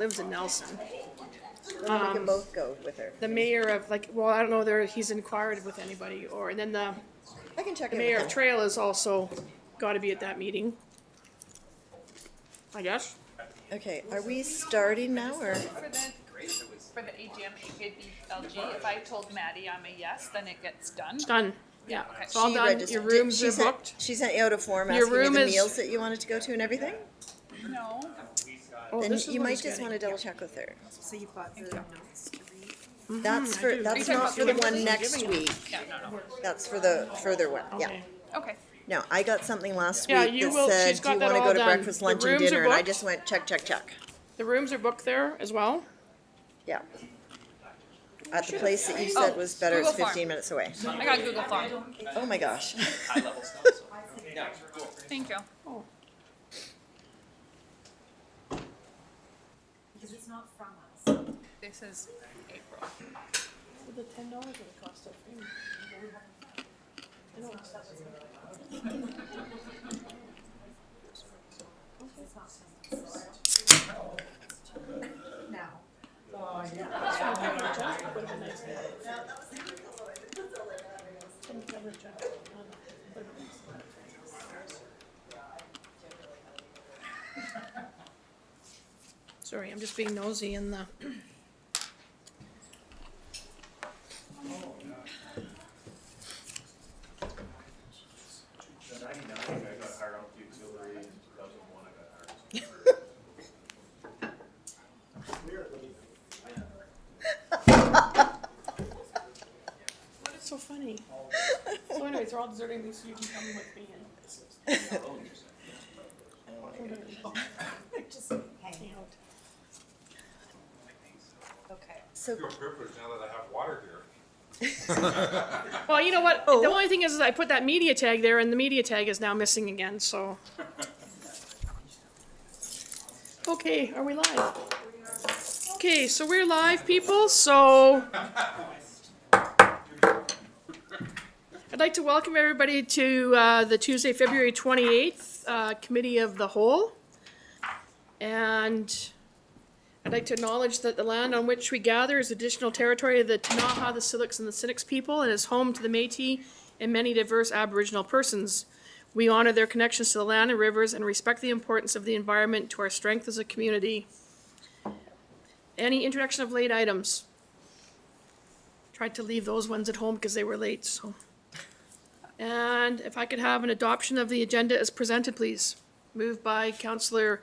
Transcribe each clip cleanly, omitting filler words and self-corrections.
lives in Nelson. Then we can both go with her. The mayor of, like, well, I don't know whether he's inquired with anybody, or, and then the I can check it mayor with of him. Trail is also gotta be at that meeting. I guess. Okay, are we starting now or? For the AGM, AKBLG, if I told Maddie I'm a yes, then it gets done. It's done. Yeah, Okay. it's all She done. registered- Your rooms she are sent- booked. She sent you out a form Your asking you room the is- meals that you wanted to go to and everything? No, Oh, Then this is you what might he's just getting. want to double check with her. So you've got the notes to read? That's for, do. that's Are you talking not about for the the one ones next I'm giving week. yeah, no. That's for the further one, yeah. Okay. Okay, No, I got something last Yeah, week you that will- said, she's do got you that want to all go to done. breakfast, The lunch and rooms are dinner? And I booked. just went check, check, check. The rooms are booked there as well. Yeah. At the place that you said was better, it's Google Farm. 15 minutes away. I got Google Farm. Oh my gosh. high level stuff. So. Yeah, cool. Thank you. Oh, Because it's not from us. This is April. so the $10 would cost us. I know, it's that was- It's not from us. Now. Sorry, I'm just being nosy in the. The 99, I got hired out the auxiliary, in 2001, I got hired as a What is so funny? So anyways, they're all deserting me, so you can come with me and. Just hang out. Okay. So, Feel privileged now that I have water here. Well, you know what? Oh. The only thing is I put that media tag there, and the media tag is now missing again, so. Okay, are we live? Okay, so we're live, people, so. I'd like to welcome everybody to the Tuesday, February 28th Committee of the Whole. And I'd like to acknowledge that the land on which we gather is additional territory of the Ktunaxa, the Silix, and the Sinix people, and is home to the Métis and many diverse Aboriginal persons. We honor their connections to the land and rivers and respect the importance of the environment to our strength as a community. Any introduction of late items? Tried to leave those ones at home because they were late, so. And if I could have an adoption of the agenda as presented, please. Moved by Councillor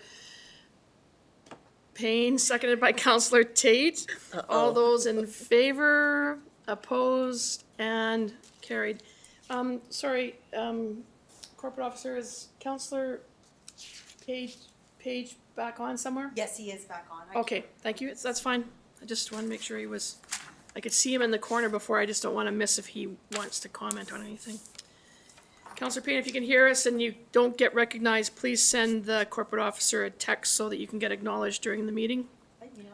Payne, seconded by Councillor Tate. All those in favor, opposed, and carried. Corporate officer, is Councillor Page back on somewhere? Yes, he is back on. Okay, thank you, that's fine. I just want to make sure he was, I could see him in the corner before, I just don't want to miss if he wants to comment on anything. Councillor Payne, if you can hear us and you don't get recognized, please send the corporate officer a text so that you can get acknowledged during the meeting. I can.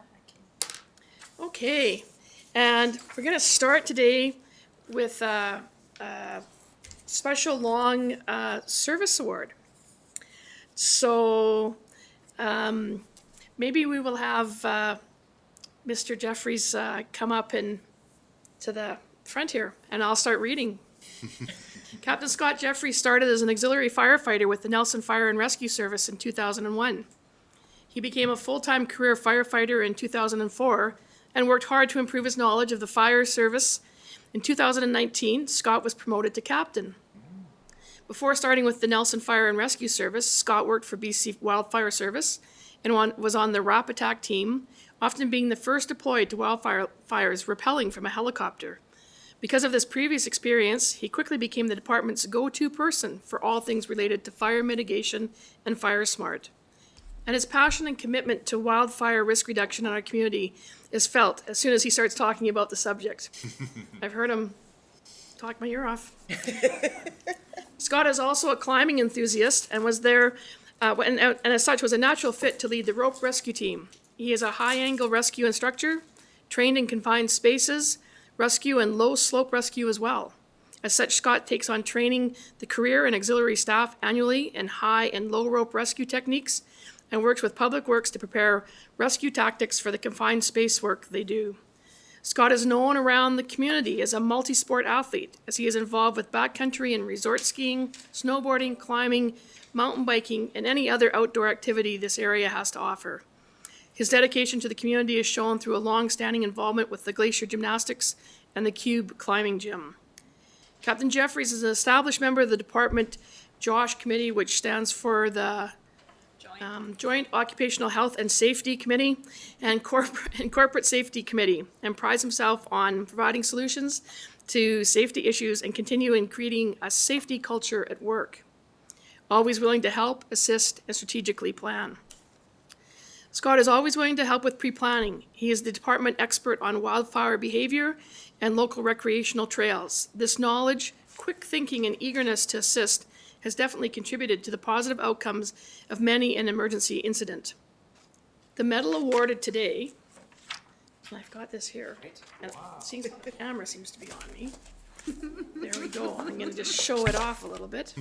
Okay, and we're gonna start today with a special long service award. So, maybe we will have Mr. Jeffries come up and to the front here, and I'll start reading. Captain Scott Jeffries started as an auxiliary firefighter with the Nelson Fire and Rescue Service in 2001. He became a full-time career firefighter in 2004 and worked hard to improve his knowledge of the fire service. In 2019, Scott was promoted to captain. Before starting with the Nelson Fire and Rescue Service, Scott worked for BC Wildfire Service and was on the RAP attack team, often being the first deployed to wildfires rappelling from a helicopter. Because of this previous experience, he quickly became the department's go-to person for all things related to fire mitigation and fire smart. And his passion and commitment to wildfire risk reduction in our community is felt as soon as he starts talking about the subject. I've heard him talk my ear off. Scott is also a climbing enthusiast and was there, and as such was a natural fit to lead the rope rescue team. He is a high-angle rescue instructor, trained in confined spaces, rescue and low-slope rescue as well. As such, Scott takes on training the career and auxiliary staff annually in high and low rope rescue techniques and works with Public Works to prepare rescue tactics for the confined space work they do. Scott is known around the community as a multi-sport athlete, as he is involved with backcountry and resort skiing, snowboarding, climbing, mountain biking, and any other outdoor activity this area has to offer. His dedication to the community is shown through a long-standing involvement with the Glacier Gymnastics and the Cube Climbing Gym. Captain Jeffries is an established member of the Department JOSH Committee, which stands for the Joint Occupational Health and Safety Committee and Corporate Safety Committee, and prides himself on providing solutions to safety issues and continuing creating a safety culture at work. Always willing to help, assist, and strategically plan. Scott is always willing to help with pre-planning. He is the department expert on wildfire behavior and local recreational trails. This knowledge, quick thinking, and eagerness to assist has definitely contributed to the positive outcomes of many an emergency incident. The medal awarded today, and I've got this here, and seeing the camera seems to be on me. There we go. I'm going to just show it off a little bit.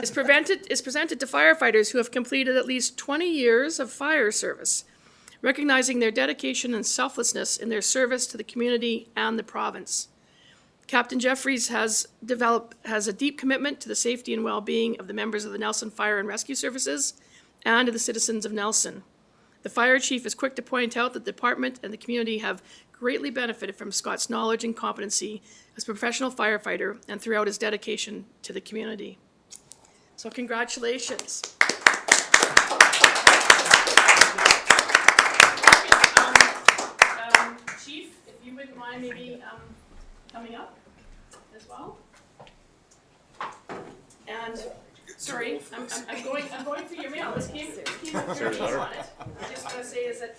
Is presented to firefighters who have completed at least 20 years of fire service, recognizing their dedication and selflessness in their service to the community and the province. Captain Jeffries has a deep commitment to the safety and well-being of the members of the Nelson Fire and Rescue Services and to the citizens of Nelson. The fire chief is quick to point out that the department and the community have greatly benefited from Scott's knowledge and competency as a professional firefighter and throughout his dedication to the community. So congratulations. Chief, if you wouldn't mind maybe coming up as well. And sorry, I'm going through your mail. This came with your name on it. I just want to say is that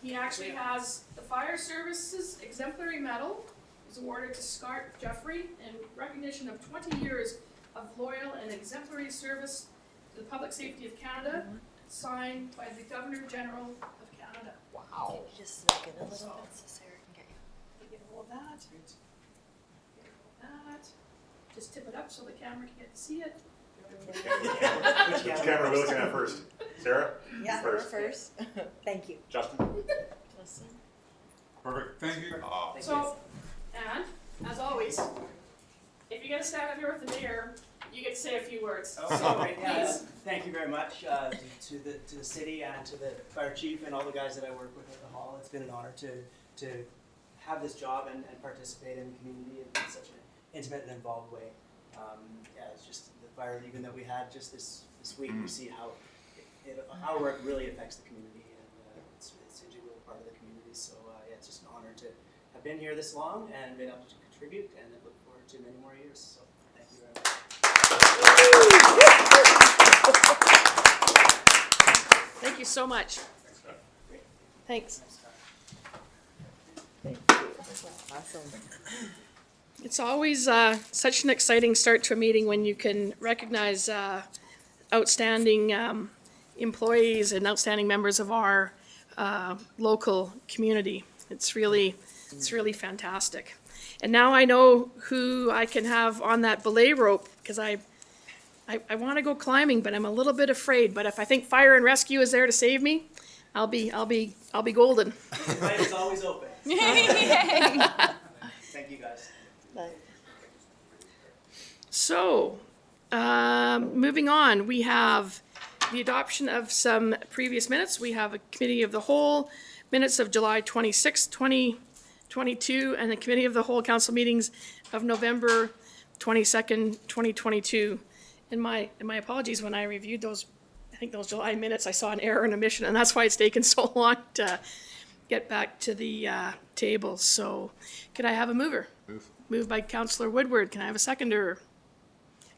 he actually has the Fire Services Exemplary Medal. Was awarded to Scott Jeffrey in recognition of 20 years of loyal and exemplary service to the public safety of Canada, signed by the Governor General of Canada. Wow. Just snuck in a little bit so Sarah can get you. Get a hold of that. Get a hold of that. Just tip it up so the camera can get to see it. Which camera are we looking at first? Sarah? Yeah, First. first. Thank you. Justin? Justin? Perfect, thank you. So, and, as always, if you're gonna stand up here with the mayor, you get to say a few words. Oh, So, great. Yeah, please. thank you very much to the city and to the fire chief and all the guys that I work with at the hall. It's been an honor to have this job and participate in the community in such an intimate and involved way. Yeah, it's just the fire even that we had just this week. We see how our work really affects the community, and it's a integral part of the community. So yeah, it's just an honor to have been here this long and been able to contribute, and I look forward to many more years. So thank you very much. Thank you so much. Thanks. Thank you. Awesome. It's always such an exciting start to a meeting when you can recognize outstanding employees and outstanding members of our local community. It's really fantastic. And now I know who I can have on that belay rope, because I want to go climbing, but I'm a little bit afraid. But if I think fire and rescue is there to save me, I'll be golden. The invite is always open. Thank you guys. Bye. So, moving on, we have the adoption of some previous minutes. We have a committee of the whole minutes of July 26, 2022, and the committee of the whole council meetings of November 22nd, 2022. And my apologies, when I reviewed those, I think those July minutes, I saw an error and omission, and that's why it's taken so long to get back to the table. So, could I have a mover? Moved by Councillor Woodward. Can I have a seconder?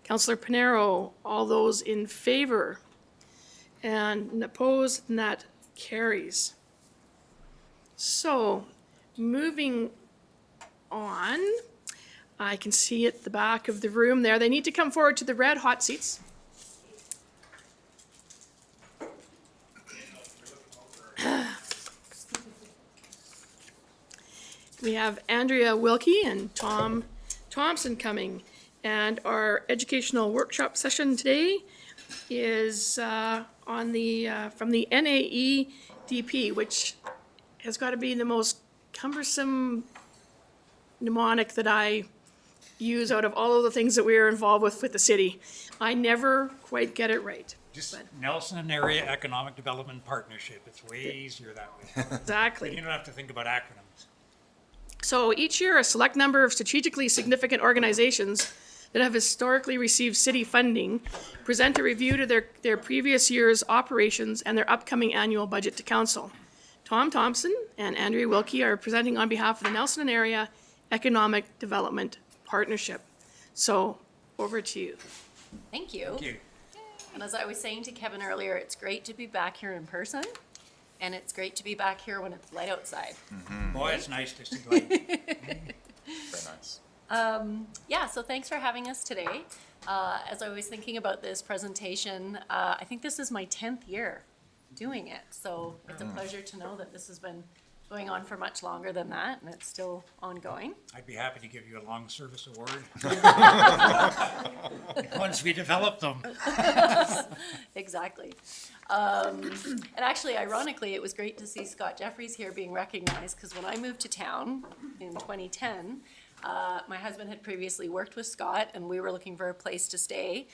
Councillor Pinero. All those in favor? And opposed, and that carries. So, moving on, I can see at the back of the room there, they need to come forward to the red hot seats. We have Andrea Wilkie and Tom Thompson coming, and our educational workshop session today is on the, from the NAEDP, which has got to be the most cumbersome mnemonic that I use out of all of the things that we are involved with the city. I never quite get it right. Just Nelson Area Economic Development Partnership. It's way easier that way. Exactly. You don't have to think about acronyms. So each year, a select number of strategically significant organizations that have historically received city funding present a review to their previous year's operations and their upcoming annual budget to council. Tom Thompson and Andrea Wilkie are presenting on behalf of the Nelson Area Economic Development Partnership. So over to you. Thank you. Thank you. And as I was saying to Kevin earlier, it's great to be back here in person, and it's great to be back here when it's light outside. Boy, it's nice to see light. Very nice. Yeah, so thanks for having us today. As I was thinking about this presentation, I think this is my 10th year doing it. So it's a pleasure to know that this has been going on for much longer than that, and it's still ongoing. I'd be happy to give you a long service award. Once we develop them. Exactly. And actually, ironically, it was great to see Scott Jeffries here being recognized, because when I moved to town in 2010, my husband had previously worked with Scott, and we were looking for a place to stay.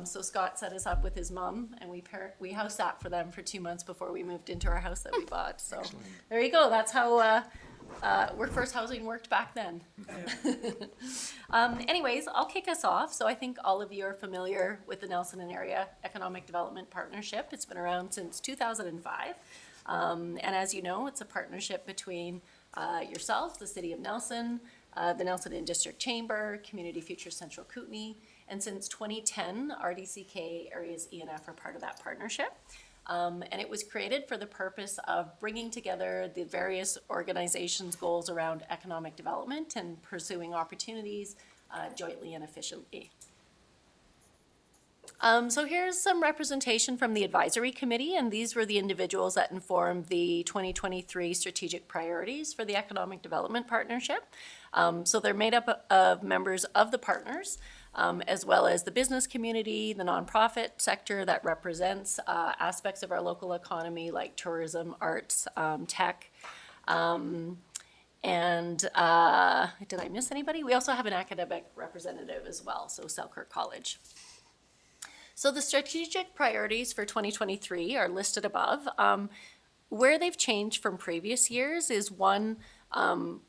So Scott set us up with his mom, and we house sat for them for 2 months before we moved into our house that we bought. So there you go. That's how workforce housing worked back then. Anyways, I'll kick us off. So I think all of you are familiar with the Nelson and Area Economic Development Partnership. It's been around since 2005. And as you know, it's a partnership between yourselves, the City of Nelson, the Nelson and District Chamber, Community Future Central Kootenay, and since 2010, RDCK Areas E&F are part of that partnership. And it was created for the purpose of bringing together the various organizations' goals around economic development and pursuing opportunities jointly and efficiently. So here's some representation from the advisory committee, and these were the individuals that informed the 2023 strategic priorities for the Economic Development Partnership. So they're made up of members of the partners, as well as the business community, the nonprofit sector that represents aspects of our local economy like tourism, arts, tech. And did I miss anybody? We also have an academic representative as well, so Selkirk College. So the strategic priorities for 2023 are listed above. Where they've changed from previous years is one,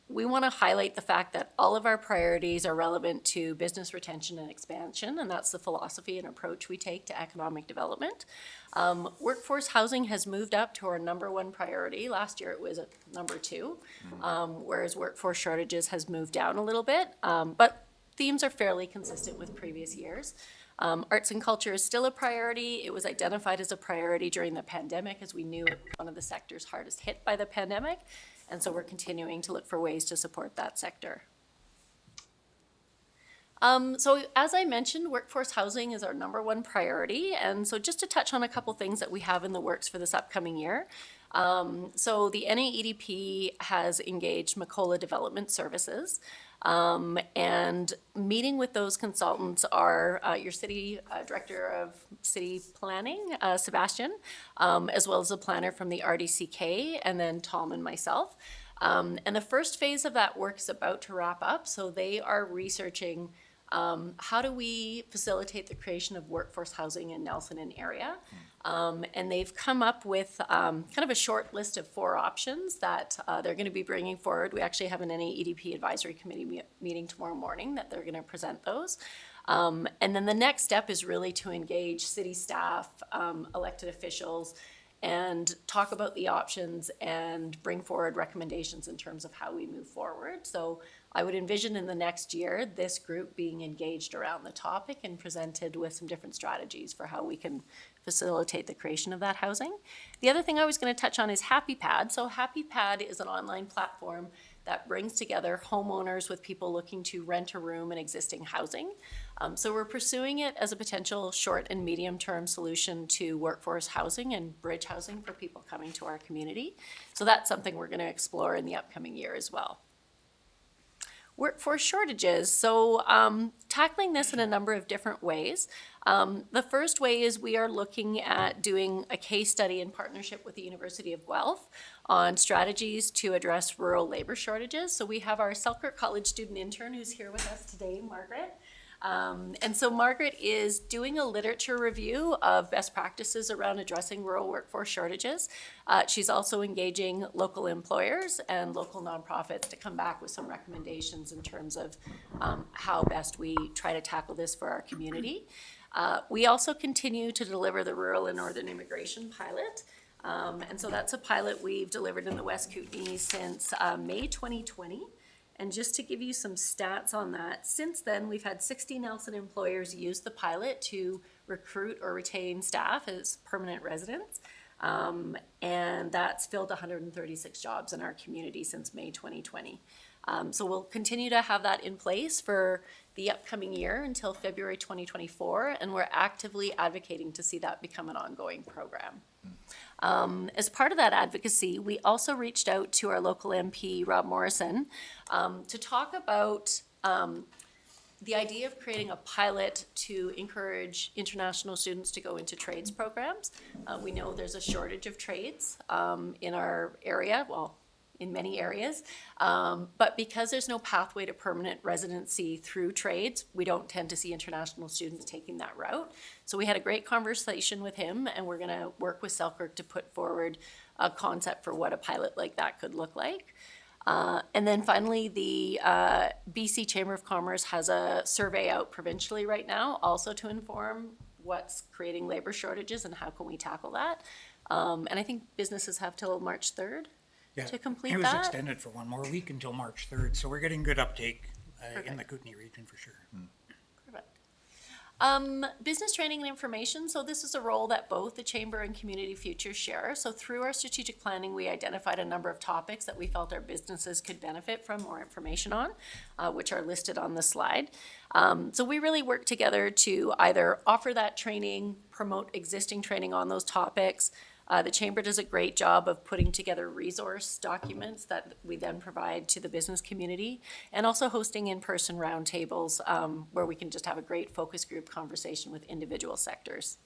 we want to highlight the fact that all of our priorities are relevant to business retention and expansion, and that's the philosophy and approach we take to economic development. Workforce housing has moved up to our #1 priority. Last year it was at #2, whereas workforce shortages has moved down a little bit, but themes are fairly consistent with previous years. Arts and culture is still a priority. It was identified as a priority during the pandemic, as we knew it was one of the sectors hardest hit by the pandemic. And so we're continuing to look for ways to support that sector. So as I mentioned, workforce housing is our #1 priority. And so just to touch on a couple things that we have in the works for this upcoming year. So the NAEDP has engaged Macola Development Services. And meeting with those consultants are your city director of city planning, Sebastian, as well as a planner from the RDCK, and then Tom and myself. And the first phase of that work is about to wrap up. So they are researching how do we facilitate the creation of workforce housing in Nelson and area. And they've come up with kind of a short list of 4 options that they're going to be bringing forward. We actually have an NAEDP advisory committee meeting tomorrow morning that they're going to present those. And then the next step is really to engage city staff, elected officials, and talk about the options and bring forward recommendations in terms of how we move forward. So I would envision in the next year, this group being engaged around the topic and presented with some different strategies for how we can facilitate the creation of that housing. The other thing I was going to touch on is HappyPad. So HappyPad is an online platform that brings together homeowners with people looking to rent a room in existing housing. So we're pursuing it as a potential short and medium-term solution to workforce housing and bridge housing for people coming to our community. So that's something we're going to explore in the upcoming year as well. workforce shortages. So tackling this in a number of different ways. The first way is we are looking at doing a case study in partnership with the University of Guelph on strategies to address rural labor shortages. So we have our Selkirk College student intern who's here with us today, Margaret. And so Margaret is doing a literature review of best practices around addressing rural workforce shortages. She's also engaging local employers and local nonprofits to come back with some recommendations in terms of how best we try to tackle this for our community. We also continue to deliver the Rural and Northern Immigration Pilot. And so that's a pilot we've delivered in the West Kootenay since May 2020. And just to give you some stats on that, since then, we've had 60 Nelson employers use the pilot to recruit or retain staff as permanent residents. And that's filled 136 jobs in our community since May 2020. So we'll continue to have that in place for the upcoming year until February 2024, and we're actively advocating to see that become an ongoing program. As part of that advocacy, we also reached out to our local MP, Rob Morrison, to talk about the idea of creating a pilot to encourage international students to go into trades programs. We know there's a shortage of trades in our area, well, in many areas, but because there's no pathway to permanent residency through trades, we don't tend to see international students taking that route. So we had a great conversation with him, and we're gonna work with Selkirk to put forward a concept for what a pilot like that could look like. And then finally, the BC Chamber of Commerce has a survey out provincially right now, also to inform what's creating labor shortages and how can we tackle that. And I think businesses have till March 3rd. Yeah, To complete it was that? extended for one more week until March 3rd, so we're getting good uptake in the Kootenay region for sure. Perfect. Business training and information. So this is a role that both the Chamber and Community Futures share. So through our strategic planning, we identified a number of topics that we felt our businesses could benefit from more information on, which are listed on the slide. So we really work together to either offer that training, promote existing training on those topics. The Chamber does a great job of putting together resource documents that we then provide to the business community, and also hosting in-person roundtables where we can just have a great focus group conversation with individual sectors.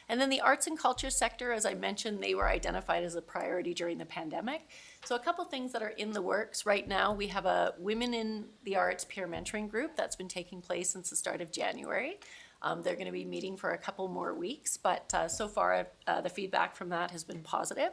And then the arts and culture sector, as I mentioned, they were identified as a priority during the pandemic. So a couple things that are in the works right now, we have a Women in the Arts peer mentoring group that's been taking place since the start of January. They're going to be meeting for a couple more weeks, but so far the feedback from that has been positive.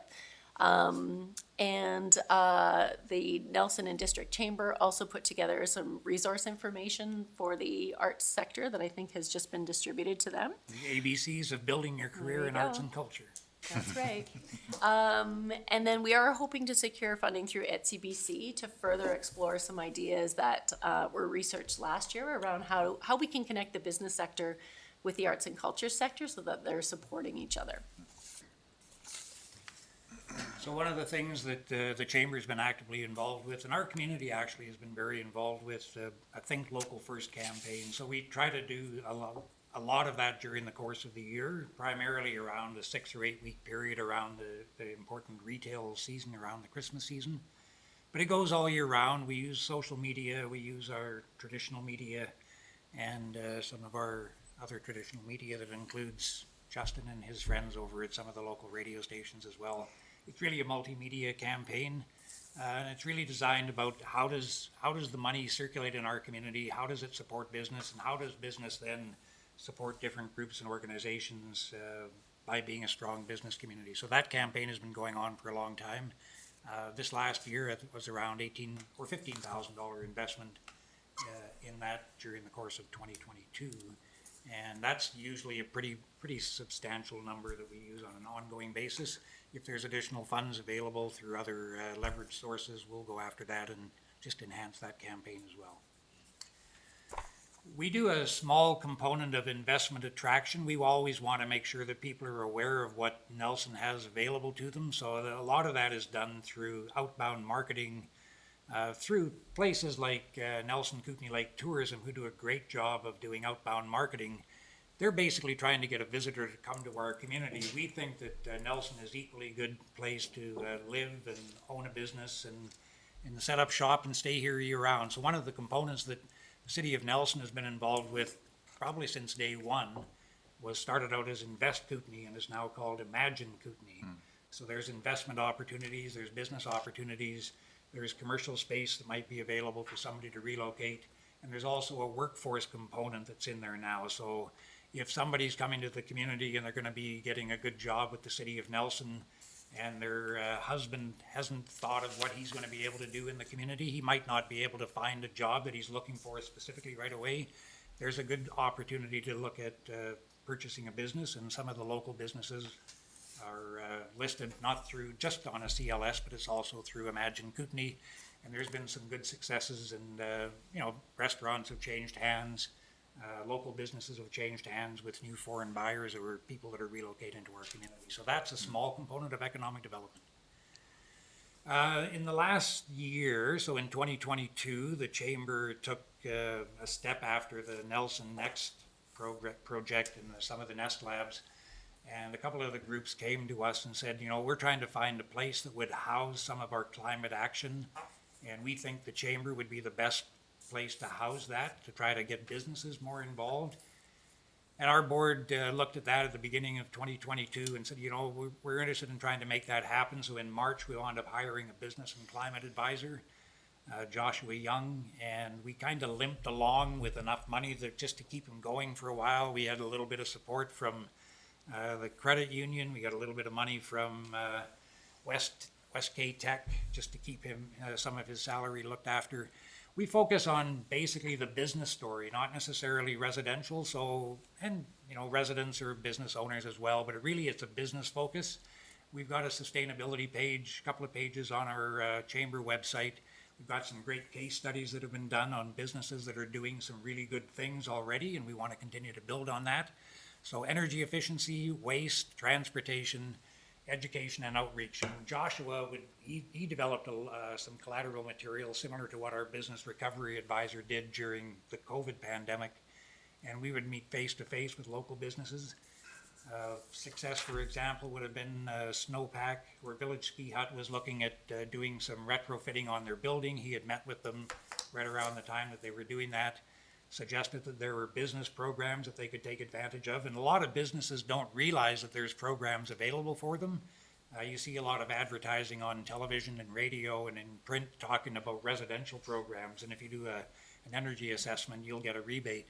And the Nelson and District Chamber also put together some resource information for the arts sector that I think has just been distributed to them. The ABCs of building your career in arts and culture. That's right. And then we are hoping to secure funding through ETSI to further explore some ideas that were researched last year around how we can connect the business sector with the arts and culture sector so that they're supporting each other. So one of the things that the Chamber's been actively involved with, and our community actually has been very involved with, I think Local First campaign. So we try to do a lot of that during the course of the year, primarily around a 6 or 8 week period around the important retail season, around the Christmas season. But it goes all year round. We use social media, we use our traditional media, and some of our other traditional media that includes Justin and his friends over at some of the local radio stations as well. It's really a multimedia campaign, and it's really designed about how does the money circulate in our community, how does it support business, and how does business then support different groups and organizations by being a strong business community. So that campaign has been going on for a long time. This last year it was around $18,000 or $15,000 investment in that during the course of 2022. And that's usually a pretty substantial number that we use on an ongoing basis. If there's additional funds available through other leverage sources, we'll go after that and just enhance that campaign as well. We do a small component of investment attraction. We always want to make sure that people are aware of what Nelson has available to them. So a lot of that is done through outbound marketing, through places like Nelson Kootenay Lake Tourism, who do a great job of doing outbound marketing. They're basically trying to get a visitor to come to our community. We think that Nelson is equally good place to live and own a business and set up shop and stay here year round. So one of the components that the city of Nelson has been involved with probably since day one was started out as Invest Kootenai and is now called Imagine Kootenai. So there's investment opportunities, there's business opportunities, there's commercial space that might be available for somebody to relocate, and there's also a workforce component that's in there now. So if somebody's coming to the community and they're going to be getting a good job with the city of Nelson, and their husband hasn't thought of what he's going to be able to do in the community, he might not be able to find a job that he's looking for specifically right away. There's a good opportunity to look at purchasing a business, and some of the local businesses are listed not through just on a CLS, but it's also through Imagine Kootenai. And there's been some good successes, and restaurants have changed hands. Local businesses have changed hands with new foreign buyers or people that are relocating to our community. So that's a small component of economic development. In the last year, so in 2022, the Chamber took a step after the Nelson Next project and some of the Nest Labs. And a couple of the groups came to us and said, we're trying to find a place that would house some of our climate action. And we think the Chamber would be the best place to house that, to try to get businesses more involved. And our board looked at that at the beginning of 2022 and said, we're interested in trying to make that happen. So in March, we wound up hiring a business and climate advisor, Joshua Young, and we kind of limped along with enough money just to keep him going for a while. We had a little bit of support from the credit union. We got a little bit of money from West K Tech just to keep him some of his salary looked after. We focus on basically the business story, not necessarily residential. So, and residents are business owners as well, but it's a business focus. We've got a sustainability page, a couple of pages on our Chamber website. We've got some great case studies that have been done on businesses that are doing some really good things already, and we want to continue to build on that. So energy efficiency, waste, transportation, education, and outreach. And Joshua, he developed some collateral material similar to what our business recovery advisor did during the COVID pandemic. And we would meet face to face with local businesses. Success, for example, would have been Snowpack, where Village Ski Hut was looking at doing some retrofitting on their building. He had met with them right around the time that they were doing that, suggested that there were business programs that they could take advantage of. And a lot of businesses don't realize that there's programs available for them. You see a lot of advertising on television and radio and in print talking about residential programs. And if you do an energy assessment, you'll get a rebate.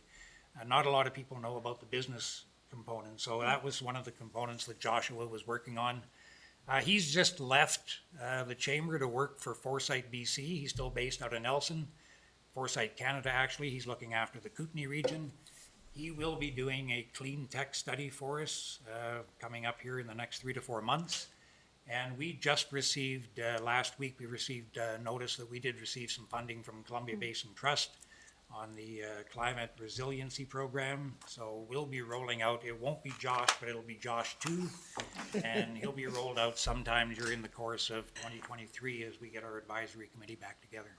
Not a lot of people know about the business component. So that was one of the components that Joshua was working on. He's just left the Chamber to work for Foresight BC. He's still based out of Nelson. Foresight Canada, actually. He's looking after the Kootenai region. He will be doing a clean tech study for us coming up here in the next 3 to 4 months. And we just received, last week, we received notice that we did receive some funding from Columbia Basin Trust on the climate resiliency program. So we'll be rolling out, it won't be Josh, but it'll be Josh 2. And he'll be rolled out sometime during the course of 2023 as we get our advisory committee back together.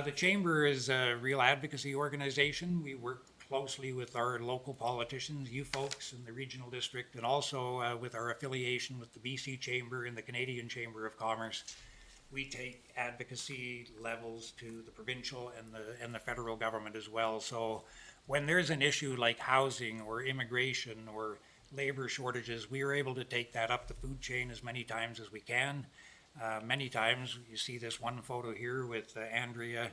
The Chamber is a real advocacy organization. We work closely with our local politicians, you folks in the regional district, and also with our affiliation with the BC Chamber and the Canadian Chamber of Commerce. We take advocacy levels to the provincial and the federal government as well. So when there's an issue like housing or immigration or labor shortages, we are able to take that up the food chain as many times as we can. Many times, you see this one photo here with Andrea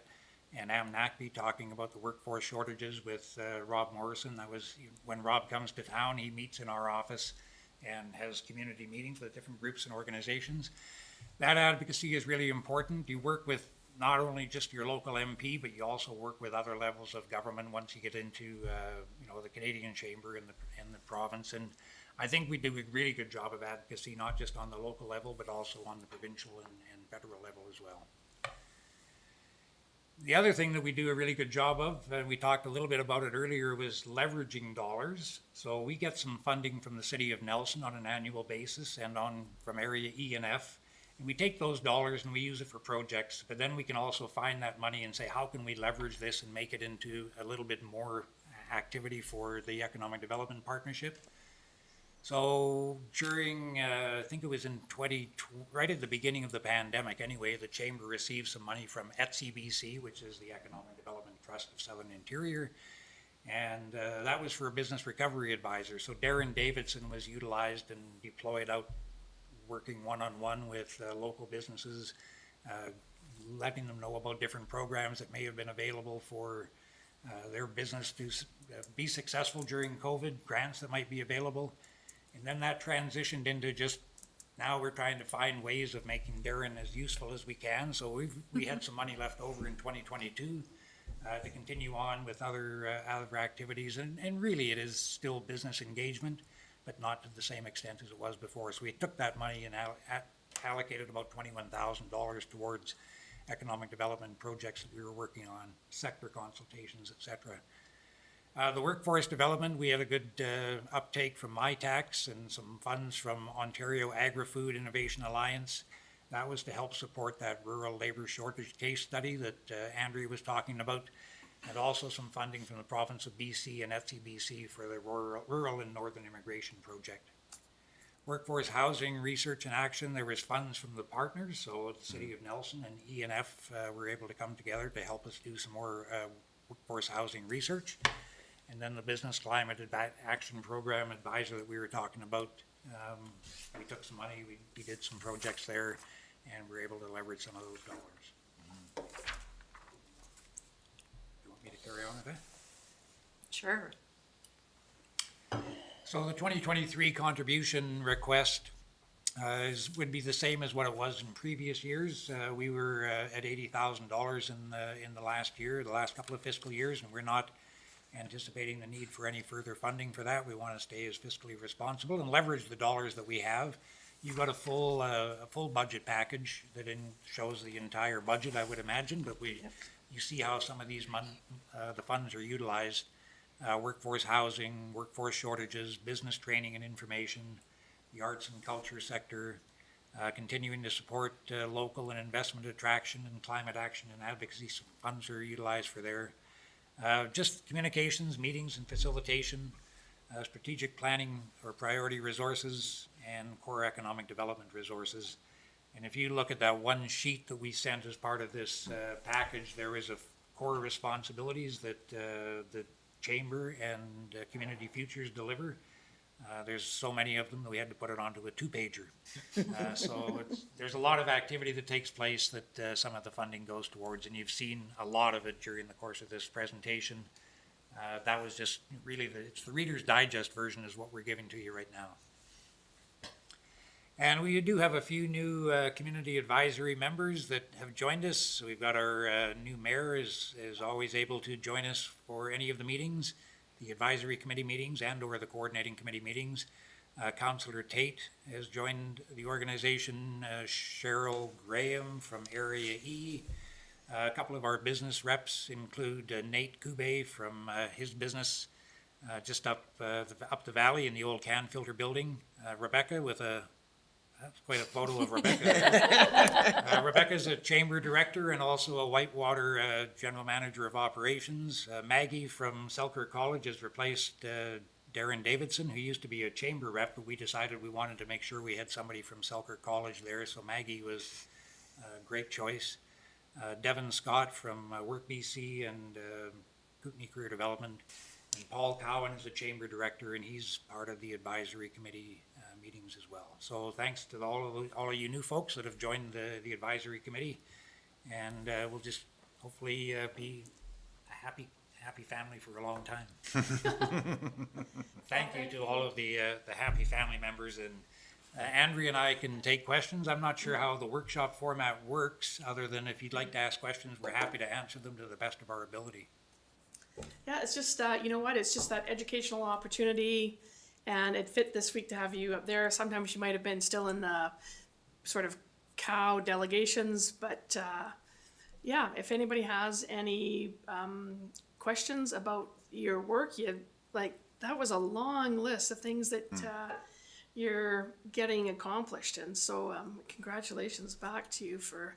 and Am Nakby talking about the workforce shortages with Rob Morrison. That was when Rob comes to town, he meets in our office and has community meetings with different groups and organizations. That advocacy is really important. You work with not only just your local MP, but you also work with other levels of government once you get into the Canadian Chamber and the province. And I think we do a really good job of advocacy, not just on the local level, but also on the provincial and federal level as well. The other thing that we do a really good job of, and we talked a little bit about it earlier, was leveraging dollars. So we get some funding from the City of Nelson on an annual basis and from Area E and F. And we take those dollars and we use it for projects, but then we can also find that money and say, how can we leverage this and make it into a little bit more activity for the Economic Development Partnership? So during, I think it was in right at the beginning of the pandemic anyway, the Chamber received some money from ETSI, which is the Economic Development Trust of Southern Interior. And that was for a business recovery advisor. So Darren Davidson was utilized and deployed out working one-on-one with local businesses, letting them know about different programs that may have been available for their business to be successful during COVID, grants that might be available. And then that transitioned into just, now we're trying to find ways of making Darren as useful as we can. So we had some money left over in 2022 to continue on with other activities. And really it is still business engagement, but not to the same extent as it was before. So we took that money and allocated about $21,000 towards economic development projects that we were working on, sector consultations, etc. The workforce development, we had a good uptake from MyTax and some funds from Ontario Agri-Food Innovation Alliance. That was to help support that rural labor shortage case study that Andrea was talking about, and also some funding from the province of BC and ETSI for the rural and northern immigration project. Workforce housing research and action, there was funds from the partners, so the City of Nelson and ENF were able to come together to help us do some more workforce housing research. And then the Business Climate Action Program advisor that we were talking about, we took some money, we did some projects there, and we were able to leverage some of those dollars. Do you want me to carry on with that? Sure. So the 2023 contribution request would be the same as what it was in previous years. We were at $80,000 in the last year, the last couple of fiscal years, and we're not anticipating the need for any further funding for that. We want to stay as fiscally responsible and leverage the dollars that we have. You've got a full budget package that shows the entire budget, I would imagine, but you see how some of these the funds are utilized. Workforce housing, workforce shortages, business training and information, the arts and culture sector, continuing to support local and investment attraction and climate action and advocacy. Some funds are utilized for there. Just communications, meetings and facilitation, strategic planning or priority resources, and core economic development resources. And if you look at that one sheet that we sent as part of this package, there is a core responsibilities that the Chamber and Community Futures deliver. There's so many of them that we had to put it onto a 2-pager. So there's a lot of activity that takes place that some of the funding goes towards, and you've seen a lot of it during the course of this presentation. That was just really it's the Reader's Digest version is what we're giving to you right now. And we do have a few new community advisory members that have joined us. So we've got our new mayor is always able to join us for any of the meetings, the advisory committee meetings and or the coordinating committee meetings. Councillor Tate has joined the organization, Cheryl Graham from Area E. A couple of our business reps include Nate Kube from his business just up the valley in the old can filter building. Rebecca with that's quite a photo of Rebecca. Rebecca's a chamber director and also a Whitewater general manager of operations. Maggie from Selkirk College has replaced Darren Davidson, who used to be a chamber rep, but we decided we wanted to make sure we had somebody from Selkirk College there, so Maggie was a great choice. Devin Scott from Work BC and Kootenai Career Development. And Paul Cowan is a chamber director, and he's part of the advisory committee meetings as well. So thanks to all of you new folks that have joined the advisory committee, and we'll just hopefully be a happy family for a long time. Thank you to all of the happy family members, and Andrea and I can take questions. I'm not sure how the workshop format works, other than if you'd like to ask questions, we're happy to answer them to the best of our ability. Yeah, it's just, you know what, it's just that educational opportunity, and it fit this week to have you up there. Sometimes you might have been still in the sort of cow delegations, but yeah, if anybody has any questions about your work, that was a long list of things that you're getting accomplished, and so congratulations back to you for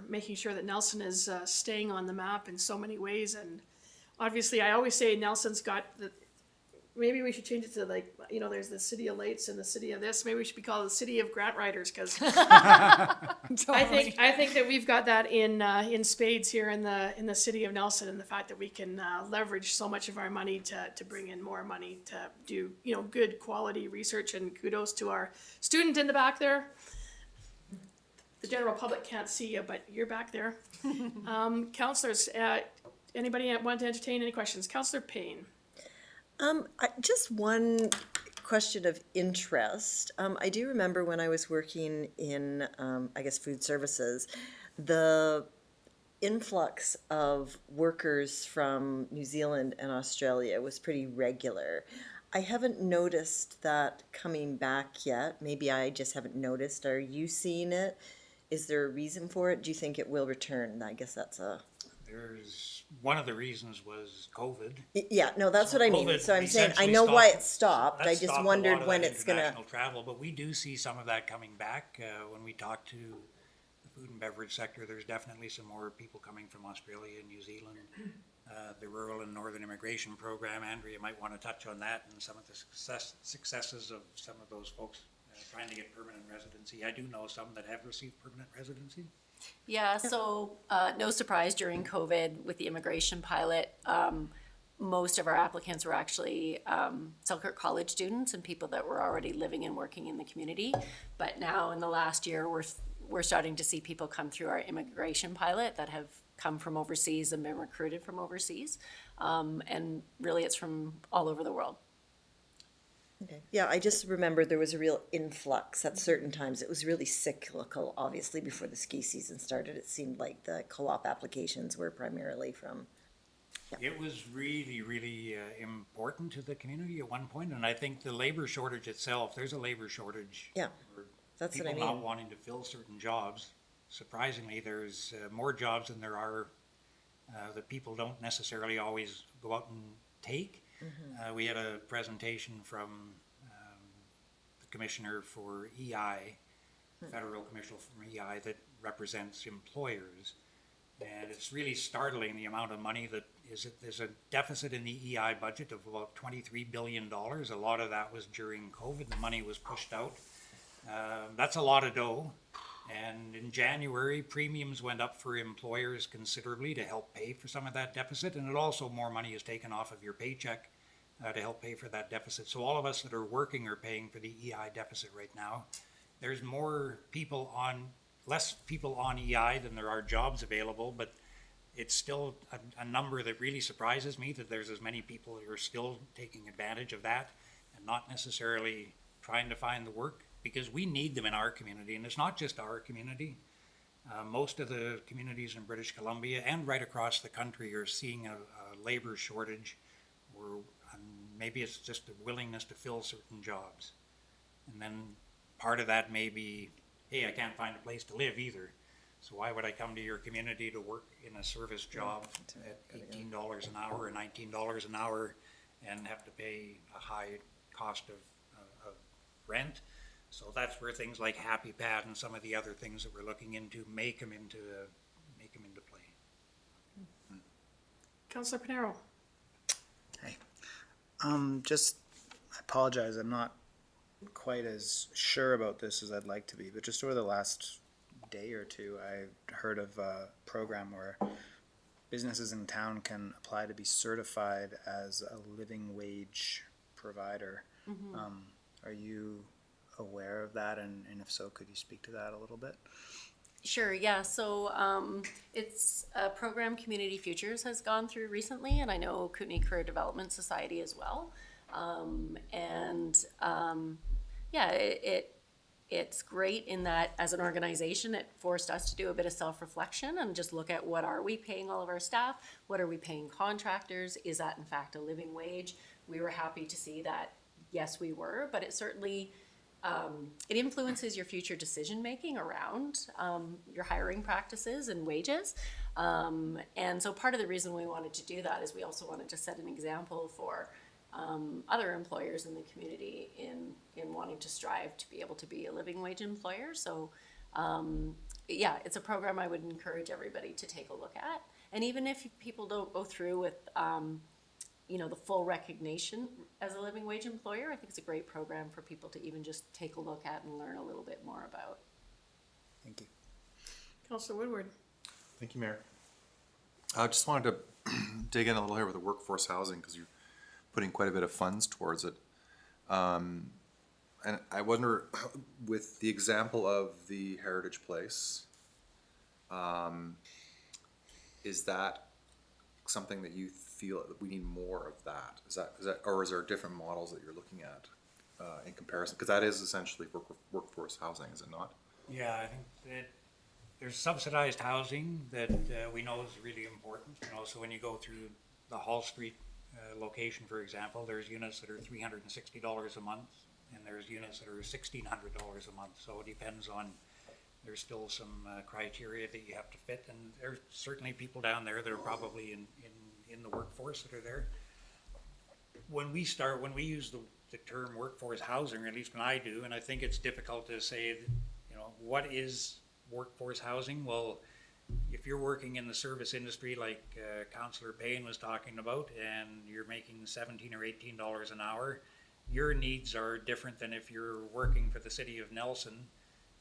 making sure that Nelson is staying on the map in so many ways. And obviously, I always say Nelson's got maybe we should change it to like, you know, there's the city of Lights and the city of this. Maybe we should be called the city of grant writers, because I think that we've got that in spades here in the city of Nelson, and the fact that we can leverage so much of our money to bring in more money to do, you know, good quality research. And kudos to our student in the back there. The general public can't see you, but you're back there. Councillors, anybody want to entertain any questions? Councillor Payne. Just one question of interest. I do remember when I was working in, I guess, food services, the influx of workers from New Zealand and Australia was pretty regular. I haven't noticed that coming back yet. Maybe I just haven't noticed. Are you seeing it? Is there a reason for it? Do you think it will return? I guess that's a... There's, one of the reasons was COVID. Yeah, no, that's what I mean. COVID So I'm saying, I essentially know why stopped- it stopped. that I just stopped a lot wondered of when that it's gonna... international travel, but we do see some of that coming back. When we talk to the food and beverage sector, there's definitely some more people coming from Australia and New Zealand. The Rural and Northern Immigration Program, Andrea might want to touch on that and some of the successes of some of those folks trying to get permanent residency. I do know some that have received permanent residency. Yeah, so no surprise during COVID with the immigration pilot, most of our applicants were actually Selkirk College students and people that were already living and working in the community. But now in the last year, we're starting to see people come through our immigration pilot that have come from overseas and been recruited from overseas. And really it's from all over the world. Okay. Yeah, I just remember there was a real influx at certain times. It was really cyclical, obviously, before the ski season started. It seemed like the co-op applications were primarily from... Yeah. It was really, really important to the community at one point, and I think the labor shortage itself, there's a labor shortage. Yeah, for that's what I people not mean. wanting to fill certain jobs. Surprisingly, there's more jobs than there are that people don't necessarily always go out and take. We had a presentation from the commissioner for EI, federal commissioner from EI that represents employers. And it's really startling the amount of money that there's a deficit in the EI budget of about $23 billion. A lot of that was during COVID. The money was pushed out. That's a lot of dough. And in January, premiums went up for employers considerably to help pay for some of that deficit. And it also, more money is taken off of your paycheck to help pay for that deficit. So all of us that are working are paying for the EI deficit right now. There's less people on EI than there are jobs available, but it's still a number that really surprises me that there's as many people who are still taking advantage of that and not necessarily trying to find the work, because we need them in our community. And it's not just our community. Most of the communities in British Columbia and right across the country are seeing a labor shortage, or maybe it's just a willingness to fill certain jobs. And then part of that may be, hey, I can't find a place to live either. So why would I come to your community to work in a service job at $18 an hour or $19 an hour and have to pay a high cost of rent? So that's where things like Happy Pad and some of the other things that we're looking into may come into play. Councillor Pinero. Hey, I apologize, I'm not quite as sure about this as I'd like to be, but just over the last day or two, I heard of a program where businesses in town can apply to be certified as a living wage provider. Are you aware of that, and if so, could you speak to that a little bit? Sure, yeah, so it's a program Community Futures has gone through recently, and I know Kootenai Career Development Society as well. It's great in that as an organization, it forced us to do a bit of self-reflection and just look at what are we paying all of our staff, what are we paying contractors, is that in fact a living wage? We were happy to see that, yes, we were, but it certainly it influences your future decision-making around your hiring practices and wages. And so part of the reason we wanted to do that is we also wanted to set an example for other employers in the community in wanting to strive to be able to be a living wage employer. So it's a program I would encourage everybody to take a look at. And even if people don't go through with the full recognition as a living wage employer. I think it's a great program for people to even just take a look at and learn a little bit more about. Thank you. Councillor Woodward. Thank you, Mayor. I just wanted to dig in a little here with the workforce housing, because you're putting quite a bit of funds towards it. And I wonder, with the example of the Heritage Place, is that something that you feel that we need more of that? Is that, or is there different models that you're looking at in comparison? Because that is essentially workforce housing, is it not? Yeah, I think that there's subsidized housing that we know is really important. So when you go through the Hall Street location, for example, there's units that are $360 a month, and there's units that are $1,600 a month. So it depends on. There's still some criteria that you have to fit, and there's certainly people down there that are probably in the workforce that are there. When we use the term workforce housing, or at least when I do, and I think it's difficult to say, what is workforce housing? Well, if you're working in the service industry like Councillor Payne was talking about, and you're making $17 or $18 an hour, your needs are different than if you're working for the city of Nelson,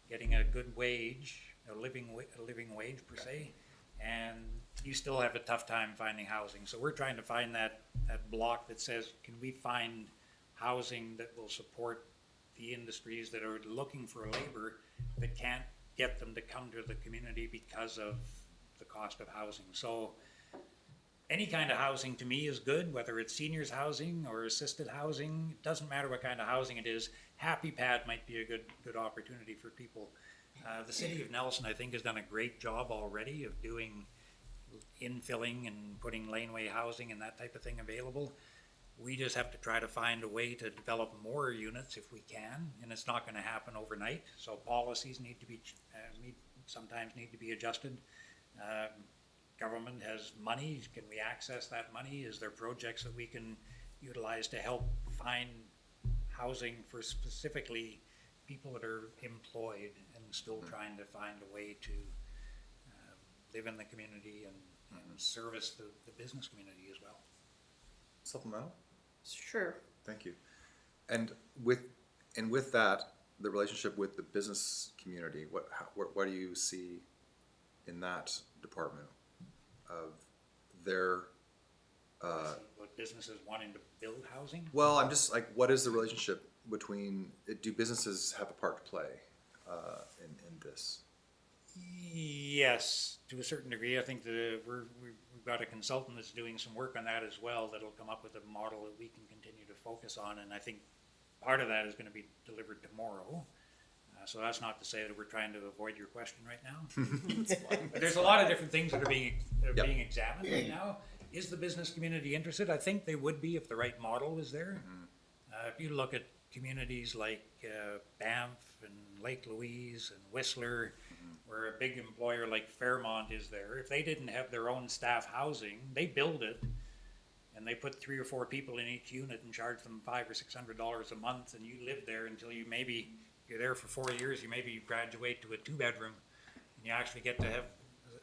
getting a good wage, a living wage per se, and you still have a tough time finding housing. So we're trying to find that block that says, can we find housing that will support the industries that are looking for labor but can't get them to come to the community because of the cost of housing. So any kind of housing to me is good, whether it's seniors housing or assisted housing. It doesn't matter what kind of housing it is. Happy Pad might be a good opportunity for people. The city of Nelson, I think, has done a great job already of doing infilling and putting laneway housing and that type of thing available. We just have to try to find a way to develop more units if we can, and it's not going to happen overnight. So policies need to be sometimes need to be adjusted. Government has money. Can we access that money? Is there projects that we can utilize to help find housing for specifically people that are employed and still trying to find a way to live in the community and service the business community as well? Supplemental? Sure. Thank you. And with that, the relationship with the business community, what do you see in that department of their What businesses wanting to build housing? well, I'm just like, what is the relationship between, do businesses have a part to play in this? Yes, to a certain degree. I think that we've got a consultant that's doing some work on that as well, that'll come up with a model that we can continue to focus on, and I think part of that is going to be delivered tomorrow. So that's not to say that we're trying to avoid your question right now. But there's a lot of different things that are being examined right now. Is the business community interested? I think they would be if the right model was there. If you look at communities like Banff and Lake Louise and Whistler, where a big employer like Fairmont is there, if they didn't have their own staff housing, they build it and they put 3 or 4 people in each unit and charge them $500 or $600 a month, and you live there until you're there for 4 years, you maybe graduate to a 2-bedroom, and you actually get to have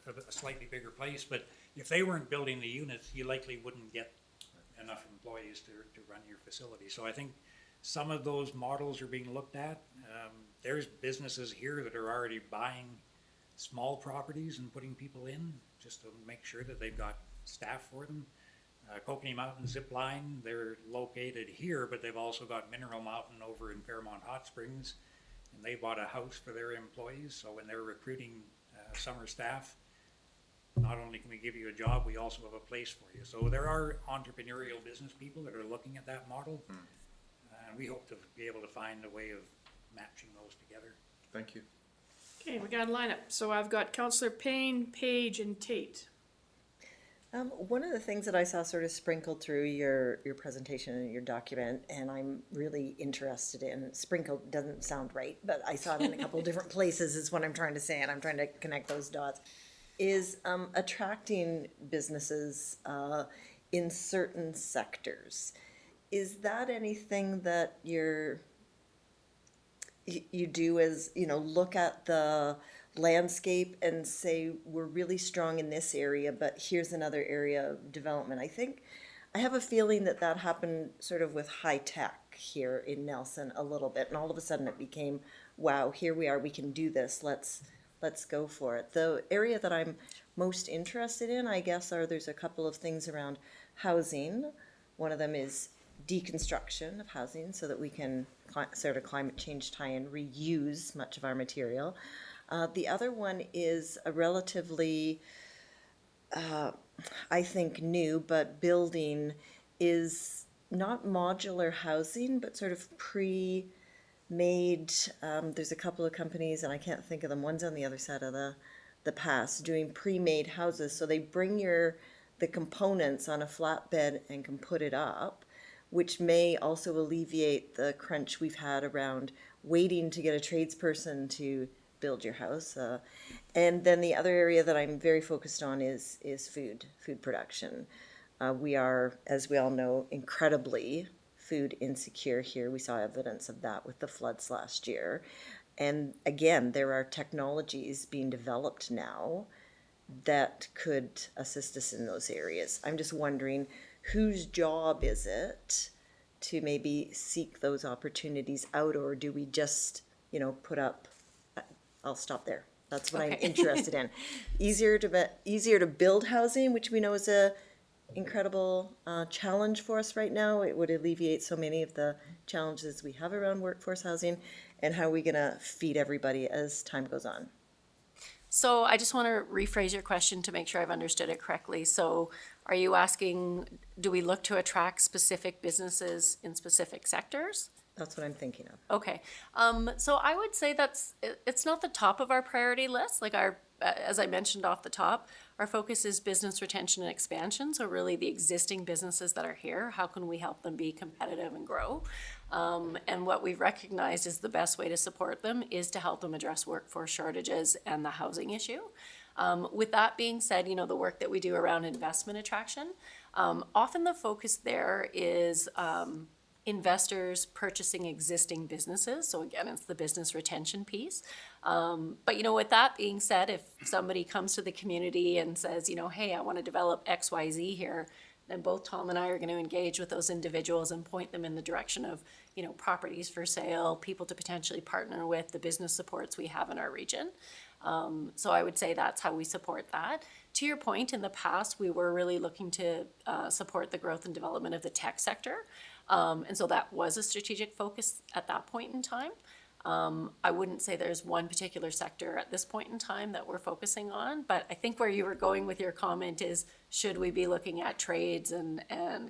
a slightly bigger place. But if they weren't building the units, you likely wouldn't get enough employees to run your facility. So I think some of those models are being looked at. There's businesses here that are already buying small properties and putting people in just to make sure that they've got staff for them. Kokanee Mountain Zip Line, they're located here, but they've also got Mineral Mountain over in Fairmont Hot Springs, and they bought a house for their employees. So when they're recruiting summer staff, not only can we give you a job, we also have a place for you. So there are entrepreneurial business people that are looking at that model, and we hope to be able to find a way of matching those together. Thank you. Okay, we got a lineup. So I've got Councillor Payne, Page, and Tate. One of the things that I saw sort of sprinkled through your presentation and your document, and I'm really interested in, sprinkled doesn't sound right, but I saw it in a couple of different places is what I'm trying to say, and I'm trying to connect those dots, is attracting businesses in certain sectors. Is that anything that you do as, look at the landscape and say, we're really strong in this area, but here's another area of development? I think I have a feeling that that happened sort of with high tech here in Nelson a little bit, and all of a sudden it became, wow, here we are, we can do this, let's go for it. The area that I'm most interested in, I guess, there's a couple of things around housing. One of them is deconstruction of housing so that we can sort of climate change tie and reuse much of our material. The other one is a relatively, I think, new, but building is not modular housing, but sort of pre-made. There's a couple of companies, and I can't think of them. One's on the other side of the pass, doing pre-made houses. So they bring the components on a flatbed and can put it up, which may also alleviate the crunch we've had around waiting to get a tradesperson to build your house. And then the other area that I'm very focused on is food production. We are, as we all know, incredibly food insecure here. We saw evidence of that with the floods last year. And again, there are technologies being developed now that could assist us in those areas. I'm just wondering, whose job is it to maybe seek those opportunities out, or do we just, put up? I'll stop there. That's what I'm interested in. Easier to build housing, which we know is a incredible challenge for us right now. It would alleviate so many of the challenges we have around workforce housing. And how are we going to feed everybody as time goes on? So I just want to rephrase your question to make sure I've understood it correctly. So are you asking, do we look to attract specific businesses in specific sectors? That's what I'm thinking of. Okay. So I would say it's not the top of our priority list. Like as I mentioned off the top, our focus is business retention and expansion. So really the existing businesses that are here, how can we help them be competitive and grow? And what we've recognized is the best way to support them is to help them address workforce shortages and the housing issue. With that being said, the work that we do around investment attraction, often the focus there is investors purchasing existing businesses. So again, it's the business retention piece. But with that being said, if somebody comes to the community and says, hey, I want to develop XYZ here, then both Tom and I are going to engage with those individuals and point them in the direction of, properties for sale, people to potentially partner with, the business supports we have in our region. So I would say that's how we support that. To your point, in the past, we were really looking to support the growth and development of the tech sector. And so that was a strategic focus at that point in time. I wouldn't say there's one particular sector at this point in time that we're focusing on, but I think where you were going with your comment is, should we be looking at trades and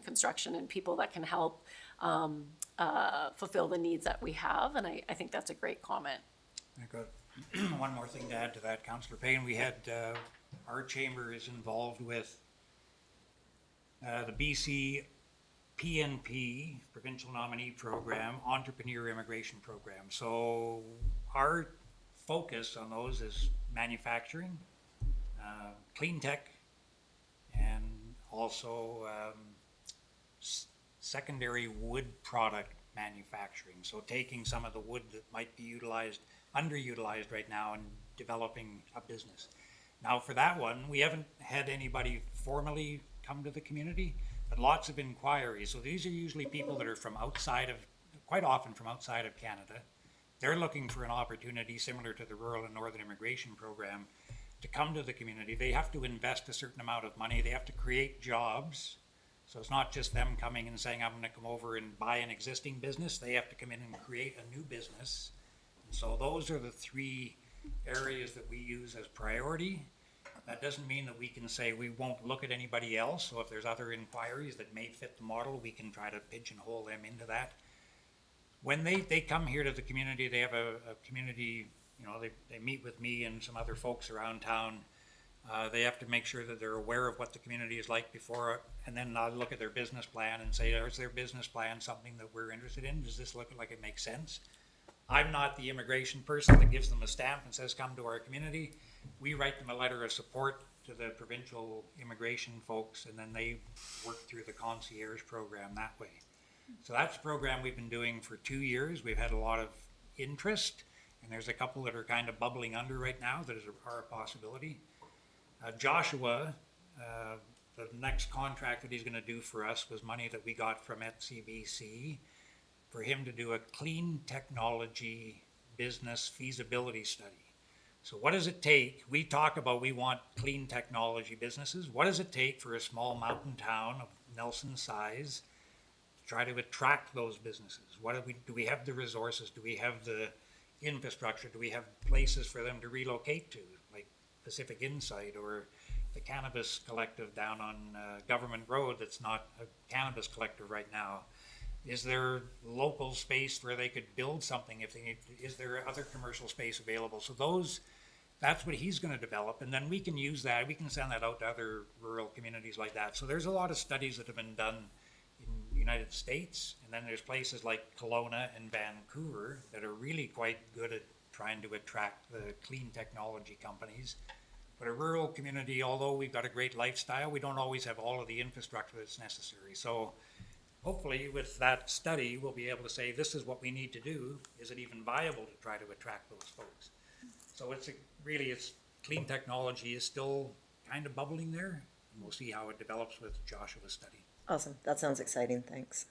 construction and people that can help fulfill the needs that we have? And I think that's a great comment. I got one more thing to add to that, Councillor Payne. We had, our chamber is involved with the BC PNP, Provincial Nominee Program, Entrepreneur Immigration Program. So our focus on those is manufacturing, clean tech, and also secondary wood product manufacturing. So taking some of the wood that might be underutilized right now and developing a business. Now for that one, we haven't had anybody formally come to the community, but lots of inquiries. So these are usually people that are quite often from outside of Canada. They're looking for an opportunity similar to the Rural and Northern Immigration Program to come to the community. They have to invest a certain amount of money. They have to create jobs. So it's not just them coming and saying, I'm going to come over and buy an existing business. They have to come in and create a new business. And so those are the three areas that we use as priority. That doesn't mean that we can say we won't look at anybody else. So if there's other inquiries that may fit the model, we can try to pigeonhole them into that. When they come here to the community, they have a community, they meet with me and some other folks around town. They have to make sure that they're aware of what the community is like before, and then I'll look at their business plan and say, is their business plan something that we're interested in? Does this look like it makes sense? I'm not the immigration person that gives them a stamp and says, come to our community. We write them a letter of support to the provincial immigration folks, and then they work through the concierge program that way. So that's a program we've been doing for 2 years. We've had a lot of interest, and there's a couple that are kind of bubbling under right now that are a possibility. Joshua the next contract that he's gonna do for us was money that we got from FCBC for him to do a clean technology business feasibility study. So what does it take? We talk about we want clean technology businesses. What does it take for a small mountain town of Nelson size to try to attract those businesses? Do we have the resources? Do we have the infrastructure? Do we have places for them to relocate to, like Pacific Insight or the Cannabis Collective down on Government Road that's not a cannabis collective right now? Is there local space where they could build something if they need? Is there other commercial space available? So that's what he's going to develop, and then we can use that. We can send that out to other rural communities like that. So there's a lot of studies that have been done in the United States, and then there's places like Kelowna and Vancouver that are really quite good at trying to attract the clean technology companies. But a rural community, although we've got a great lifestyle, we don't always have all of the infrastructure that's necessary. So hopefully with that study, we'll be able to say, this is what we need to do. Is it even viable to try to attract those folks? So it's clean technology is still kind of bubbling there. And we'll see how it develops with Joshua's study. Awesome. That sounds exciting. Thanks.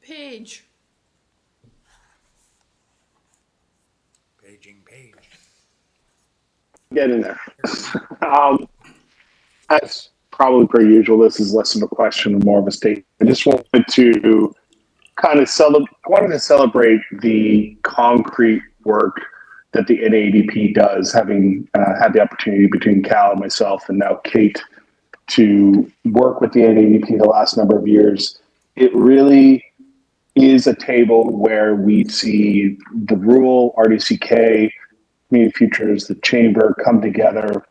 Paige. Paging Page. Get in there. As probably per usual, this is less of a question and more of a statement. I just wanted to kind of celebrate the concrete work that the NAEDP does, having had the opportunity between Cal and myself and now Kate to work with the NAEDP the last number of years. It really is a table where we see the rural RDCK, Community Futures, the Chamber come together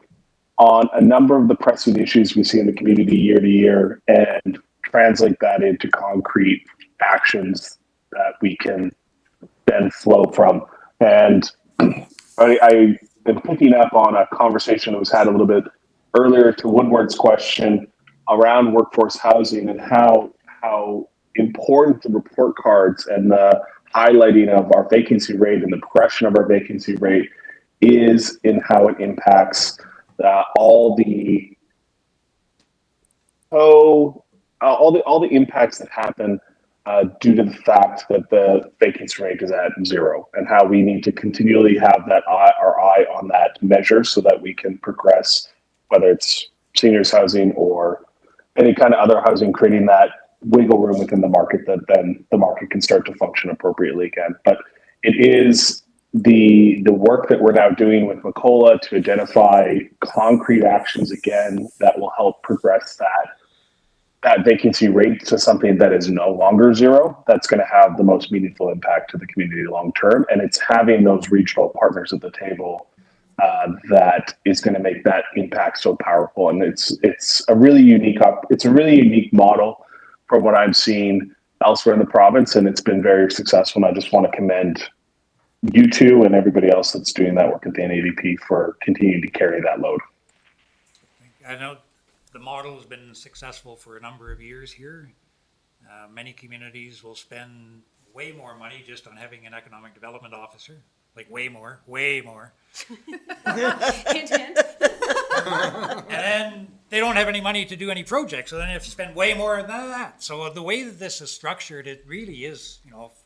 on a number of the pressing issues we see in the community year to year and translate that into concrete actions that we can then flow from. And I am picking up on a conversation that was had a little bit earlier to Woodward's question around workforce housing and how important the report cards and the highlighting of our vacancy rate and the progression of our vacancy rate is in how it impacts all the impacts that happen due to the fact that the vacancy rate is at 0, and how we need to continually have our eye on that measure so that we can progress, whether it's seniors housing or any kind of other housing, creating that wiggle room within the market that then the market can start to function appropriately again. But it is the work that we're now doing with Macola to identify concrete actions again that will help progress that vacancy rate to something that is no longer 0, that's going to have the most meaningful impact to the community long term. And it's having those regional partners at the table that is going to make that impact so powerful. And it's a really unique model from what I'm seeing elsewhere in the province, and it's been very successful. And I just want to commend you two and everybody else that's doing that work at the NAEDP for continuing to carry that load. I know the model has been successful for a number of years here. Many communities will spend way more money just on having an economic development officer, like way more. Hint, hint. And then they don't have any money to do any projects, so then they have to spend way more than that. So the way that this is structured, it really is,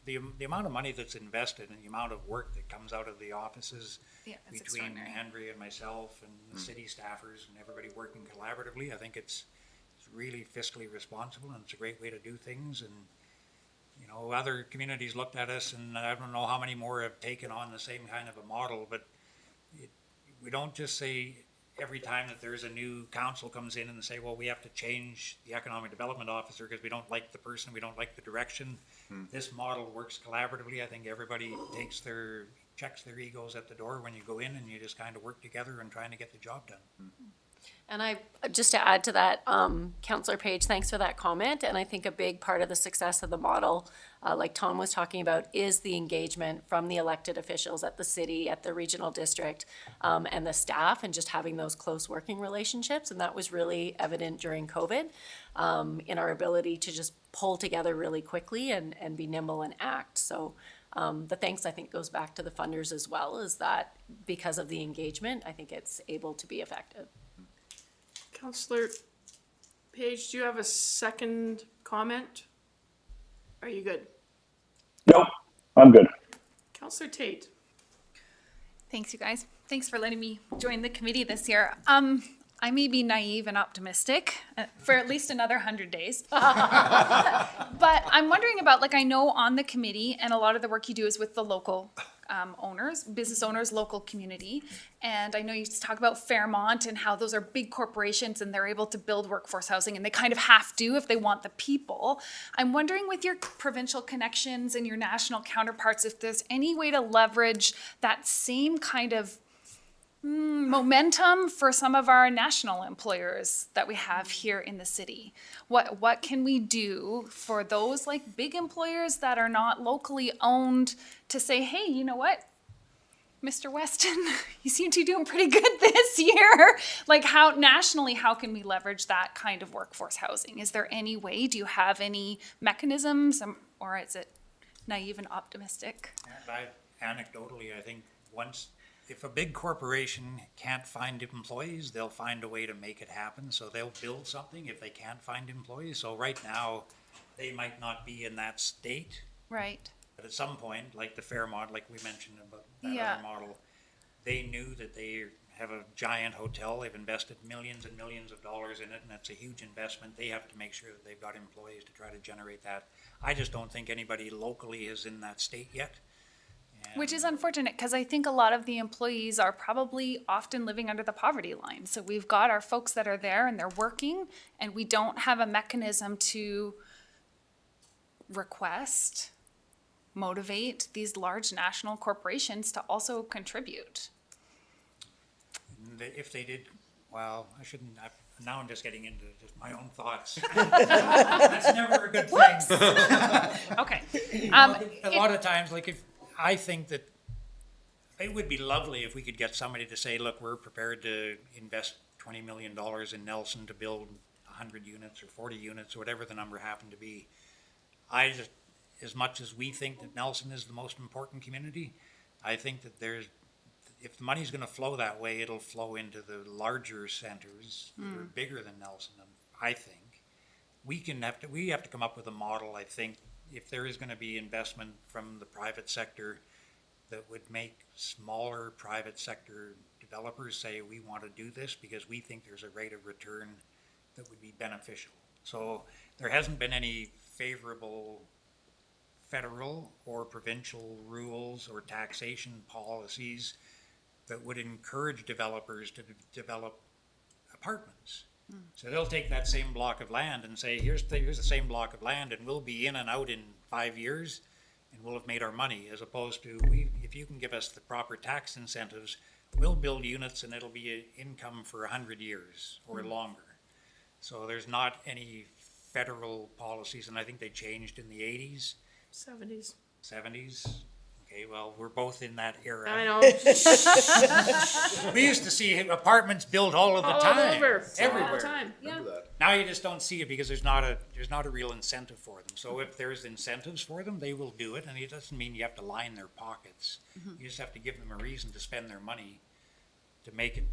the amount of money that's invested and the amount of work that comes out of the offices It's between extraordinary. Andrea and myself and the city staffers and everybody working collaboratively. I think it's really fiscally responsible, and it's a great way to do things. And other communities looked at us, and I don't know how many more have taken on the same kind of a model, but we don't just say every time that there's a new council comes in and say, well, we have to change the economic development officer because we don't like the person, we don't like the direction. This model works collaboratively. I think everybody checks their egos at the door when you go in, and you just kind of work together and trying to get the job done. And just to add to that, Councillor Page, thanks for that comment. And I think a big part of the success of the model, like Tom was talking about, is the engagement from the elected officials at the city, at the regional district, and the staff, and just having those close working relationships. And that was really evident during COVID, in our ability to just pull together really quickly and be nimble and act. So the thanks, I think, goes back to the funders as well, is that because of the engagement, I think it's able to be effective. Councillor Paige, do you have a second comment? Are you good? Nope, I'm good. Counselor Tate? Thanks, you guys. Thanks for letting me join the committee this year. I may be naive and optimistic for at least another 100 days. But I'm wondering about, like, I know on the committee, and a lot of the work you do is with the local owners, business owners, local community. And I know you talk about Fairmont and how those are big corporations and they're able to build workforce housing, and they kind of have to if they want the people. I'm wondering, with your provincial connections and your national counterparts, if there's any way to leverage that same kind of momentum for some of our national employers that we have here in the city. What can we do for those like big employers that are not locally owned to say, hey, you know what, Mr. Weston, you seem to be doing pretty good this year. Like, how nationally, how can we leverage that kind of workforce housing? Is there any way? Do you have any mechanisms, or is it naive and optimistic? Anecdotally, I think if a big corporation can't find employees, they'll find a way to make it happen. So they'll build something if they can't find employees. So right now, they might not be in that state. Right. But at some point, like the Fairmont, like we mentioned about that Yeah. other model, they knew that they have a giant hotel. They've invested millions and millions of dollars in it, and it's a huge investment. They have to make sure that they've got employees to try to generate that. I just don't think anybody locally is in that state yet. Which is unfortunate, because I think a lot of the employees are probably often living under the poverty line. So we've got our folks that are there and they're working, and we don't have a mechanism to request, motivate these large national corporations to also contribute. If they did, well, I shouldn't, now I'm just getting into just my own thoughts. That's never a good thing. Okay. A lot of times, like, I think that it would be lovely if we could get somebody to say, look, we're prepared to invest $20 million in Nelson to build 100 units or 40 units or whatever the number happened to be. As much as we think that Nelson is the most important community, I think that if the money's going to flow that way, it'll flow into the larger centers that are bigger than Nelson. And I think we have to come up with a model. I think if there is going to be investment from the private sector that would make smaller private sector developers say, we want to do this because we think there's a rate of return that would be beneficial. So there hasn't been any favorable federal or provincial rules or taxation policies that would encourage developers to develop apartments. So they'll take that same block of land and say, here's the same block of land, and we'll be in and out in 5 years, and we'll have made our money, as opposed to, if you can give us the proper tax incentives, we'll build units and it'll be an income for 100 years or longer. So there's not any federal policies, and I think they changed in the 80s, 70s. 70s. Okay, well, we're both in that era. I know. We used to see apartments built all of the All time, over. everywhere. All the time. Remember that? Now you just don't see it because there's not a real incentive for them. So if there's incentives for them, they will do it, and it doesn't mean you have to line their pockets. You just have to give them a reason to spend their money to make it,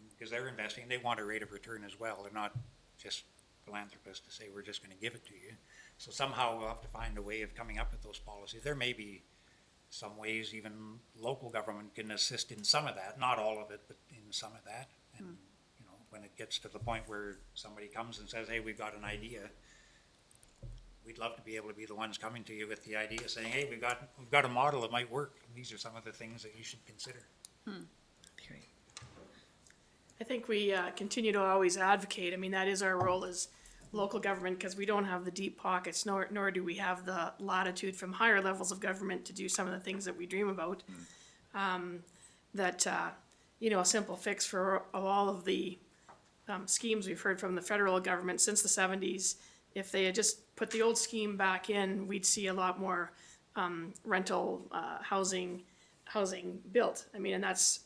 because they're investing. They want a rate of return as well. They're not just philanthropists to say we're just going to give it to you. So somehow we'll have to find a way of coming up with those policies. There may be some ways even local government can assist in some of that, not all of it, but in some of that. And you know, when it gets to the point where somebody comes and says, hey, we've got an idea, we'd love to be able to be the ones coming to you with the idea, saying, hey, we've got a model that might work. These are some of the things that you should consider. I think we continue to always advocate. I mean, that is our role as local government, because we don't have the deep pockets, nor do we have the latitude from higher levels of government to do some of the things that we dream about. A simple fix for all of the schemes we've heard from the federal government since the 70s, if they had just put the old scheme back in, we'd see a lot more rental housing built. I mean, and that's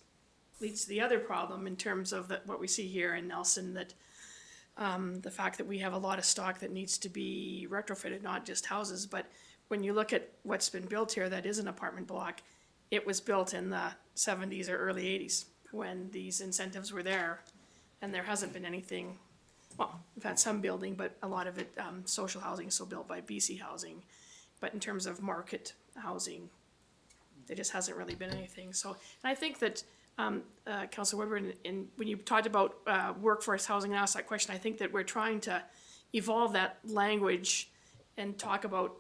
leads to the other problem in terms of what we see here in Nelson, that the fact that we have a lot of stock that needs to be retrofitted, not just houses, but when you look at what's been built here that is an apartment block, it was built in the 70s or early 80s when these incentives were there, and there hasn't been anything well, we've had some building, but a lot of it, social housing, so built by BC Housing. But in terms of market housing, there just hasn't really been anything. So, and I think that, Councilor Woodward, when you talked about, workforce housing and asked that question, I think that we're trying to evolve that language and talk about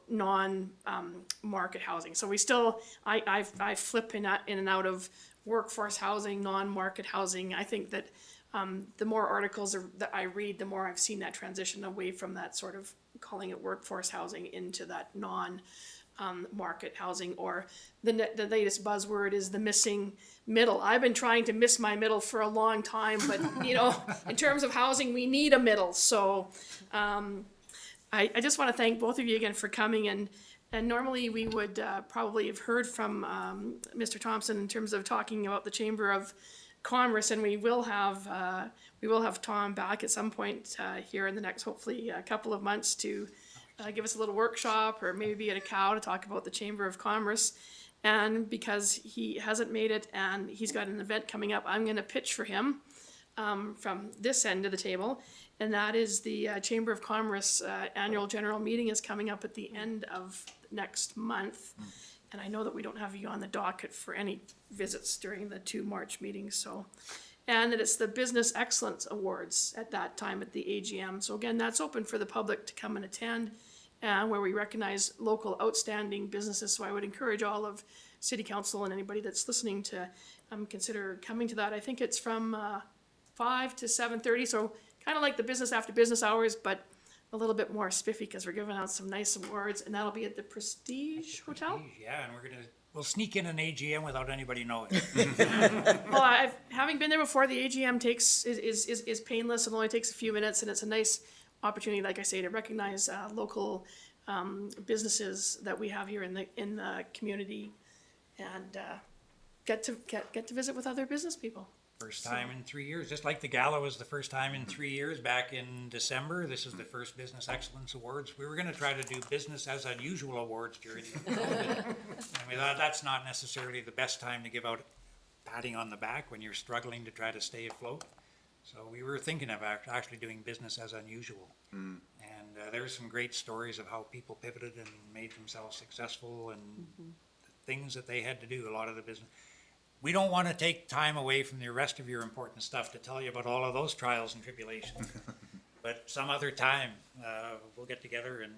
market housing. So we still, I flip in and out of workforce housing, non-market housing. I think that the more articles that I read, the more I've seen that transition away from that sort of calling it workforce housing into that market housing, or the latest buzzword is the missing middle. I've been trying to miss my middle for a long time, but in terms of housing, we need a middle. So I just want to thank both of you again for coming, and normally we would probably have heard from Mr. Thompson in terms of talking about the Chamber of Commerce, and we will have Tom back at some point here in the next, hopefully, a couple of months to give us a little workshop, or maybe be at a cow to talk about the Chamber of Commerce. And because he hasn't made it and he's got an event coming up, I'm going to pitch for him from this end of the table. And that is the Chamber of Commerce Annual General Meeting is coming up at the end of next month. And I know that we don't have you on the docket for any visits during the 2 March meetings, so. And that it's the Business Excellence Awards at that time at the AGM. So again, that's open for the public to come and attend, where we recognize local outstanding businesses. So I would encourage all of City Council and anybody that's listening to consider coming to that. I think it's from 5 to 7:30, so kind of like the business after business hours, but a little bit more spiffy because we're giving out some nice awards, and that'll be at the Prestige Hotel. Yeah, and we'll sneak in an AGM without anybody knowing. Well, having been there before, the AGM is painless and only takes a few minutes, and it's a nice opportunity, like I say, to recognize local businesses that we have here in the community, and get to visit with other business people. First time in 3 years, just like the gala was the first time in 3 years back in December. This is the first Business Excellence Awards. We were going to try to do Business as Unusual Awards during COVID. And we thought that's not necessarily the best time to give out patting on the back when you're struggling to try to stay afloat. So we were thinking of actually doing Business as Unusual. And there's some great stories of how people pivoted and made themselves successful, and the things that they had to do, a lot of the business. We don't want to take time away from the rest of your important stuff to tell you about all of those trials and tribulations. But some other time, we'll get together and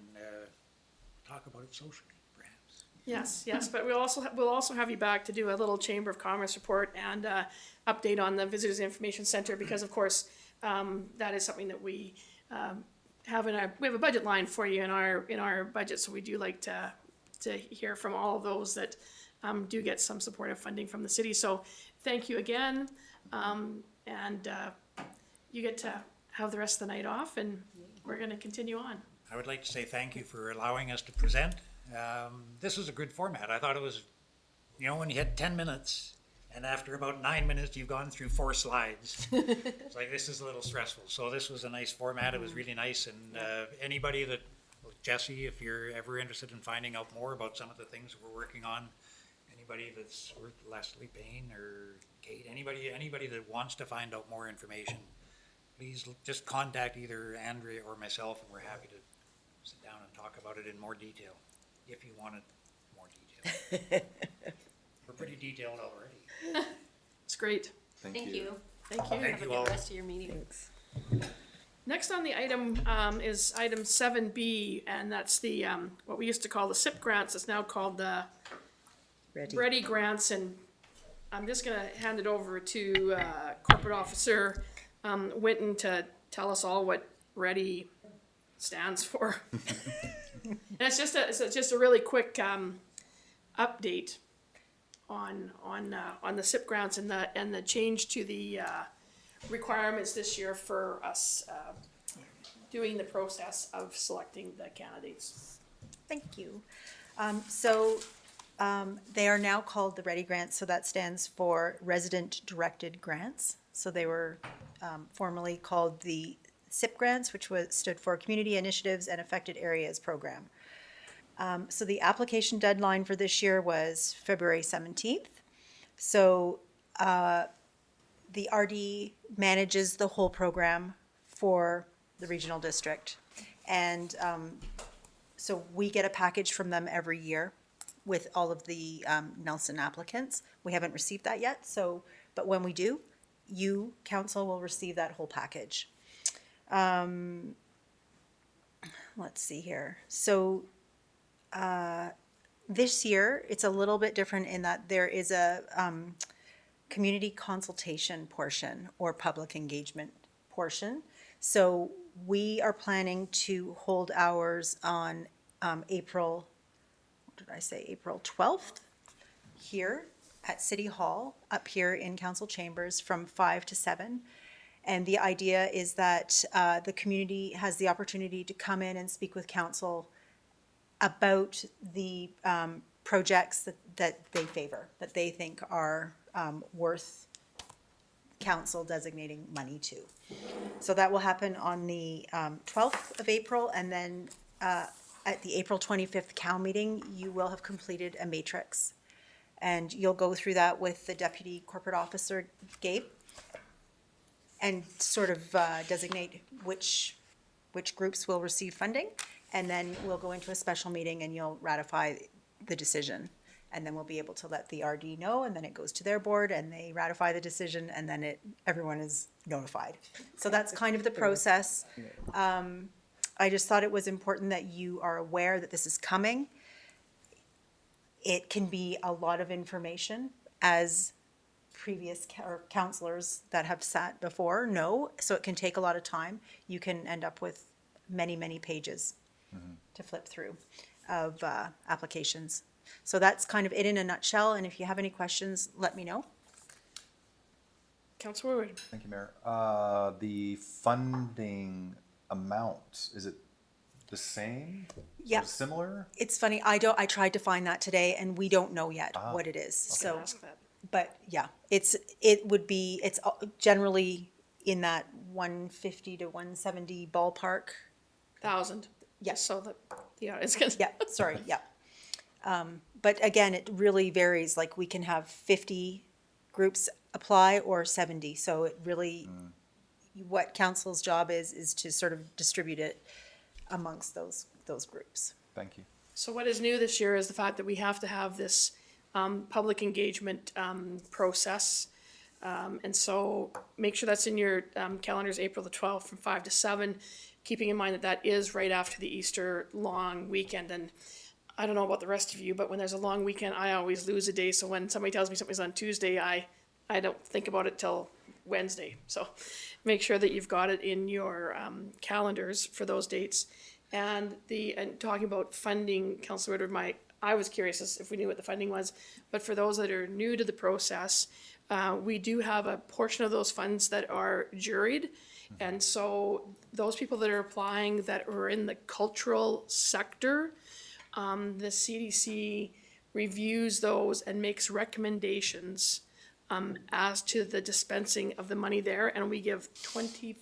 talk about it socially, perhaps. Yes, but we'll also have you back to do a little Chamber of Commerce report and update on the Visitors Information Center, because of course that is something that we have we have a budget line for you in our budget, so we do like to hear from all of those that do get some supportive funding from the city. So thank you again, and you get to have the rest of the night off, and we're going to continue on. I would like to say thank you for allowing us to present. This was a good format. I thought it was, when you had 10 minutes and after about 9 minutes you've gone through 4 slides. It's like, this is a little stressful. So this was a nice format. It was really nice, and anybody that, Jesse, if you're ever interested in finding out more about some of the things we're working on, anybody that's Leslie Payne or Kate, anybody that wants to find out more information, please just contact either Andrea or myself, and we're happy to sit down and talk about it in more detail, if you wanted more detail. We're pretty detailed already. It's great. Thank you. Thank you. Thank Have a you good all. rest of your meeting. Thanks. Next on the item is item 7B, and that's the what we used to call the CIPP grants. It's now called the REDI grants, and I'm just going to hand it over to Corporate Officer Winton to tell us all what REDI stands for. And it's just a really quick update on the CIPP grants and the change to the requirements this year for us doing the process of selecting the candidates. Thank you. They are now called the REDI grants, so that stands for Resident Directed Grants. So they were formerly called the CIPP grants, which stood for Community Initiatives and Affected Areas Program. So the application deadline for this year was February 17th. So the RD manages the whole program for the regional district. And so we get a package from them every year with all of the Nelson applicants. We haven't received that yet, so, but when we do, you, council, will receive that whole package. Let's see here. So this year, it's a little bit different in that there is a community consultation portion or public engagement portion. So we are planning to hold ours on April 12th here at City Hall, up here in council chambers from 5 to 7. And the idea is that the community has the opportunity to come in and speak with council about the projects that they favor, that they think are worth council designating money to. So that will happen on the 12th of April, and then at the April 25th Cal meeting, you will have completed a matrix. And you'll go through that with the Deputy Corporate Officer, Gabe, and sort of designate which groups will receive funding. And then we'll go into a special meeting and you'll ratify the decision. And then we'll be able to let the RD know, and then it goes to their board and they ratify the decision, and then everyone is notified. So that's kind of the process. I just thought it was important that you are aware that this is coming. It can be a lot of information, as previous counselors that have sat before know, so it can take a lot of time. You can end up with many, many pages to flip through of applications. So that's kind of it in a nutshell, and if you have any questions, let me know. Councilor Wood. Thank you, Mayor. The funding amount, is it the same? Yeah. Or similar? It's funny, I tried to find that today, and we don't know yet what it is, so. Ask that. But yeah, it's generally in that 150 to 170 ballpark. 1,000. Yeah. So that, yeah, it's gonna. Yeah, sorry, yeah. But again, it really varies, like we can have 50 groups apply or 70, so it really, what council's job is to sort of distribute it amongst those groups. Thank you. So what is new this year is the fact that we have to have this public engagement process. And so make sure that's in your calendars, April the 12th from 5 to 7, keeping in mind that that is right after the Easter long weekend. And I don't know about the rest of you, but when there's a long weekend, I always lose a day. So when somebody tells me something's on Tuesday, I don't think about it till Wednesday. So make sure that you've got it in your calendars for those dates. And talking about funding, Councilor Woodward, I was curious as if we knew what the funding was, but for those that are new to the process, we do have a portion of those funds that are juried. And so those people that are applying that are in the cultural sector, the CDC reviews those and makes recommendations as to the dispensing of the money there, and we give 25%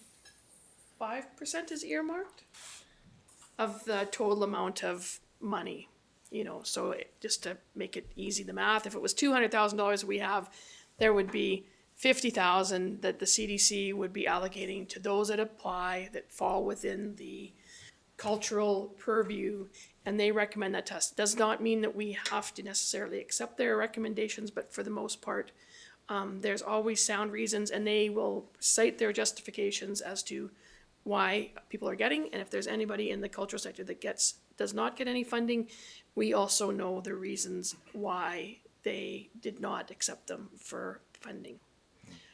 is earmarked of the total amount of money. You know, so just to make it easy, the math, if it was $200,000 we have, there would be 50,000 that the CDC would be allocating to those that apply that fall within the cultural purview, and they recommend that test. Does not mean that we have to necessarily accept their recommendations, but for the most part, there's always sound reasons, and they will cite their justifications as to why people are getting, and if there's anybody in the cultural sector that does not get any funding, we also know the reasons why they did not accept them for funding.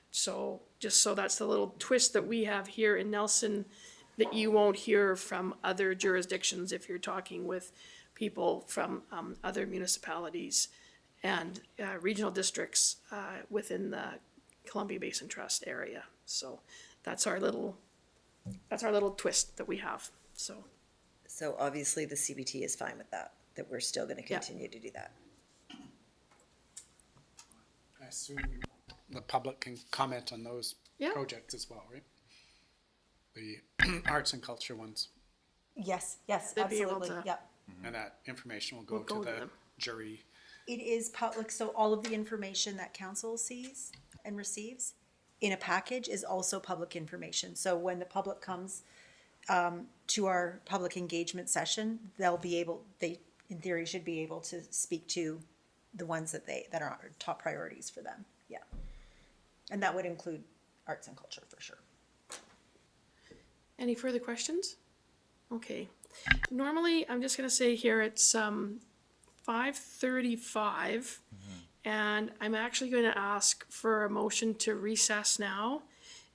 So that's the little twist that we have here in Nelson that you won't hear from other jurisdictions if you're talking with people from other municipalities and regional districts within the Columbia Basin Trust area. So that's our little twist that we have. So obviously the CBT is fine with that we're still gonna continue to do that. I assume the public can comment on those projects as well, right? The arts and culture ones. Yes, They'd be able absolutely, to- yep. And that information will go Will go to to the them. jury. It is public, so all of the information that council sees and receives in a package is also public information. So when the public comes to our public engagement session, they, in theory, should be able to speak to the ones that are top priorities for them, yeah. And that would include arts and culture, for sure. Any further questions? Okay. Normally, I'm just gonna say here, it's 5:35, and I'm actually gonna ask for a motion to recess now,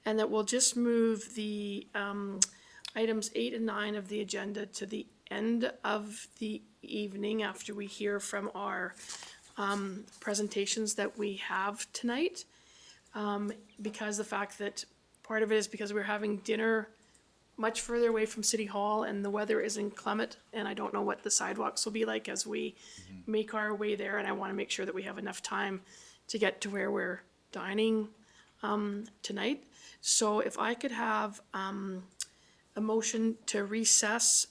and that we'll just move the items 8 and 9 of the agenda to the end of the evening after we hear from our presentations that we have tonight. Because the fact that part of it is because we're having dinner much further away from City Hall and the weather is inclement, and I don't know what the sidewalks will be like as we make our way there, and I want to make sure that we have enough time to get to where we're dining tonight. So if I could have a motion to recess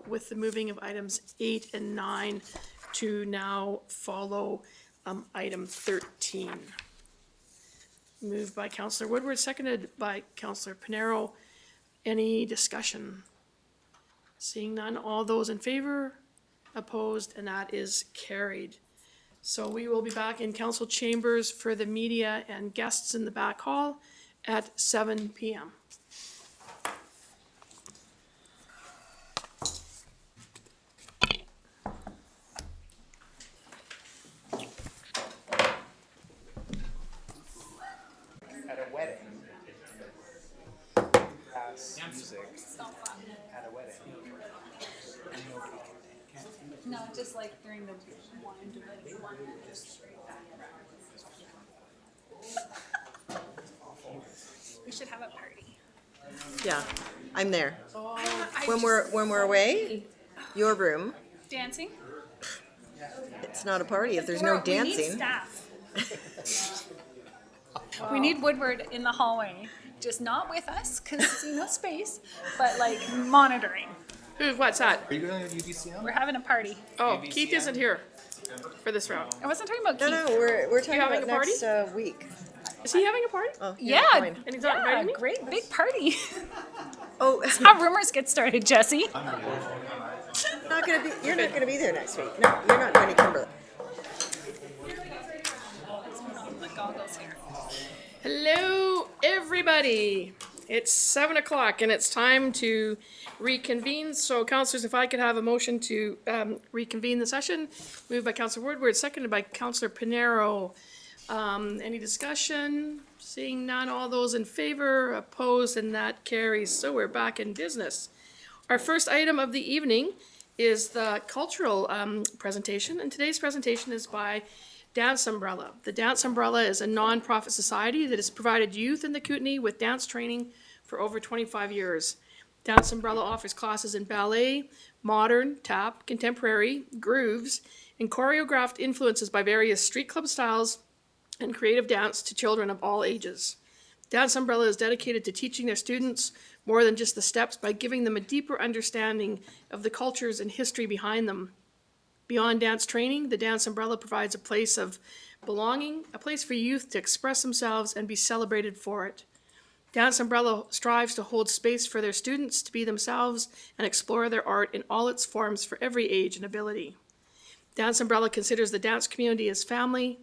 with the moving of items 8 and 9 to now follow item 13. Moved by Councillor Woodward, seconded by Councillor Pinero. Any discussion? Seeing none, all those in favor, opposed, and that is carried. So we will be back in council chambers for the media and guests in the back hall at 7 p.m. At a wedding. Music at a wedding. No, just like during the wine We should have a party. Yeah, I'm there. When we're away, your room, Dancing? it's not a party if there's no We need dancing. staff. We need Woodward in the hallway, just not with us, because, space, but like monitoring. What's that? Are you going to UBCM? We're having a party. Oh, Keith isn't here for this round. I wasn't talking about Keith. No, we're talking having about a party? next week. Is he having a party? Oh, Yeah, fine. And he's not inviting me? great big party. Oh, How rumors get started, Jesse. you're not gonna be there next week. No, you're not going to Kimberley. The goggles here. Hello, everybody. It's 7 o'clock and it's time to reconvene. So councillors, if I could have a motion to reconvene the session. Moved by Councillor Woodward, seconded by Councillor Pinero. Any discussion? Seeing none, all those in favor, opposed, and that carries. So we're back in business. Our first item of the evening is the cultural presentation, and today's presentation is by Dance Umbrella. The Dance Umbrella is a non-profit society that has provided youth in the Kootenay with dance training for over 25 years. Dance Umbrella offers classes in ballet, modern, tap, contemporary, grooves, and choreographed influences by various street club styles and creative dance to children of all ages. Dance Umbrella is dedicated to teaching their students more than just the steps by giving them a deeper understanding of the cultures and history behind them. Beyond dance training, the Dance Umbrella provides a place of belonging, a place for youth to express themselves and be celebrated for it. Dance Umbrella strives to hold space for their students to be themselves and explore their art in all its forms for every age and ability. Dance Umbrella considers the dance community as family,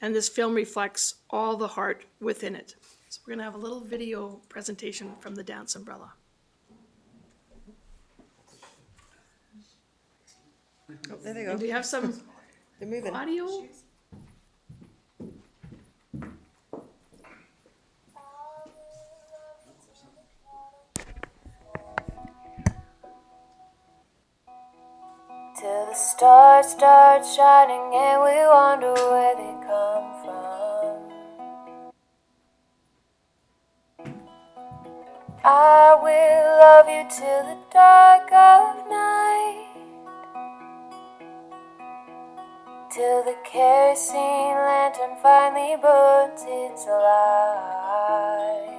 and this film reflects all the heart within it. So we're going to have a little video presentation from the Dance Umbrella. Oh, there they go. And we have some They're moving. audio. Till the stars start shining and we wonder where they come from. I will love you till the dark of night, till the kerosene lantern finally burns its light.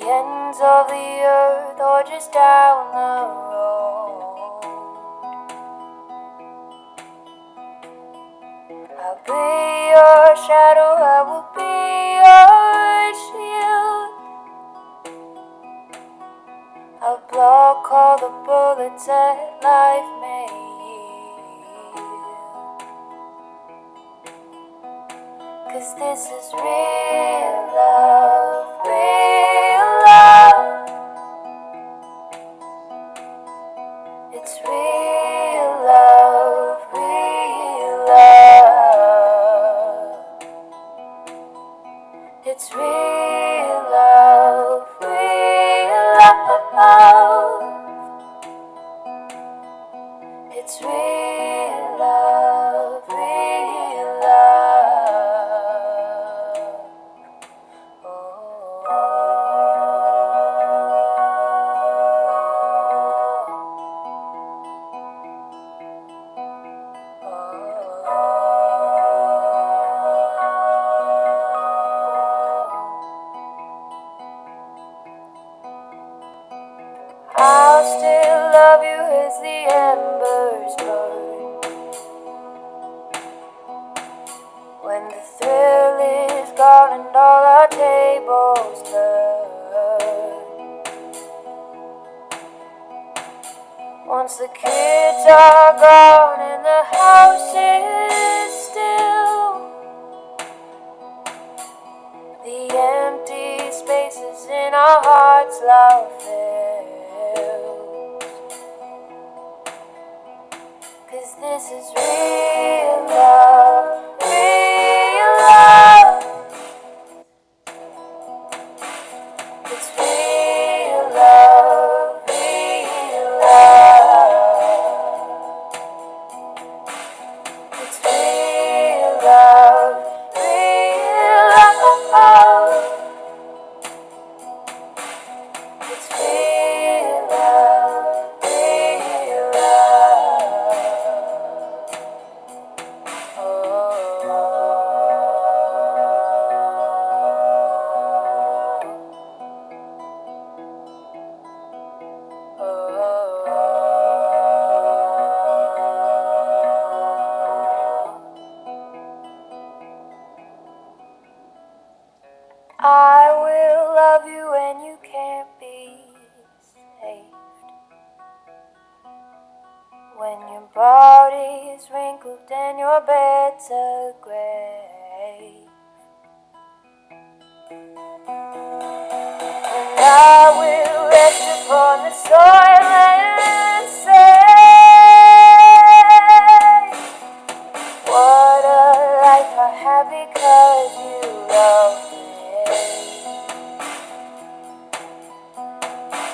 ends of the earth or just down the road. I'll be your shadow, I will be your shield. I'll block all the bullets that life may yield. 'Cause this is real love, real love. It's real love, real love. It's real love, real love. It's real love, real love. I'll still love you as the embers burn. When the thrill is gone and all our tables turn. Once the kids are gone and the house is still, the empty spaces in our hearts love fills. 'Cause this is real love, real love. It's real love, real love. It's real love, real love. It's real love, real love. I will love you when you can't be saved. When your body is wrinkled and your bed's a grave. And I will rest upon the soil and say, what a life I have because you love me.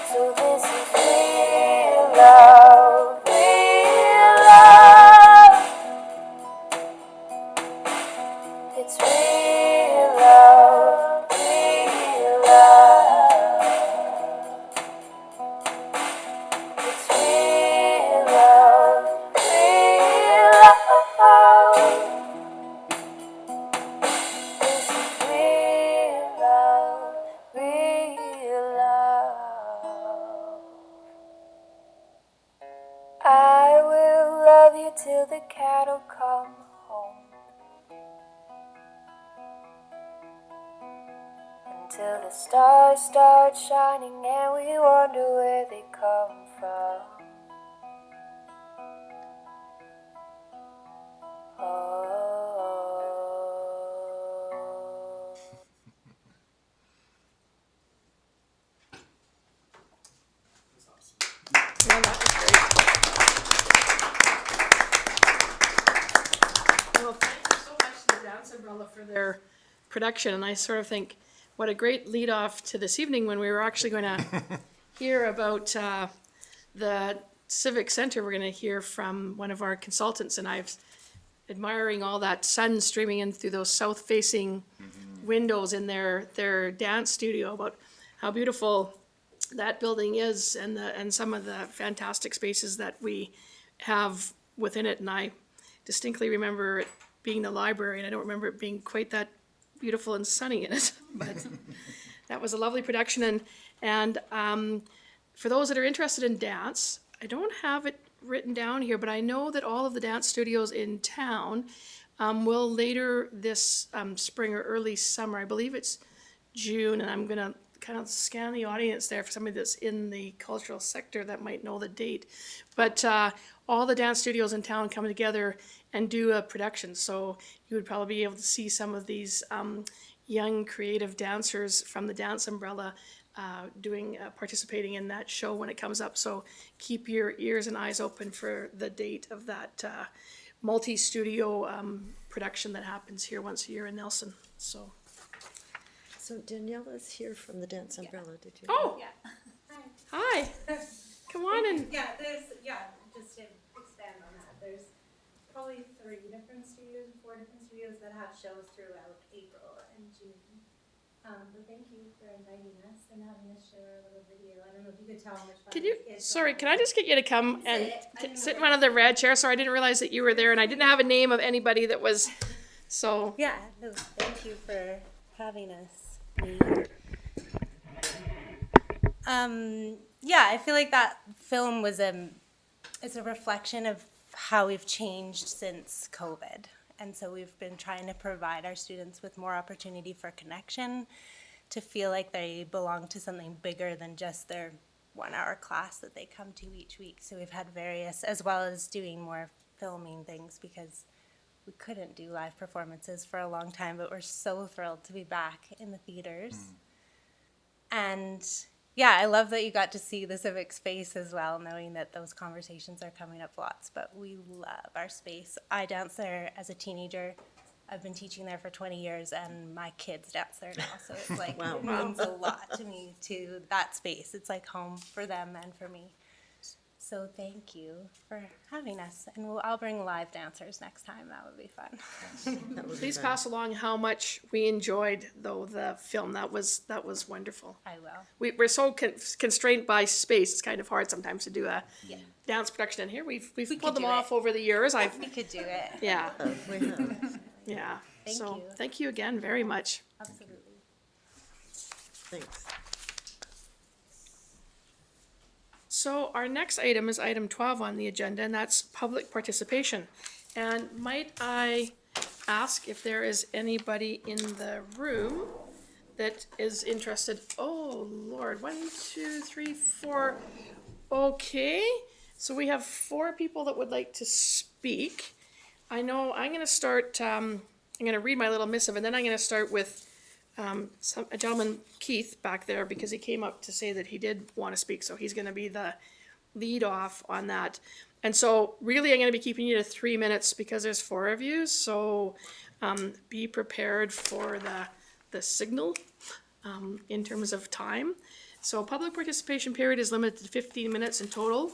So this is real love, real love. It's real love, real love. It's real love, real love. This is real love, real love. I will love you till the cattle come home. Until the stars start shining and we wonder where they come from. Well, that was great. Well, thank you so much to the Dance Umbrella for their production, and I sort of think, what a great lead off to this evening when we were actually going to hear about the Civic Center. We're going to hear from one of our consultants, and I've admiring all that sun streaming in through those south-facing windows in their dance studio, about how beautiful that building is, and some of the fantastic spaces that we have within it. And I distinctly remember it being the library, and I don't remember it being quite that beautiful and sunny in it. But that was a lovely production. And for those that are interested in dance, I don't have it written down here, but I know that all of the dance studios in town will later this spring or early summer, I believe it's June, and I'm gonna kind of scan the audience there for somebody that's in the cultural sector that might know the date. But all the dance studios in town come together and do a production. So you would probably be able to see some of these young creative dancers from the Dance Umbrella participating in that show when it comes up. So keep your ears and eyes open for the date of that multi-studio production that happens here once a year in Nelson. So Danielle is here from the Dance Umbrella, did you? Oh, Yeah. hi. Come on in. Yeah, just to expand on that, there's probably 4 different studios that have shows throughout April and June. But thank you for inviting us and having us share a little video. I don't know if you could tell how much fun it is. Sorry, can I just get you to come and sit in one of the red chairs? Sorry, I didn't realize that you were there and I didn't have a name of anybody that was, so. Yeah, no, thank you for having us. Yeah, I feel like that film was it's a reflection of how we've changed since COVID. And so we've been trying to provide our students with more opportunity for connection, to feel like they belong to something bigger than just their 1-hour class that they come to each week. So we've had various, as well as doing more filming things, because we couldn't do live performances for a long time, but we're so thrilled to be back in the theaters. And yeah, I love that you got to see the Civic space as well, knowing that those conversations are coming up lots, but we love our space. I danced there as a teenager. I've been teaching there for 20 years, and my kids dance there now, so it's like, it means a lot to me, to that space. It's like home for them and for me. So thank you for having us, and I'll bring live dancers next time. That would be fun. Please pass along how much we enjoyed, though, the film. That was wonderful. I will. We're so constrained by space. It's kind of hard sometimes to do a Yeah. dance production in here. We've could pulled them do off it. over the years. We could do it. Yeah, We have. yeah. Thank So you. thank you again very much. Absolutely. Thanks. So our next item is item 12 on the agenda, and that's public participation. And might I ask if there is anybody in the room that is interested? Oh, Lord, 1, 2, 3, 4. Okay, so we have 4 people that would like to speak. I know I'm gonna start, I'm gonna read my little missive, and then I'm gonna start with a gentleman, Keith, back there, because he came up to say that he did want to speak, so he's going to be the lead off on that. And so really I'm going to be keeping you to 3 minutes because there's 4 of you, so be prepared for the signal in terms of time. So public participation period is limited to 15 minutes in total.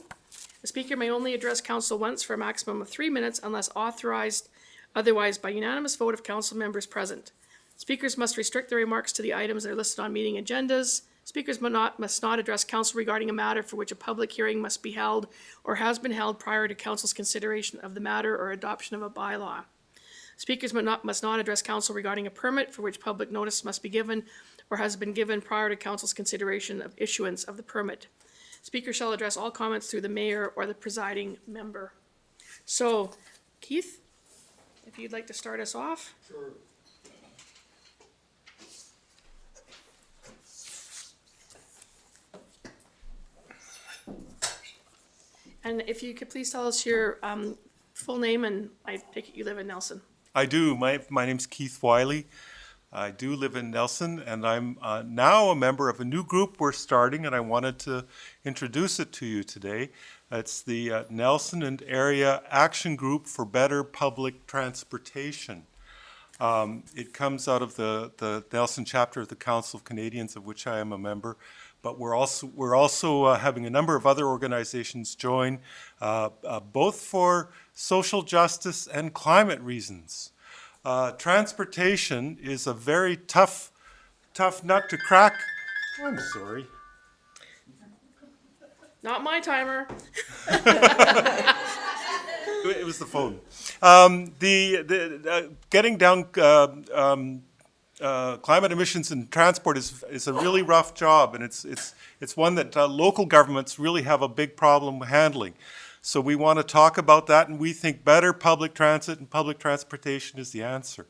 The speaker may only address council once for a maximum of 3 minutes unless authorized otherwise by unanimous vote of council members present. Speakers must restrict their remarks to the items that are listed on meeting agendas. Speakers must not address council regarding a matter for which a public hearing must be held or has been held prior to council's consideration of the matter or adoption of a bylaw. Speakers must not address council regarding a permit for which public notice must be given or has been given prior to council's consideration of issuance of the permit. Speakers shall address all comments through the mayor or the presiding member. So, Keith, if you'd like to start us off. Sure. And if you could please tell us your full name, and I take it you live in Nelson. I do. My name's Keith Wiley. I do live in Nelson, and I'm now a member of a new group we're starting, and I wanted to introduce it to you today. It's the Nelson and Area Action Group for Better Public Transportation. It comes out of the Nelson chapter of the Council of Canadians, of which I am a member. But we're also having a number of other organizations join, both for social justice and climate reasons. Transportation is a very tough nut to crack. I'm sorry. Not my timer. It was the phone. Getting down climate emissions in transport is a really rough job, and it's one that local governments really have a big problem handling. So we want to talk about that, and we think better public transit and public transportation is the answer.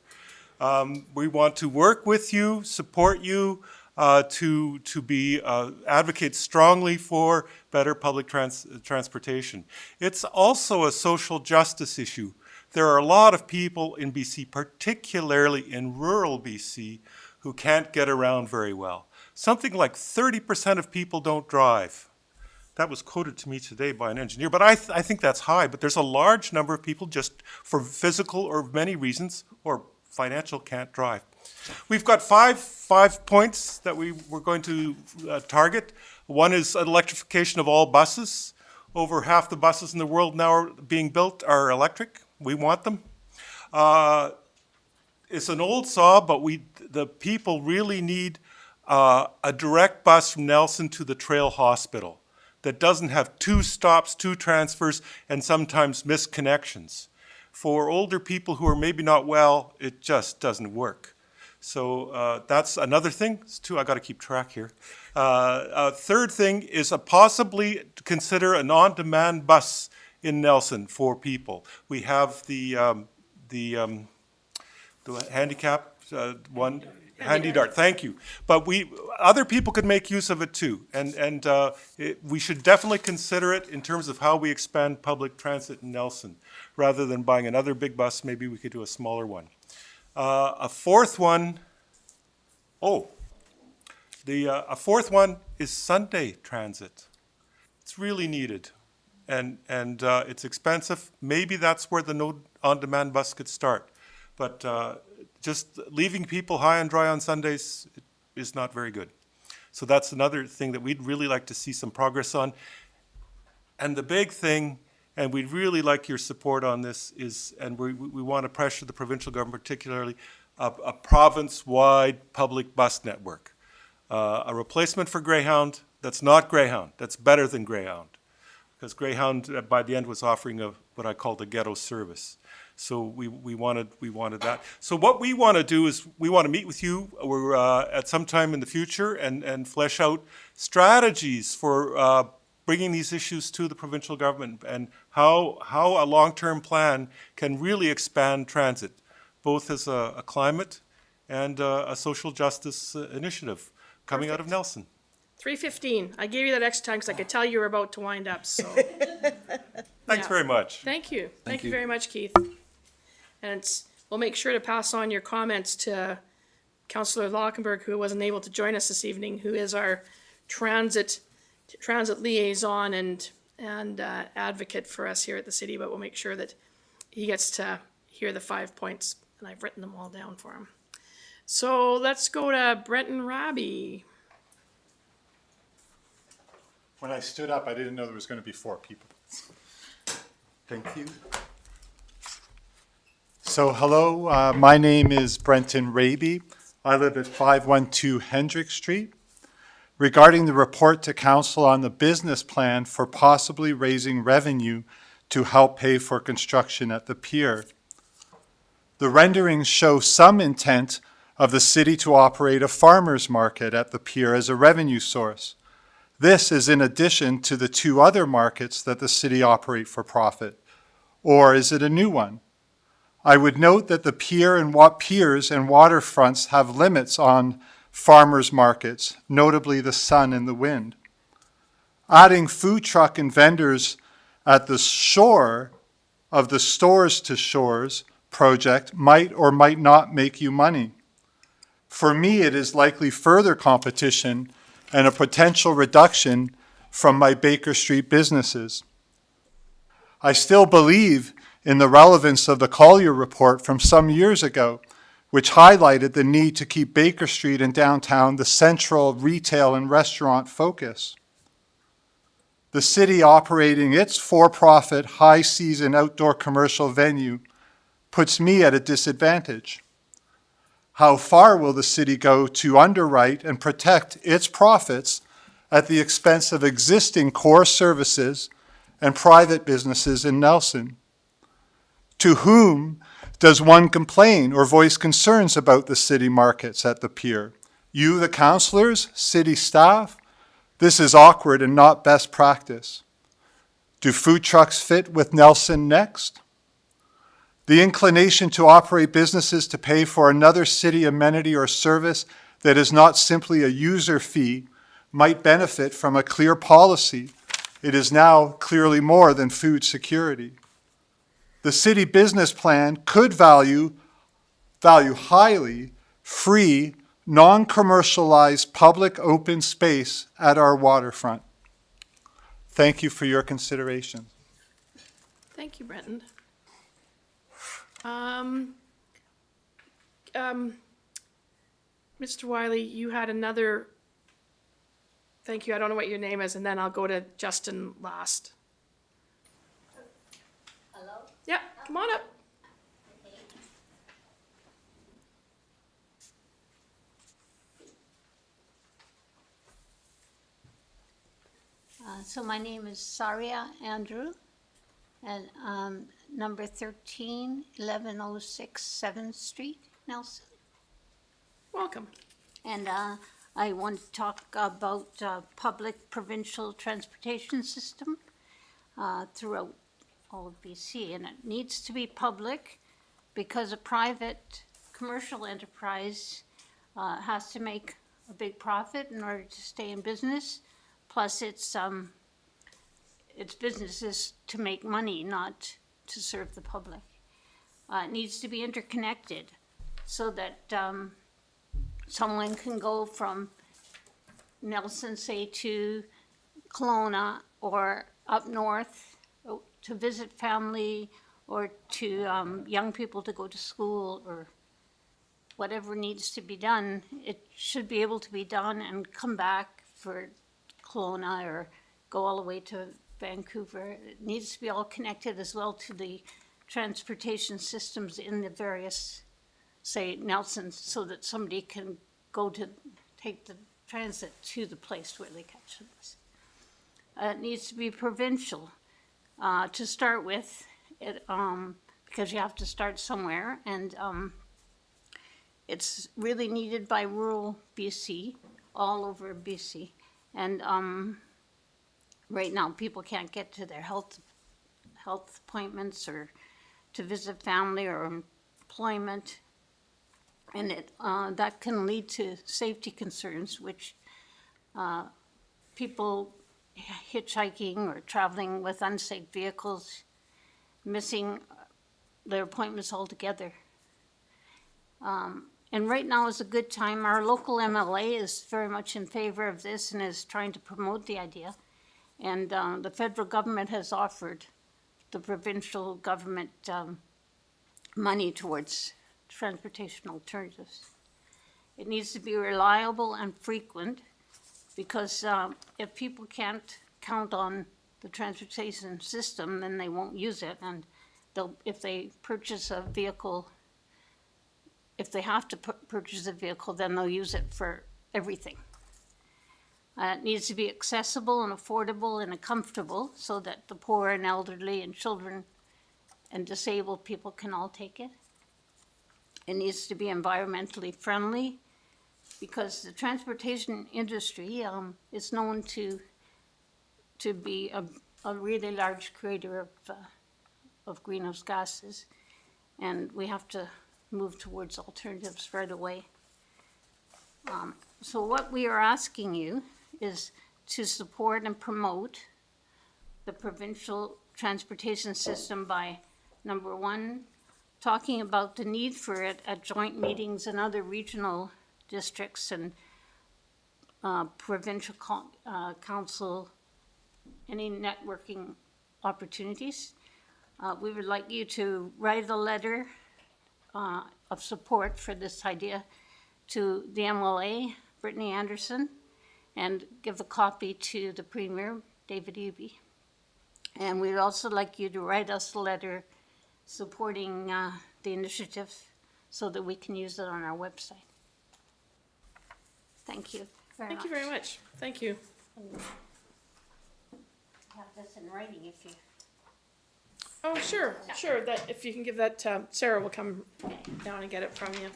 We want to work with you, support you, to be advocate strongly for better public transportation. It's also a social justice issue. There are a lot of people in BC, particularly in rural BC, who can't get around very well. Something like 30% of people don't drive. That was quoted to me today by an engineer, but I think that's high. But there's a large number of people just for physical or many reasons or financial can't drive. We've got five points that we're going to target. One is electrification of all buses. Over half the buses in the world now are being built are electric. We want them. It's an old saw, but the people really need a direct bus from Nelson to the Trail Hospital that doesn't have 2 stops, 2 transfers, and sometimes missed connections. For older people who are maybe not well, it just doesn't work. So that's another thing. I got to keep track here. Third thing is possibly to consider an on-demand bus in Nelson for people. We have the handicap one. Handy Dart, thank you. But other people could make use of it too, and we should definitely consider it in terms of how we expand public transit in Nelson. Rather than buying another big bus, maybe we could do a smaller one. A fourth one is Sunday transit. It's really needed, and it's expensive. Maybe that's where the no on-demand bus could start, but. Just leaving people high and dry on Sundays is not very good. So that's another thing that we'd really like to see some progress on. And the big thing, and we'd really like your support on this, is, and we want to pressure the provincial government particularly, a province-wide public bus network. A replacement for Greyhound that's not Greyhound, that's better than Greyhound. Because Greyhound, by the end, was offering what I call the ghetto service. So we wanted that. So what we want to do is we want to meet with you at some time in the future and flesh out strategies for bringing these issues to the provincial government and how a long-term plan can really expand transit, both as a climate and a social justice initiative coming out of Nelson. 3:15. I gave you that extra time because I could tell you were about to wind up. So thanks very much. Thank you. Thank you very much, Keith. And we'll make sure to pass on your comments to Councillor Lockenberg, who wasn't able to join us this evening, who is our transit liaison and advocate for us here at the city. But we'll make sure that he gets to hear the 5 points, and I've written them all down for him. So let's go to Brenton Robbie. When I stood up, I didn't know there was going to be 4 people. Thank you. So hello, my name is Brenton Raby. I live at 512 Hendrick Street. Regarding the report to council on the business plan for possibly raising revenue to help pay for construction at the pier. The renderings show some intent of the city to operate a farmer's market at the pier as a revenue source. This is in addition to the 2 other markets that the city operate for profit. Or is it a new one? I would note that the piers and waterfronts have limits on farmers markets, notably the sun and the wind. Adding food truck and vendors at the shore of the Stores to Shores project might or might not make you money. For me, it is likely further competition and a potential reduction from my Baker Street businesses. I still believe in the relevance of the Colliers report from some years ago, which highlighted the need to keep Baker Street and downtown the central retail and restaurant focus. The city operating its for-profit high-season outdoor commercial venue puts me at a disadvantage. How far will the city go to underwrite and protect its profits at the expense of existing core services and private businesses in Nelson? To whom Does one complain or voice concerns about the city markets at the pier? You, the councillors, city staff? This is awkward and not best practice. Do food trucks fit with Nelson next? The inclination to operate businesses to pay for another city amenity or service that is not simply a user fee might benefit from a clear policy. It is now clearly more than food security. The city business plan could value highly free, non-commercialized public open space at our waterfront. Thank you for your consideration. Thank you, Brenton. Mr. Wiley, you had another, thank you, I don't know what your name is, and then I'll go to Justin last. Hello? Yeah, come on up. So my name is Saria Andrew, and number 13, 1106 7th Street, Nelson. Welcome. And I want to talk about public provincial transportation system throughout all of BC. And it needs to be public because a private commercial enterprise has to make a big profit in order to stay in business. Plus, its business is to make money, not to serve the public. It needs to be interconnected so that someone can go from Nelson, say, to Kelowna or up north to visit family or to young people to go to school or whatever needs to be done. It should be able to be done and come back for Kelowna or go all the way to Vancouver. It needs to be all connected as well to the transportation systems in the various, say, Nelson, so that somebody can go to take the transit to the place where they catch the bus. It needs to be provincial to start with, because you have to start somewhere, and it's really needed by rural BC, all over BC. And right now, people can't get to their health appointments or to visit family or employment. And that can lead to safety concerns, which people hitchhiking or traveling with unsafe vehicles, missing their appointments altogether. And right now is a good time. Our local MLA is very much in favor of this and is trying to promote the idea. And the federal government has offered the provincial government money towards transportation alternatives. It needs to be reliable and frequent because if people can't count on the transportation system, then they won't use it. And if they purchase a vehicle, if they have to purchase a vehicle, then they'll use it for everything. It needs to be accessible and affordable and comfortable so that the poor and elderly and children and disabled people can all take it. It needs to be environmentally friendly because the transportation industry is known to be a really large creator of greenhouse gases, and we have to move towards alternatives right away. So what we are asking you is to support and promote the provincial transportation system by, number one, talking about the need for it at joint meetings and other regional districts and provincial council, any networking opportunities. We would like you to write a letter of support for this idea to the MLA, Brittany Anderson, and give a copy to the Premier, David Eby. And we'd also like you to write us a letter supporting the initiative so that we can use it on our website. Thank you very much. Thank you very much. Thank you. Have this in writing if you Oh, sure, that, if you can give that, Sarah will come down and get it from you.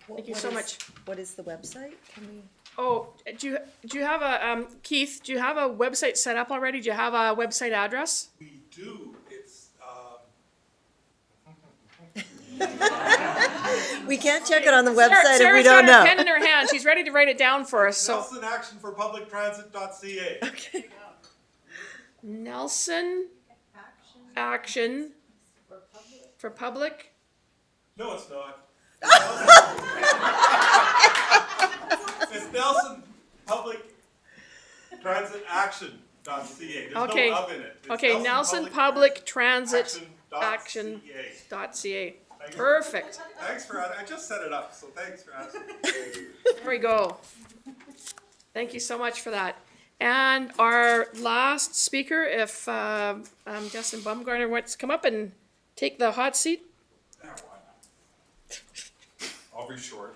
Thank you so much. What is the website? Can we? Oh, do you have a, Keith, do you have a website set up already? Do you have a website address? We do, it's, We can't check it on the website if we Sarah's don't got her know. pen in her hand, she's ready to write it down for us, so. NelsonActionForPublicTransit.ca. Okay. Nelson Action for Public. No, it's not. It's Nelson Public Transit Action.ca. There's Okay. no of in it. It's Okay, Nelson Public Transit Action.ca. Action.ca. Perfect. Thanks for, I just set it up, so thanks for asking. There we go. Thank you so much for that. And our last speaker, if Justin Baumgartner wants to come up and take the hot seat. Yeah, why not? I'll be short.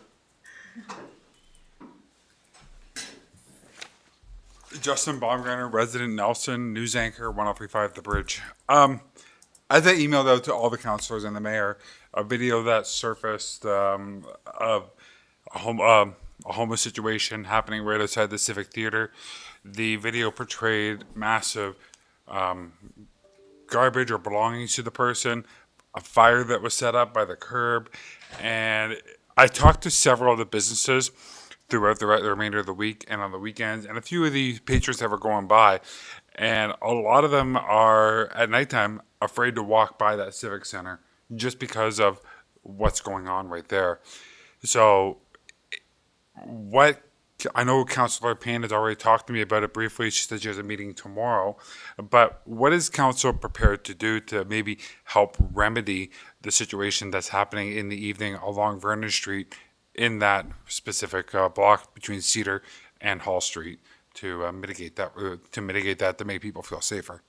Justin Baumgartner, resident Nelson, news anchor, 103.5 The Bridge. As I emailed out to all the councillors and the mayor, a video that surfaced of a homeless situation happening right outside the Civic Theatre. The video portrayed massive garbage or belongings to the person, a fire that was set up by the curb, and I talked to several of the businesses throughout the remainder of the week and on the weekends, and a few of the patrons that were going by, and a lot of them are at nighttime afraid to walk by that Civic Center just because of what's going on right there. So I know Councillor Payne has already talked to me about it briefly. She said she has a meeting tomorrow. But what is council prepared to do to maybe help remedy the situation that's happening in the evening along Vernon Street in that specific block between Cedar and Hall Street to mitigate that, to make people feel safer?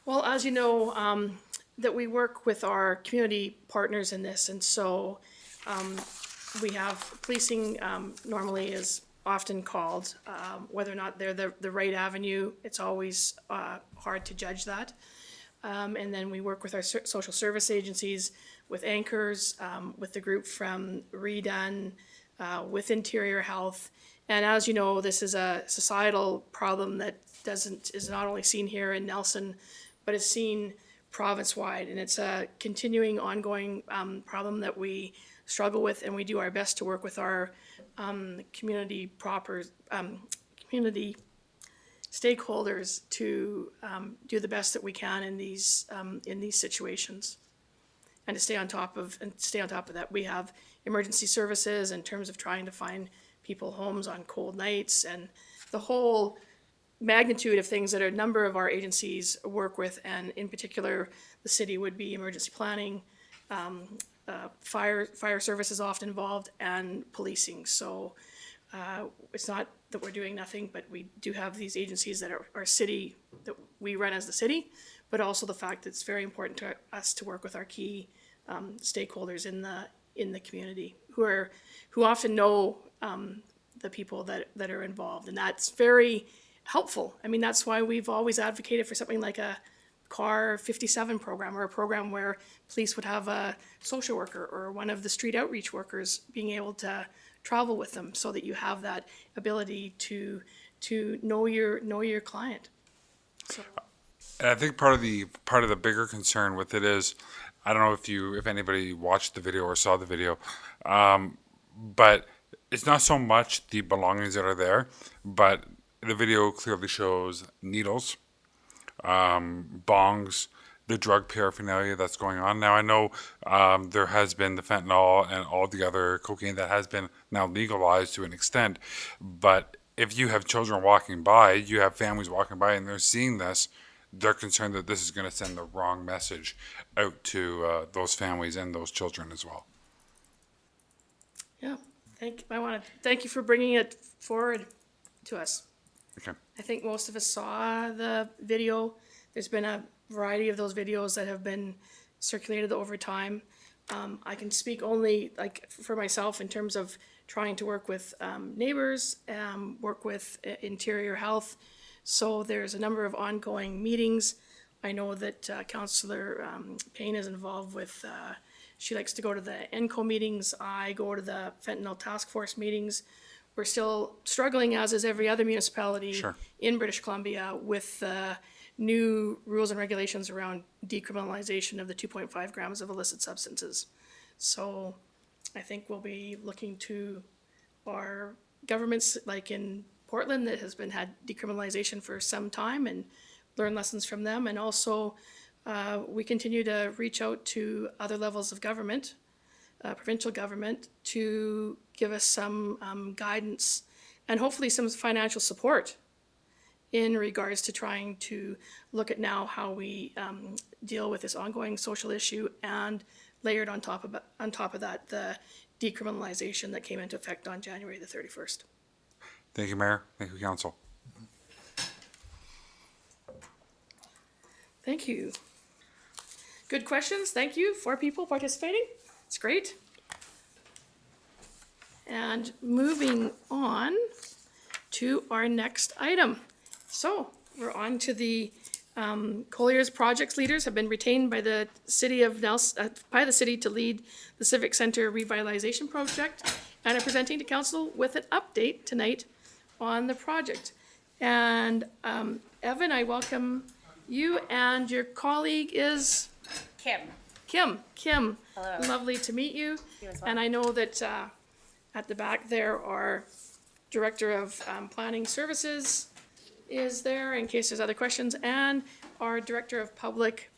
Well, as you know, that we work with our community partners in this, and so we have policing normally is often called, whether or not they're the right avenue, it's always hard to judge that. And then we work with our social service agencies, with anchors, with the group from REDI, with Interior Health. And as you know, this is a societal problem that is not only seen here in Nelson, but is seen province-wide. And it's a continuing, ongoing problem that we struggle with, and we do our best to work with our community stakeholders to do the best that we can in these situations, and to stay on top of that. We have emergency services in terms of trying to find people homes on cold nights, and the whole magnitude of things that a number of our agencies work with, and in particular, the city would be emergency planning, fire service is often involved, and policing. So it's not that we're doing nothing, but we do have these agencies that are city, that we run as the city, but also the fact that it's very important to us to work with our key stakeholders in the community who often know the people that are involved, and that's very helpful. I mean, that's why we've always advocated for something like a CAR 57 program, or a program where police would have a social worker or one of the street outreach workers being able to travel with them, so that you have that ability to know your client. So. And I think part of the bigger concern with it is, I don't know if anybody watched the video or saw the video, but it's not so much the belongings that are there, but the video clearly shows needles, bongs, the drug paraphernalia that's going on. Now, I know there has been the fentanyl and all the other cocaine that has been now legalized to an extent, but if you have children walking by, you have families walking by, and they're seeing this, they're concerned that this is going to send the wrong message out to those families and those children as well. Yeah, I want to thank you for bringing it forward to us. Okay. I think most of us saw the video. There's been a variety of those videos that have been circulated over time. I can speak only like for myself in terms of trying to work with neighbors, work with interior health. So there's a number of ongoing meetings. I know that Councillor Payne is involved with, she likes to go to the ENCO meetings. I go to the fentanyl task force meetings. We're still struggling, as is every other municipality Sure. in British Columbia, with new rules and regulations around decriminalization of the 2.5 grams of illicit substances. So I think we'll be looking to our governments, like in Portland, that has had decriminalization for some time, and learn lessons from them. And also we continue to reach out to other levels of government, provincial government, to give us some guidance and hopefully some financial support in regards to trying to look at now how we deal with this ongoing social issue, and layered on top of that, the decriminalization that came into effect on January the 31st. Thank you, Mayor. Thank you, Council. Thank you. Good questions. Thank you. 4 people participating. It's great. And moving on to our next item. So we're on to the Colliers projects leaders have been retained by the city of Nelson, by the city to lead the Civic Center Revitalization Project, and are presenting to council with an update tonight on the project. And Evan, I welcome you, and your colleague is? Kim. Kim. Hello. Lovely to meet you. You as well. And I know that at the back there, our Director of Planning Services is there in case there's other questions, and our Director of Public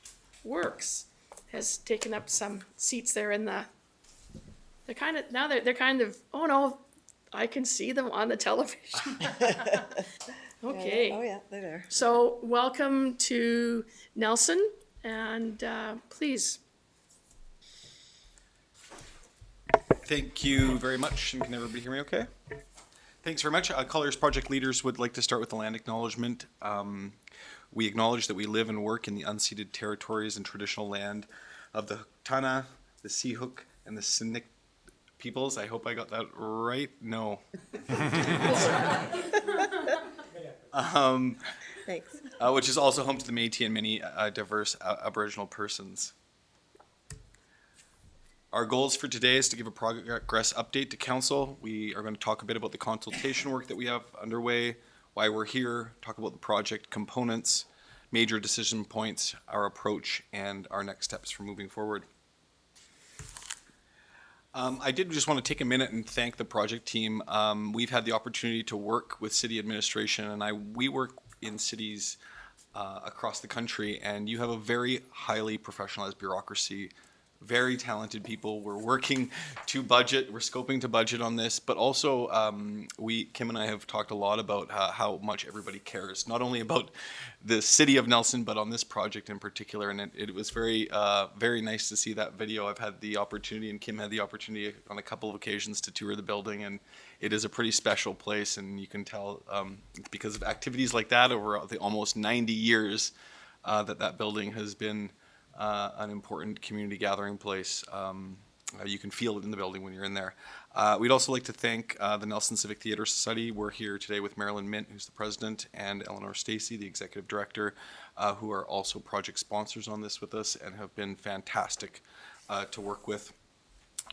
Works has taken up some seats there in the, they're kind of, oh no, I can see them on the television. Okay. Oh, yeah, they're there. So welcome to Nelson, and please. Thank you very much, and can everybody hear me okay? Thanks very much. Colliers project leaders would like to start with the land acknowledgement. We acknowledge that we live and work in the unceded territories and traditional land of the Tana, the Seahook, and the Sinixt peoples. I hope I got that right. No. Thanks. Which is also home to the Métis and many diverse Aboriginal persons. Our goals for today is to give a progress update to council. We are going to talk a bit about the consultation work that we have underway, why we're here, talk about the project components, major decision points, our approach, and our next steps for moving forward. I did just want to take a minute and thank the project team. We've had the opportunity to work with city administration, and we work in cities across the country, and you have a very highly professionalized bureaucracy, very talented people. We're working to budget, we're scoping to budget on this, but also Kim and I have talked a lot about how much everybody cares, not only about the city of Nelson, but on this project in particular. And it was very, very nice to see that video. I've had the opportunity, and Kim had the opportunity on a couple of occasions to tour the building, and it is a pretty special place. And you can tell because of activities like that over the almost 90 years that building has been an important community gathering place. You can feel it in the building when you're in there. We'd also like to thank the Nelson Civic Theatre Society. We're here today with Marilyn Mint, who's the president, and Eleanor Stacey, the executive director, who are also project sponsors on this with us and have been fantastic to work with.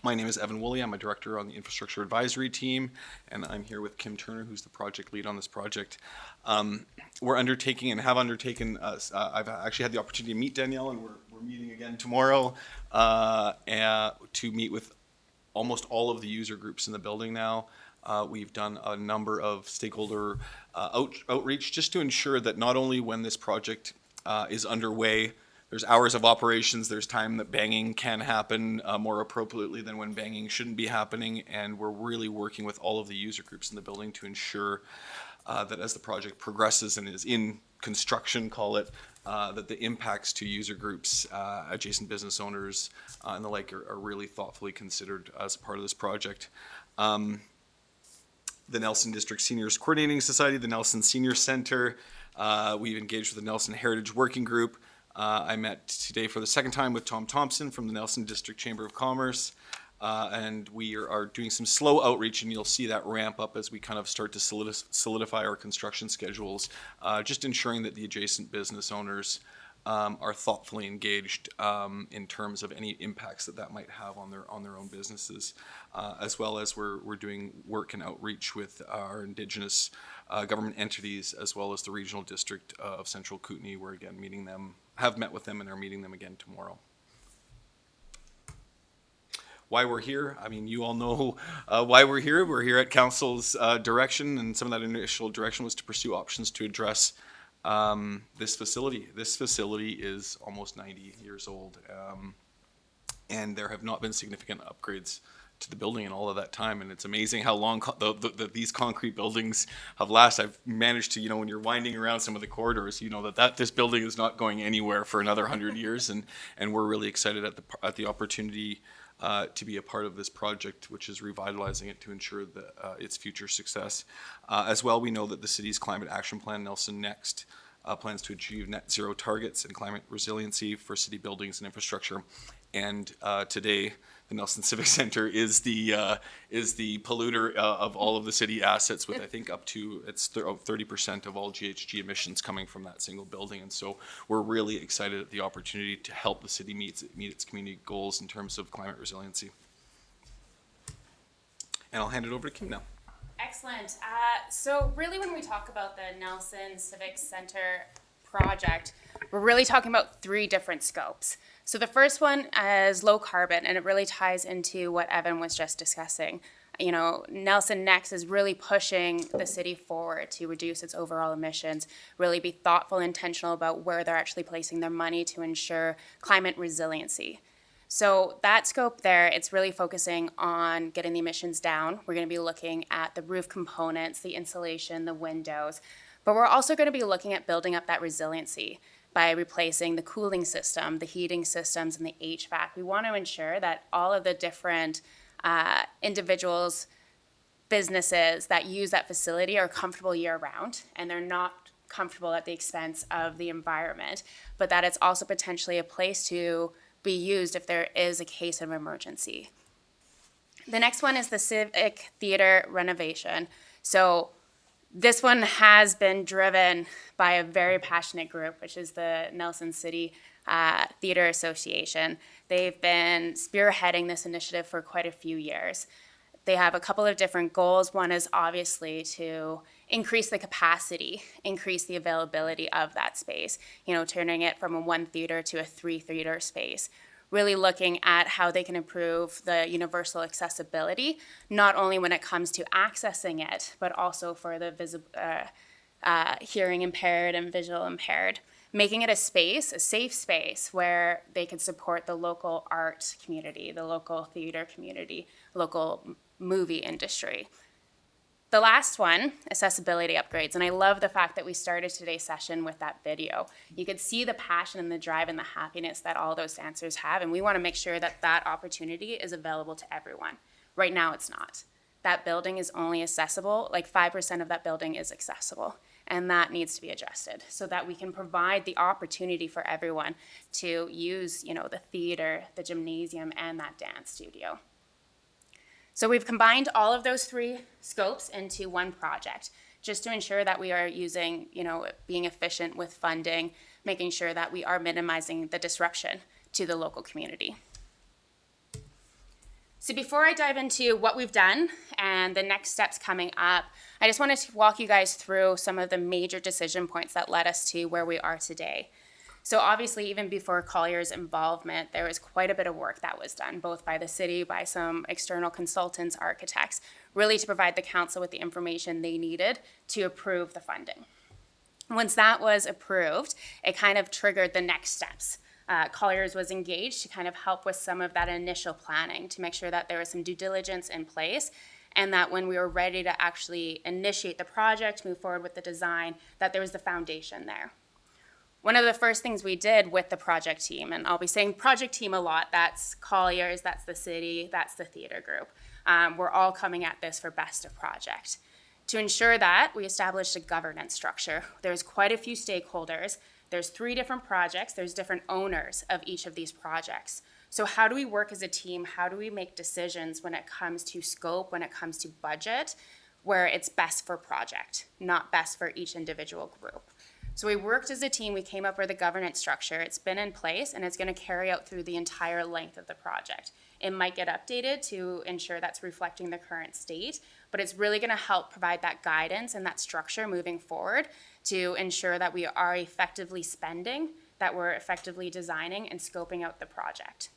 My name is Evan Woolley. I'm a director on the infrastructure advisory team, and I'm here with Kim Turner, who's the project lead on this project. We're undertaking and have undertaken, I've actually had the opportunity to meet Danielle, and we're meeting again tomorrow to meet with almost all of the user groups in the building now. We've done a number of stakeholder outreach just to ensure that not only when this project is underway, there's hours of operations, there's time that banging can happen more appropriately than when banging shouldn't be happening, and we're really working with all of the user groups in the building to ensure that as the project progresses and is in construction, call it, that the impacts to user groups, adjacent business owners, and the like are really thoughtfully considered as part of this project. The Nelson District Seniors Coordinating Society, the Nelson Senior Center, we've engaged with the Nelson Heritage Working Group, I met today for the second time with Tom Thompson from the Nelson District Chamber of Commerce. And we are doing some slow outreach, and you'll see that ramp up as we kind of start to solidify our construction schedules, just ensuring that the adjacent business owners are thoughtfully engaged in terms of any impacts that might have on their own businesses, as well as we're doing work and outreach with our Indigenous government entities, as well as the regional district of Central Kootenay. We're again have met with them and are meeting them again tomorrow. Why we're here, I mean, you all know why we're here. We're here at Council's direction, and some of that initial direction was to pursue options to address this facility. This facility is almost 90 years old, and there have not been significant upgrades to the building in all of that time, and it's amazing how long these concrete buildings have lasted. I've managed to, when you're winding around some of the corridors, that this building is not going anywhere for another 100 years, and we're really excited at the opportunity to be a part of this project, which is revitalizing it to ensure that its future success. As well, we know that the city's climate action plan, Nelson Next, plans to achieve net zero targets and climate resiliency for city buildings and infrastructure. And today, the Nelson Civic Center is the polluter of all of the city assets, with I think up to 30% of all GHG emissions coming from that single building. And so we're really excited at the opportunity to help the city meet its community goals in terms of climate resiliency. And I'll hand it over to Kim now. Excellent. So really, when we talk about the Nelson Civic Center project, we're really talking about three different scopes. So the first one is low carbon, and it really ties into what Evan was just discussing. Nelson Next is really pushing the city forward to reduce its overall emissions, really be thoughtful and intentional about where they're actually placing their money to ensure climate resiliency. So that scope there, it's really focusing on getting the emissions down. We're going to be looking at the roof components, the insulation, the windows, but we're also going to be looking at building up that resiliency by replacing the cooling system, the heating systems, and the HVAC. We want to ensure that all of the different individuals, businesses that use that facility are comfortable year-round, and they're not comfortable at the expense of the environment, but that it's also potentially a place to be used if there is a case of emergency. The next one is the Civic Theater renovation. So this one has been driven by a very passionate group, which is the Nelson City Theater Association. They've been spearheading this initiative for quite a few years. They have a couple of different goals. One is obviously to increase the capacity, increase the availability of that space, turning it from a 1 theater to a 3 theater space. Really looking at how they can improve the universal accessibility, not only when it comes to accessing it, but also for the hearing impaired and visual impaired. Making it a safe space where they can support the local art community, the local theater community, local movie industry. The last one, accessibility upgrades, and I love the fact that we started today's session with that video. You could see the passion and the drive and the happiness that all those dancers have, and we want to make sure that that opportunity is available to everyone. Right now, it's not. That building is only accessible, 5% of that building is accessible, and that needs to be adjusted so that we can provide the opportunity for everyone to use, the theater, the gymnasium, and that dance studio. So we've combined all of those three scopes into one project, just to ensure that we are using, being efficient with funding, making sure that we are minimizing the disruption to the local community. So before I dive into what we've done and the next steps coming up, I just wanted to walk you guys through some of the major decision points that led us to where we are today. So obviously, even before Colliers' involvement, there was quite a bit of work that was done, both by the city, by some external consultants, architects, really to provide the council with the information they needed to approve the funding. Once that was approved, it kind of triggered the next steps. Colliers was engaged to kind of help with some of that initial planning to make sure that there was some due diligence in place, and that when we were ready to actually initiate the project, move forward with the design, that there was the foundation there. One of the first things we did with the project team, and I'll be saying project team a lot, that's Colliers, that's the city, that's the theater group. We're all coming at this for best of project. To ensure that, we established a governance structure. There's quite a few stakeholders There's 3 different projects, there's different owners of each of these projects. So how do we work as a team? How do we make decisions when it comes to scope, when it comes to budget, where it's best for project, not best for each individual group? So we worked as a team, we came up with a governance structure. It's been in place and it's gonna carry out through the entire length of the project. It might get updated to ensure that's reflecting the current state, but it's really gonna help provide that guidance and that structure moving forward to ensure that we are effectively spending, that we're effectively designing and scoping out the project.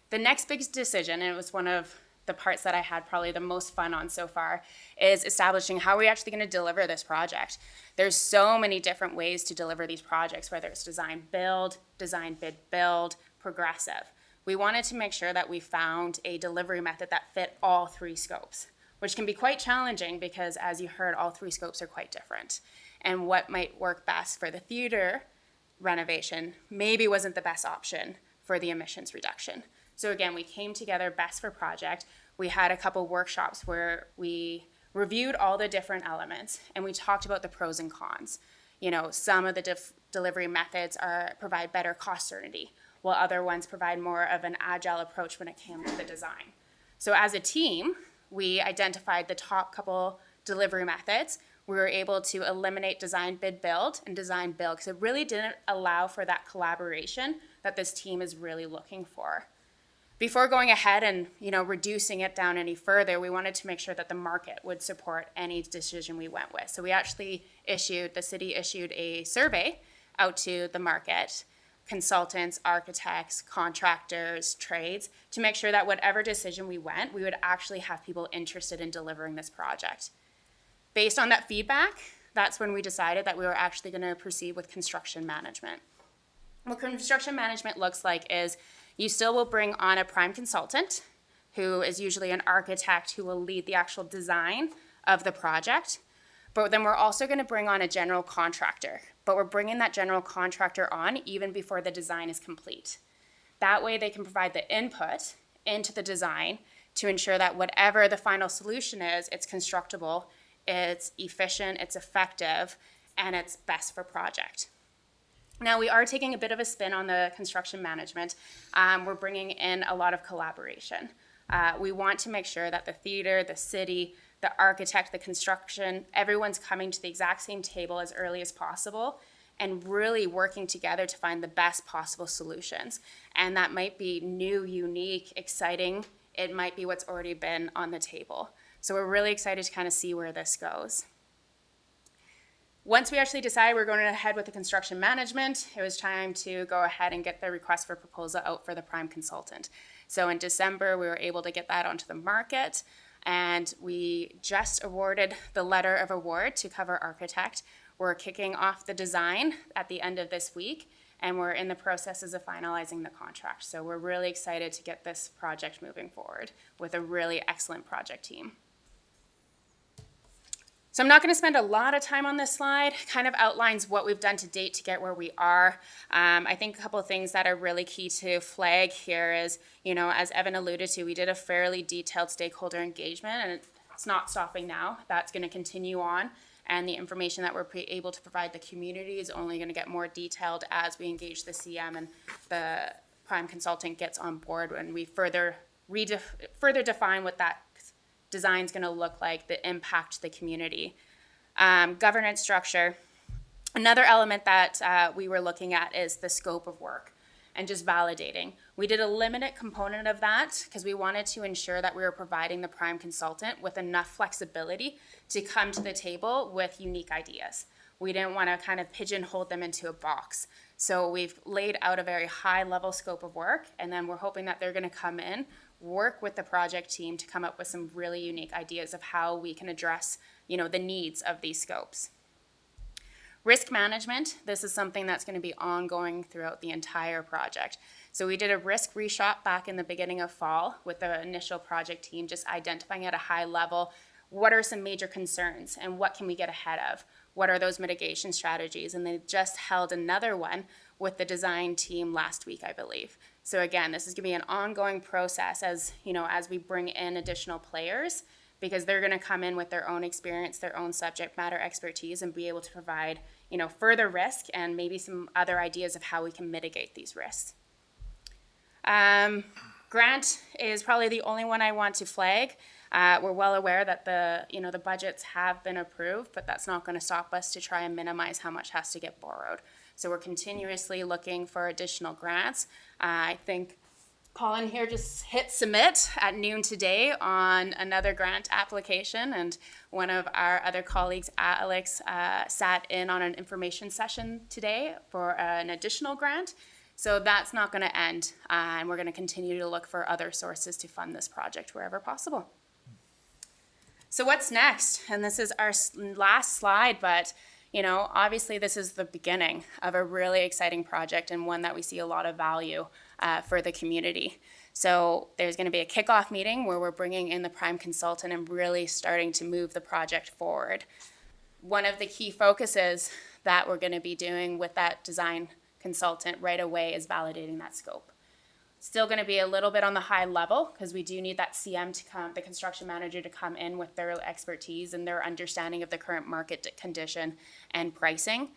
The next big decision, and it was one of the parts that I had probably the most fun on so far, is establishing how we're actually going to deliver this project. There's so many different ways to deliver these projects, whether it's design bid build, progressive. We wanted to make sure that we found a delivery method that fit all 3 scopes, which can be quite challenging because, as you heard, all 3 scopes are quite different. And what might work best for the theater renovation maybe wasn't the best option for the emissions reduction. So again, we came together best for project. We had a couple workshops where we reviewed all the different elements and we talked about the pros and cons. You know, some of the delivery methods provide better cost certainty, while other ones provide more of an agile approach when it came to the design. So as a team, we identified the top couple delivery methods. We were able to eliminate design bid build and design build because it really didn't allow for that collaboration that this team is really looking for. Before going ahead and, reducing it down any further, we wanted to make sure that the market would support any decision we went with. So we actually the city issued a survey out to the market, consultants, architects, contractors, trades, to make sure that whatever decision we went, we would actually have people interested in delivering this project. Based on that feedback, that's when we decided that we were actually going to proceed with construction management. What construction management looks like is you still will bring on a prime consultant, who is usually an architect who will lead the actual design of the project. But then we're also going to bring on a general contractor. But we're bringing that general contractor on even before the design is complete. That way they can provide the input into the design to ensure that whatever the final solution is, it's constructible, it's efficient, it's effective, and it's best for project. Now, we are taking a bit of a spin on the construction management. We're bringing in a lot of collaboration. We want to make sure that the theater, the city, the architect, the construction, everyone's coming to the exact same table as early as possible and really working together to find the best possible solutions. And that might be new, unique, exciting. It might be what's already been on the table. So we're really excited to kind of see where this goes. Once we actually decided we're going ahead with the construction management, it was time to go ahead and get the request for proposal out for the prime consultant. So in December, we were able to get that onto the market, and we just awarded the letter of award to Cover Architect. We're kicking off the design at the end of this week, and we're in the processes of finalizing the contract. So we're really excited to get this project moving forward with a really excellent project team. So I'm not going to spend a lot of time on this slide. It kind of outlines what we've done to date to get where we are. I think a couple of things that are really key to flag here is, as Evan alluded to, we did a fairly detailed stakeholder engagement, and it's not stopping now. That's going to continue on, and the information that we're able to provide the community is only going to get more detailed as we engage the CM and the prime consultant gets on board when we further define what that design's going to look like, the impact to the community. Governance structure. Another element that we were looking at is the scope of work and just validating. We did a limited component of that because we wanted to ensure that we were providing the prime consultant with enough flexibility to come to the table with unique ideas. We didn't want to kind of pigeonhole them into a box. So we've laid out a very high level scope of work, and then we're hoping that they're going to come in, work with the project team to come up with some really unique ideas of how we can address, the needs of these scopes. Risk management, this is something that's going to be ongoing throughout the entire project. So we did a risk reshot back in the beginning of fall with the initial project team, just identifying at a high level what are some major concerns and what can we get ahead of? What are those mitigation strategies? And they just held another one with the design team last week, I believe. So again, this is going to be an ongoing process as we bring in additional players, because they're going to come in with their own experience, their own subject matter expertise, and be able to provide, further risk and maybe some other ideas of how we can mitigate these risks. Grant is probably the only one I want to flag. We're well aware that the budgets have been approved, but that's not going to stop us to try and minimize how much has to get borrowed. So we're continuously looking for additional grants. I think Colin here just hit submit at noon today on another grant application, and one of our other colleagues, Alex, sat in on an information session today for an additional grant. So that's not going to end, and we're going to continue to look for other sources to fund this project wherever possible. So what's next? And this is our last slide, but obviously this is the beginning of a really exciting project and one that we see a lot of value for the community. So there's going to be a kickoff meeting where we're bringing in the prime consultant and really starting to move the project forward. One of the key focuses that we're going to be doing with that design consultant right away is validating that scope. Still going to be a little bit on the high level because we do need that CM to come, the construction manager to come in with their expertise and their understanding of the current market condition and pricing.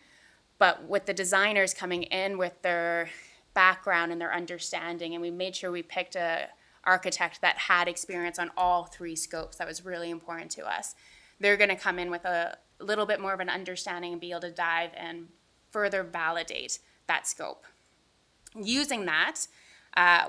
But with the designers coming in with their background and their understanding, and we made sure we picked a architect that had experience on all three scopes. That was really important to us. They're going to come in with a little bit more of an understanding and be able to dive and further validate that scope. Using that,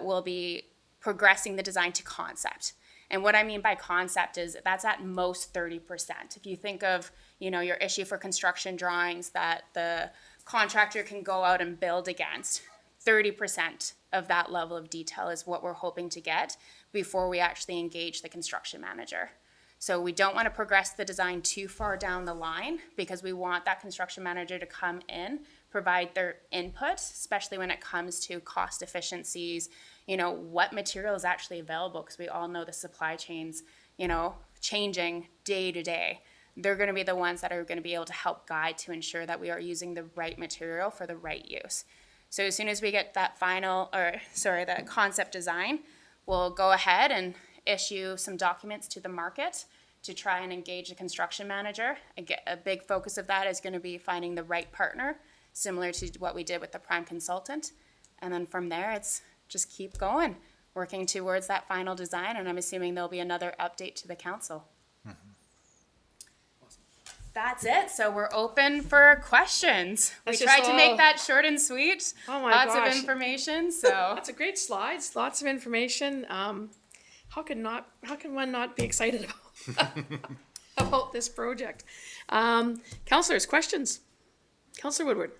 we'll be progressing the design to concept. And what I mean by concept is that's at most 30%. If you think of, your issue for construction drawings that the contractor can go out and build against, 30% of that level of detail is what we're hoping to get before we actually engage the construction manager. So we don't want to progress the design too far down the line because we want that construction manager to come in, provide their input, especially when it comes to cost efficiencies, what material is actually available, because we all know the supply chains, changing day to day. They're going to be the ones that are going to be able to help guide to ensure that we are using the right material for the right use. So as soon as we get that that concept design, we'll go ahead and issue some documents to the market to try and engage the construction manager. A big focus of that is going to be finding the right partner, similar to what we did with the prime consultant. And then from there, it's just keep going, working towards that final design. And I'm assuming there'll be another update to the council. Mm-hmm. That's it. So we're open for questions. We tried to make that short and sweet. Oh my Lots gosh. of information. So That's a great slides. Lots of information. How can one not be excited about this project? Councillors, questions? Councillor Woodward.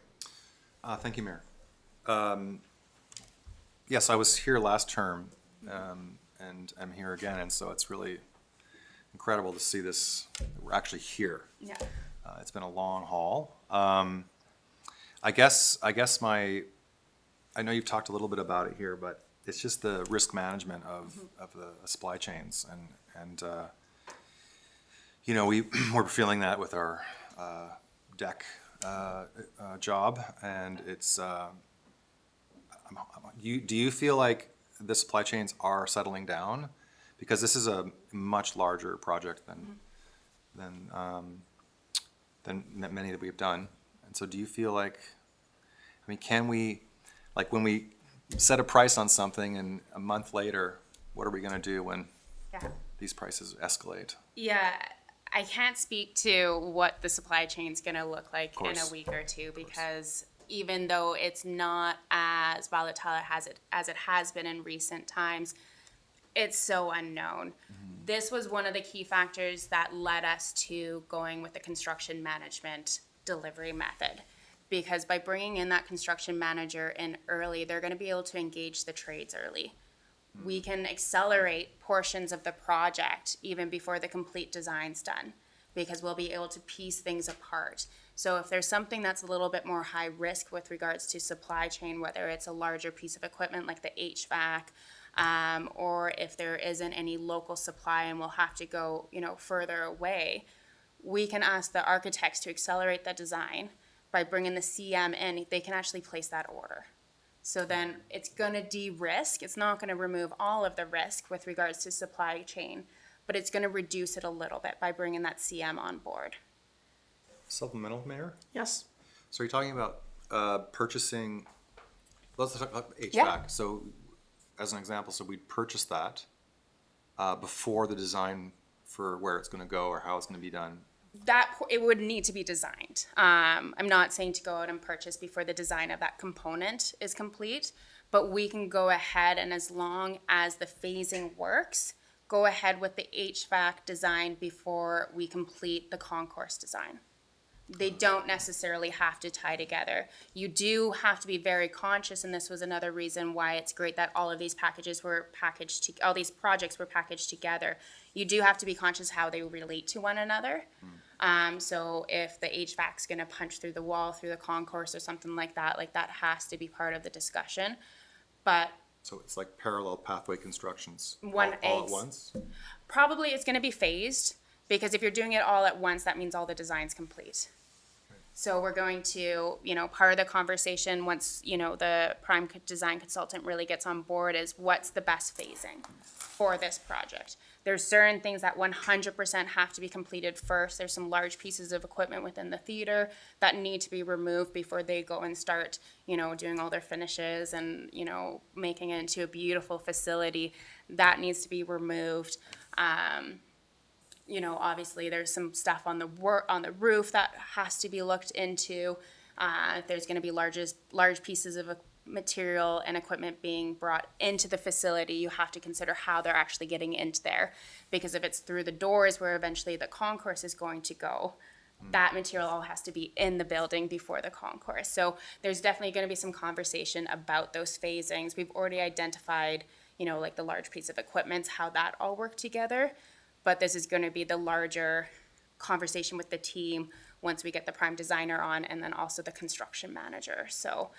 Thank you, Mayor. Yes, I was here last term, and I'm here again, and so it's really incredible to see this. We're actually here. Yeah. It's been a long haul. I guess I know you've talked a little bit about it here, but it's just the risk management of the supply chains, and we're feeling that with our deck job, and it's. Do you feel like the supply chains are settling down? Because this is a much larger project than many that we've done, and so do you feel like? Can we, when we set a price on something and a month later, what are we going to do when these prices escalate? Yeah, I can't speak to what the supply chain's going to look like in a week or two, because even though it's not as volatile as it has been in recent times, it's so unknown. Mm-hmm. This was one of the key factors that led us to going with the construction management delivery method. Because by bringing in that construction manager in early, they're going to be able to engage the trades early. Mm-hmm. We can accelerate portions of the project even before the complete design's done, because we'll be able to piece things apart. So if there's something that's a little bit more high risk with regards to supply chain, whether it's a larger piece of equipment like the HVAC, or if there isn't any local supply and we'll have to go, further away, we can ask the architects to accelerate the design. By bringing the CM in, they can actually place that order. So then it's going to de-risk. It's not going to remove all of the risk with regards to supply chain, but it's going to reduce it a little bit by bringing that CM on board. Supplemental, Mayor? Yes. So you're talking about purchasing, let's talk about HVAC. Yeah. So as an example, so we'd purchase that before the design for where it's going to go or how it's going to be done. It would need to be designed. I'm not saying to go out and purchase before the design of that component is complete, but we can go ahead, and as long as the phasing works, go ahead with the HVAC design before we complete the concourse design. They don't necessarily have to tie together. You do have to be very conscious, and this was another reason why it's great that all of these all these projects were packaged together. You do have to be conscious how they relate to one another. So if the HVAC's gonna punch through the wall, through the concourse or something like that has to be part of the discussion. But So it's like parallel pathway constructions all at once? probably it's gonna be phased, because if you're doing it all at once, that means all the design's complete. So we're going to, part of the conversation, once, the prime design consultant really gets on board, is what's the best phasing for this project. There's certain things that 100% have to be completed first. There's some large pieces of equipment within the theater that need to be removed before they go and start, doing all their finishes and, making it into a beautiful facility. That needs to be removed. Obviously there's some stuff on the roof that has to be looked into. If there's going to be large pieces of material and equipment being brought into the facility, you have to consider how they're actually getting into there. Because if it's through the doors where eventually the concourse is going to go, that material all has to be in the building before the concourse. So there's definitely going to be some conversation about those phasings. We've already identified, like the large piece of equipment, how that all work together. But this is going to be the larger conversation with the team once we get the prime designer on, and then also the construction manager. So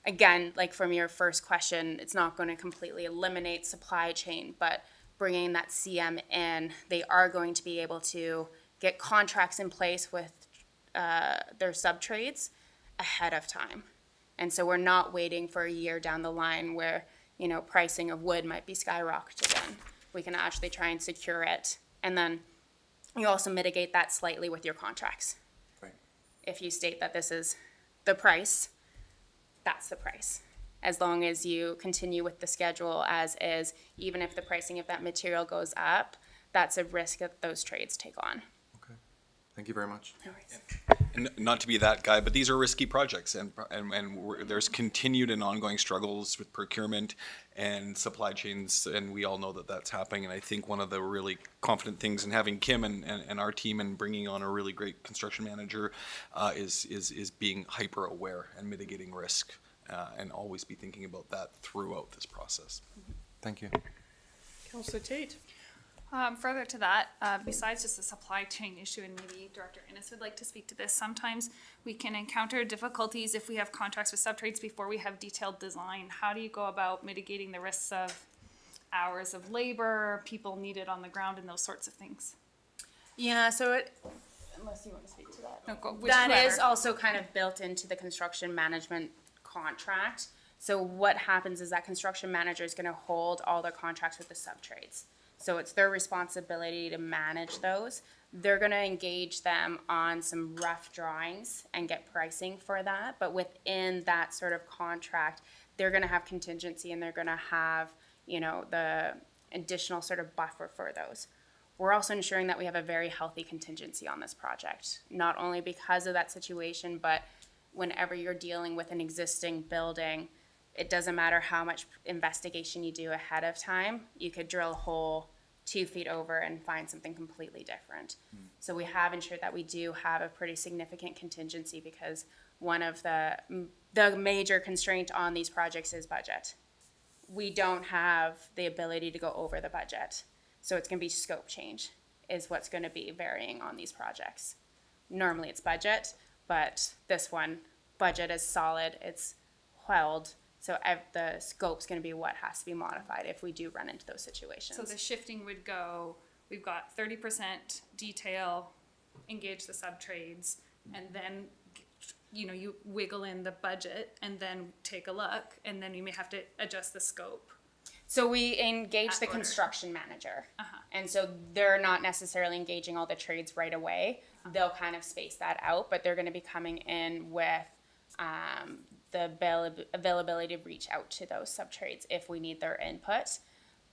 again, like from your first question, it's not going to completely eliminate supply chain, but bringing that CM in, they are going to be able to get contracts in place with their sub-trades ahead of time. And so we're not waiting for a year down the line where, pricing of wood might be skyrocketed again. We can actually try and secure it. And then you also mitigate that slightly with your contracts. Right. If you state that this is the price, that's the price. As long as you continue with the schedule as is, even if the pricing of that material goes up, that's a risk that those trades take on. Okay. Thank you very much. No worries. And not to be that guy, but these are risky projects, and there's continued and ongoing struggles with procurement and supply chains, and we all know that that's happening. And I think one of the really confident things in having Kim and our team and bringing on a really great construction manager is being hyper aware and mitigating risk, and always be thinking about that throughout this process. Thank you. Councillor Tate. Further to that, besides just the supply chain issue, and maybe Director Innes would like to speak to this, sometimes we can encounter difficulties if we have contracts with subtrades before we have detailed design. How do you go about mitigating the risks of hours of labor, people needed on the ground, and those sorts of things? Yeah, so unless you want to speak to that. No, That is also kind of built into the construction management contract. So what happens is that construction manager is going to hold all their contracts with the subtrades. So it's their responsibility to manage those. They're going to engage them on some rough drawings and get pricing for that. But within that sort of contract, they're going to have contingency, and they're going to have, the additional sort of buffer for those. We're also ensuring that we have a very healthy contingency on this project, not only because of that situation, but whenever you're dealing with an existing building, it doesn't matter how much investigation you do ahead of time. You could drill a hole 2 feet over and find something completely different. So we have ensured that we do have a pretty significant contingency, because one of the major constraint on these projects is budget. We don't have the ability to go over the budget. So it's going to be scope change is what's going to be varying on these projects. Normally it's budget, but this one, budget is solid, it's held. So the scope's going to be what has to be modified if we do run into those situations. So the shifting would go, we've got 30% detail, engage the sub-trades, and then, you wiggle in the budget and then take a look, and then you may have to adjust the scope. So we engage the construction manager. And so they're not necessarily engaging all the trades right away. They'll kind of space that out, but they're going to be coming in with the availability to reach out to those subtrades if we need their input.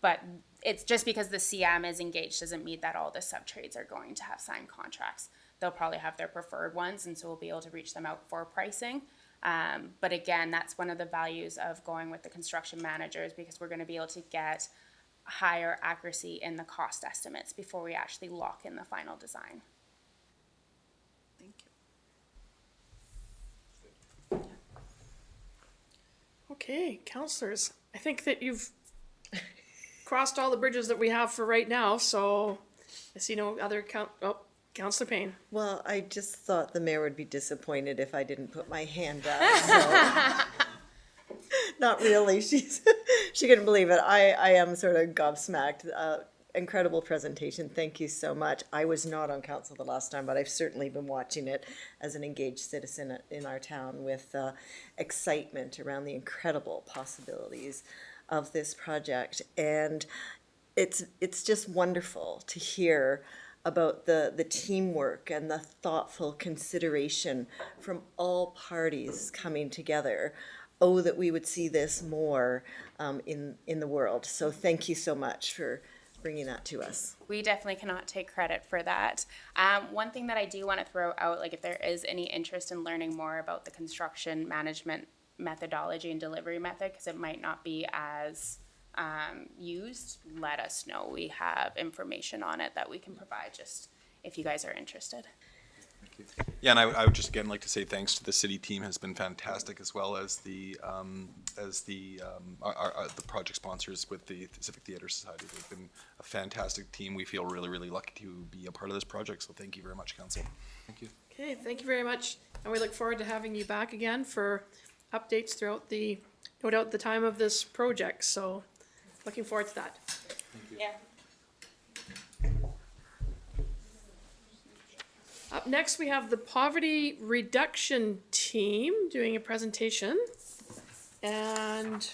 But it's just because the CM is engaged doesn't mean that all the subtrades are going to have signed contracts. They'll probably have their preferred ones, and so we'll be able to reach them out for pricing. But again, that's one of the values of going with the construction managers, because we're going to be able to get higher accuracy in the cost estimates before we actually lock in the final design. Okay, councillors, I think that you've crossed all the bridges that we have for right now, so I see no other Councillor Payne. Well, I just thought the mayor would be disappointed if I didn't put my hand up, so. Not really, she couldn't believe it. I am sort of gobsmacked. Incredible presentation, thank you so much. I was not on council the last time, but I've certainly been watching it as an engaged citizen in our town with excitement around the incredible possibilities of this project. And it's just wonderful to hear about the teamwork and the thoughtful consideration from all parties coming together. Oh, that we would see this more in the world. So thank you so much for bringing that to us. We definitely cannot take credit for that. One thing that I do want to throw out, like if there is any interest in learning more about the construction management methodology and delivery method, because it might not be as used, let us know. We have information on it that we can provide, just if you guys are interested. Yeah, and I would just again like to say thanks to the city team, has been fantastic, as well as the project sponsors with the Civic Theatre Society. They've been a fantastic team. We feel really, really lucky to be a part of this project. So thank you very much, council. Thank you. Okay, thank you very much, and we look forward to having you back again for updates throughout no doubt the time of this project. So, looking forward to that. Thank you. Yeah. Up next, we have the Poverty Reduction Team doing a presentation. And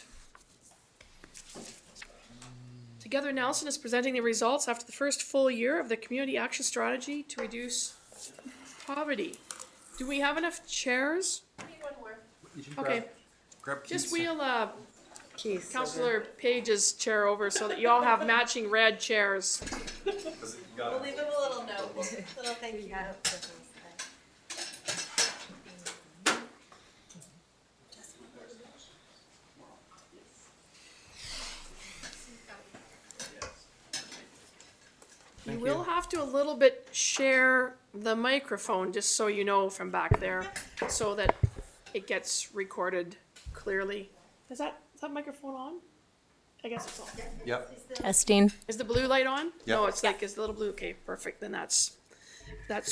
Together Nelson is presenting the results after the first full year of the Community Action Strategy to reduce poverty. Do we have enough chairs? Okay. Grab Just Keith's. wheel Keith, Councillor Page's chair over so that you all have matching red chairs. We'll leave him a little note, little thank you note. You will have to a little bit share the microphone, just so you know from back there, so that it gets recorded clearly. Is that microphone on? I guess it's on. Yep. Testing. Is the blue light on? Yep. No, it's like, it's the little blue, okay, perfect, then that's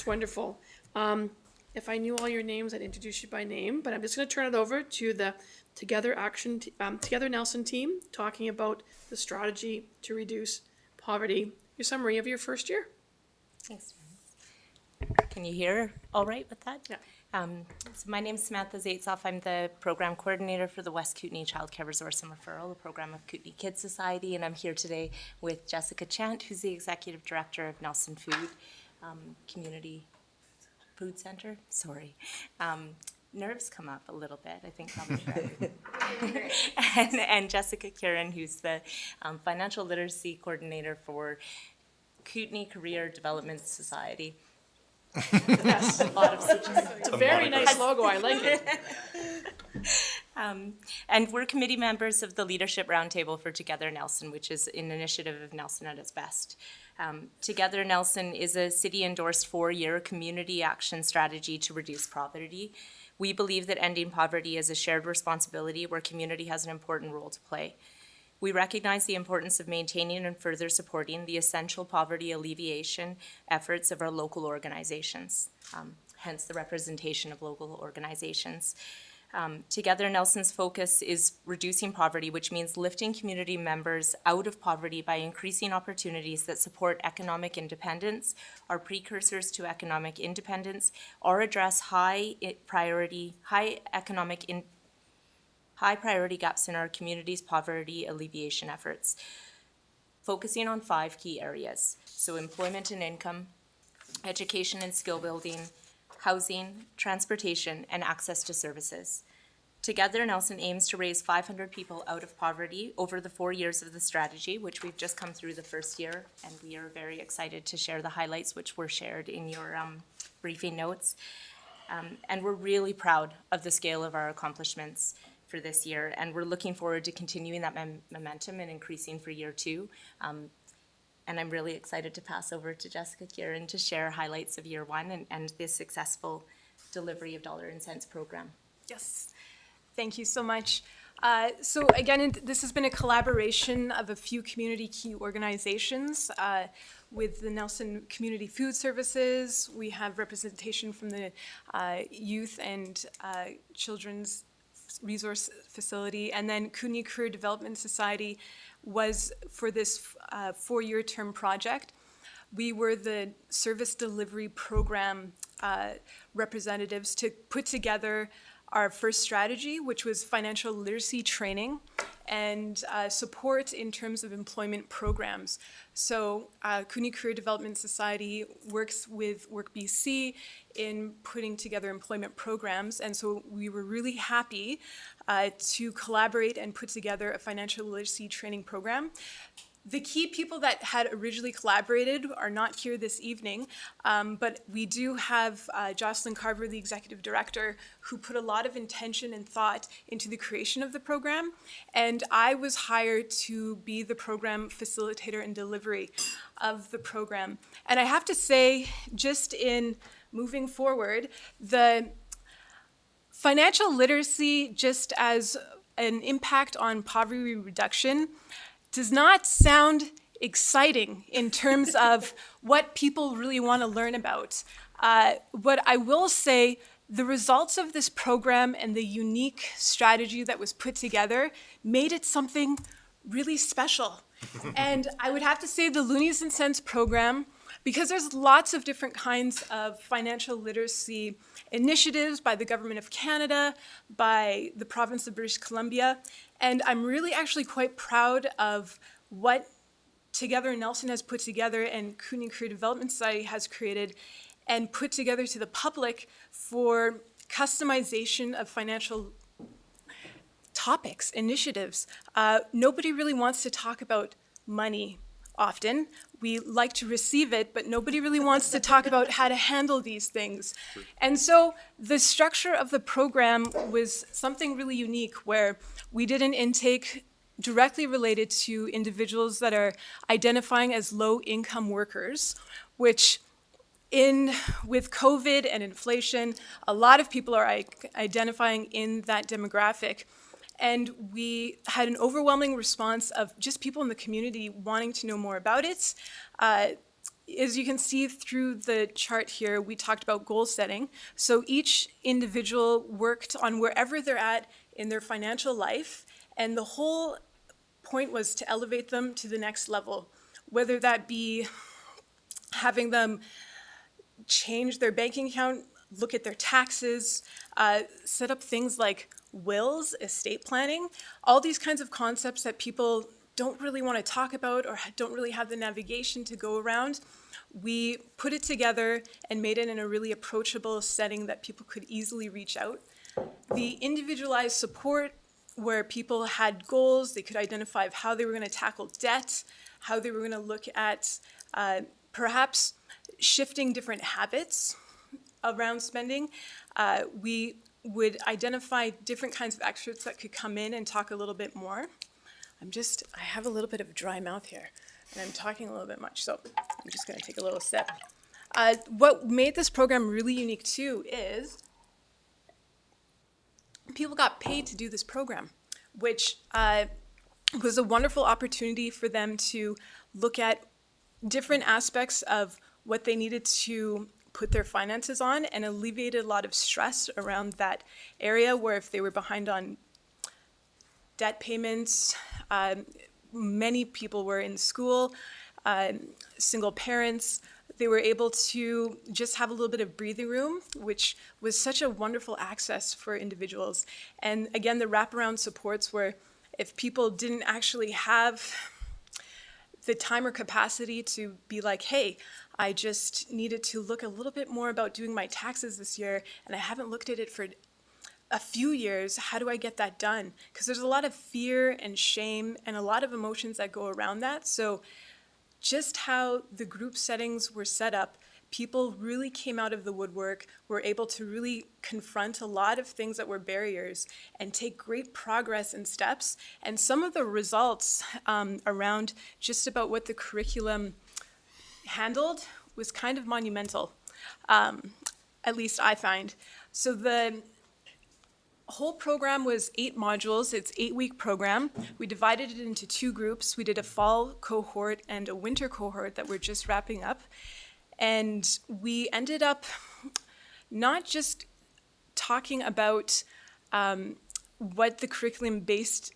wonderful. If I knew all your names, I'd introduce you by name, but I'm just gonna turn it over to the Together Nelson team, talking about the strategy to reduce poverty. Your summary of your first year. Thanks. Can you hear all right with that? Yeah. So my name's Samantha Zaitzoff. I'm the program coordinator for the West Kootenay Child Care Resource and Referral, a program of Kootenay Kids Society, and I'm here today with Jessica Chant, who's the executive director of Nelson Food Community Food Center. Sorry. Nerves come up a little bit, I think probably. and Jessica Kieran, who's the financial literacy coordinator for Kootenay Career Development Society. Yes. A lot of It's a very nice logo, I like it. And we're committee members of the Leadership Roundtable for Together Nelson, which is an initiative of Nelson at its best. Together Nelson is a city-endorsed 4-year community action strategy to reduce poverty. We believe that ending poverty is a shared responsibility where community has an important role to play. We recognize the importance of maintaining and further supporting the essential poverty alleviation efforts of our local organizations, hence the representation of local organizations. Together, Nelson's focus is reducing poverty, which means lifting community members out of poverty by increasing opportunities that support economic independence, are precursors to economic independence, or address high priority gaps in our community's poverty alleviation efforts, focusing on 5 key areas. So employment and income, education and skill building, housing, transportation, and access to services. Together, Nelson aims to raise 500 people out of poverty over the 4 years of the strategy, which we've just come through the first year, and we are very excited to share the highlights, which were shared in your briefing notes. And we're really proud of the scale of our accomplishments for this year, and we're looking forward to continuing that momentum and increasing for year 2. And I'm really excited to pass over to Jessica Kieran to share highlights of year 1 and the successful delivery of Dollar and Cents program. Yes, thank you so much. So again, this has been a collaboration of a few community key organizations with the Nelson Community Food Services. We have representation from the Youth and Children's Resource Facility, and then Kootenay Career Development Society was for this 4-year term project. We were the service delivery program representatives to put together our first strategy, which was financial literacy training and support in terms of employment programs. So Kootenay Career Development Society works with Work BC in putting together employment programs, and so we were really happy to collaborate and put together a financial literacy training program. The key people that had originally collaborated are not here this evening, but we do have Jocelyn Carver, the executive director, who put a lot of intention and thought into the creation of the program, and I was hired to be the program facilitator and delivery of the program. And I have to say, just in moving forward, the financial literacy, just as an impact on poverty reduction, does not sound exciting in terms of what people really want to learn about. But I will say the results of this program and the unique strategy that was put together made it something really special. And I would have to say the Loonies and Cents program, because there's lots of different kinds of financial literacy initiatives by the Government of Canada, by the province of British Columbia, and I'm really actually quite proud of what Together Nelson has put together and Kootenay Career Development Society has created and put together to the public for customization of financial topics, initiatives. Nobody really wants to talk about money often. We like to receive it, but nobody really wants to talk about how to handle these things. And so the structure of the program was something really unique, where we did an intake directly related to individuals that are identifying as low-income workers, which with COVID and inflation, a lot of people are identifying in that demographic. And we had an overwhelming response of just people in the community wanting to know more about it. As you can see through the chart here, we talked about goal setting. So each individual worked on wherever they're at in their financial life, and the whole point was to elevate them to the next level, whether that be having them change their banking account, look at their taxes, set up things like wills, estate planning, all these kinds of concepts that people don't really want to talk about or don't really have the navigation to go around. We put it together and made it in a really approachable setting that people could easily reach out. The individualized support, where people had goals, they could identify how they were going to tackle debt, how they were going to look at perhaps shifting different habits around spending. We would identify different kinds of experts that could come in and talk a little bit more. I have a little bit of a dry mouth here, and I'm talking a little bit much, so I'm just gonna take a little sip. What made this program really unique too is people got paid to do this program, which was a wonderful opportunity for them to look at different aspects of what they needed to put their finances on, and alleviated a lot of stress around that area, where if they were behind on debt payments, many people were in school, single parents, they were able to just have a little bit of breathing room, which was such a wonderful access for individuals. And again, the wraparound supports where if people didn't actually have the time or capacity to be like, hey, I just needed to look a little bit more about doing my taxes this year, and I haven't looked at it for a few years. How do I get that done? Because there's a lot of fear and shame and a lot of emotions that go around that. So just how the group settings were set up, people really came out of the woodwork, were able to really confront a lot of things that were barriers and take great progress and steps. And some of the results around just about what the curriculum handled was kind of monumental, at least I find. So the whole program was 8 modules. It's 8-week program. We divided it into 2 groups. We did a fall cohort and a winter cohort that we're just wrapping up. And we ended up not just talking about what the curriculum based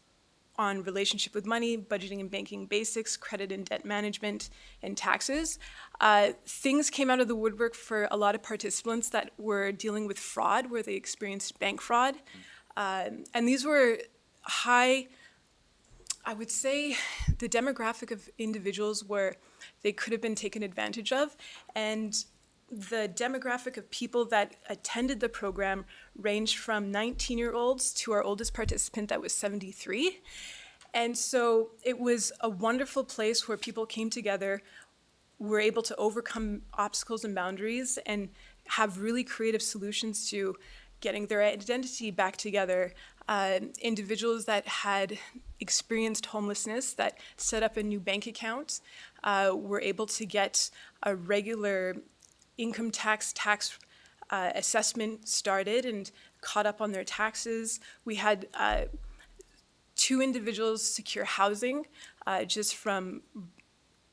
on relationship with money, budgeting and banking basics, credit and debt management, and taxes. Things came out of the woodwork for a lot of participants that were dealing with fraud, where they experienced bank fraud. And these were high, I would say, the demographic of individuals where they could have been taken advantage of. And the demographic of people that attended the program ranged from 19-year-olds to our oldest participant that was 73. And so it was a wonderful place where people came together, were able to overcome obstacles and boundaries and have really creative solutions to getting their identity back together. Individuals that had experienced homelessness that set up a new bank account were able to get a regular income tax assessment started and caught up on their taxes. We had 2 individuals secure housing just from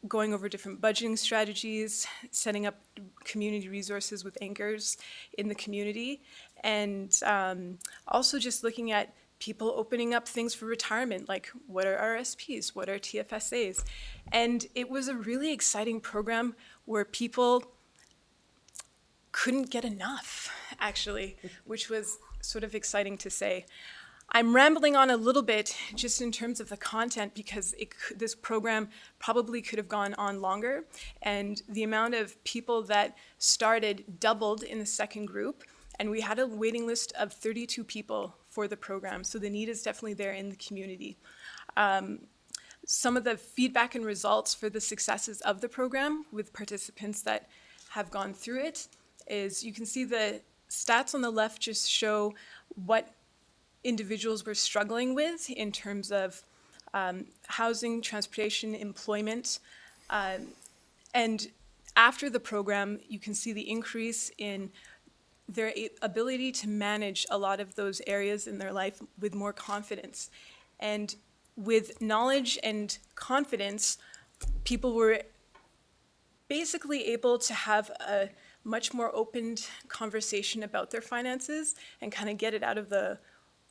going over different budgeting strategies, setting up community resources with anchors in the community, and also just looking at people opening up things for retirement, like what are RSPs, what are TFSAs. And it was a really exciting program where people couldn't get enough, actually, which was sort of exciting to say. I'm rambling on a little bit just in terms of the content because this program probably could have gone on longer, and the amount of people that started doubled in the second group, and we had a waiting list of 32 people for the program, so the need is definitely there in the community. Some of the feedback and results for the successes of the program with participants that have gone through it is you can see the stats on the left just show what individuals were struggling with in terms of housing, transportation, employment. And after the program, you can see the increase in their ability to manage a lot of those areas in their life with more confidence. And with knowledge and confidence, people were basically able to have a much more open conversation about their finances and kind of get it out of the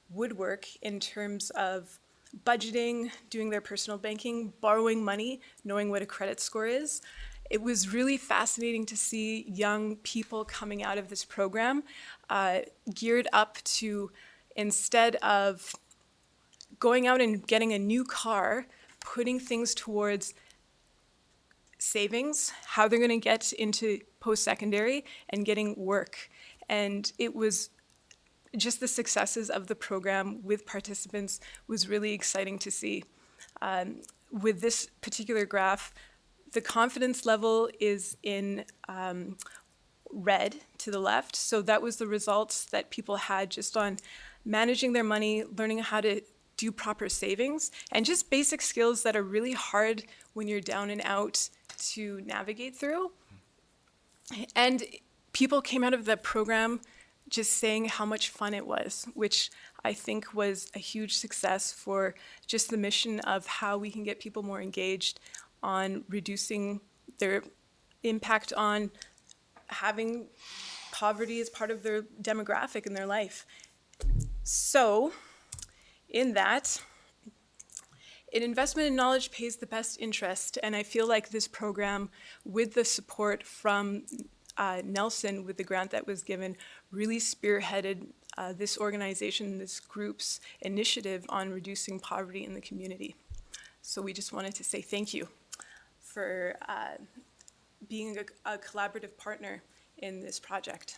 woodwork in terms of budgeting, doing their personal banking, borrowing money, knowing what a credit score is. It was really fascinating to see young people coming out of this program geared up to, instead of going out and getting a new car, putting things towards savings, how they're going to get into post-secondary, and getting work. And it was just the successes of the program with participants was really exciting to see. With this particular graph, the confidence level is in red to the left. So that was the results that people had just on managing their money, learning how to do proper savings, and just basic skills that are really hard when you're down and out to navigate through. And people came out of the program just saying how much fun it was, which I think was a huge success for just the mission of how we can get people more engaged on reducing their impact on having poverty as part of their demographic in their life. So, in that, an investment in knowledge pays the best interest, and I feel like this program, with the support from Nelson, with the grant that was given, really spearheaded this organization, this group's initiative on reducing poverty in the community. So we just wanted to say thank you. for being a collaborative partner in this project.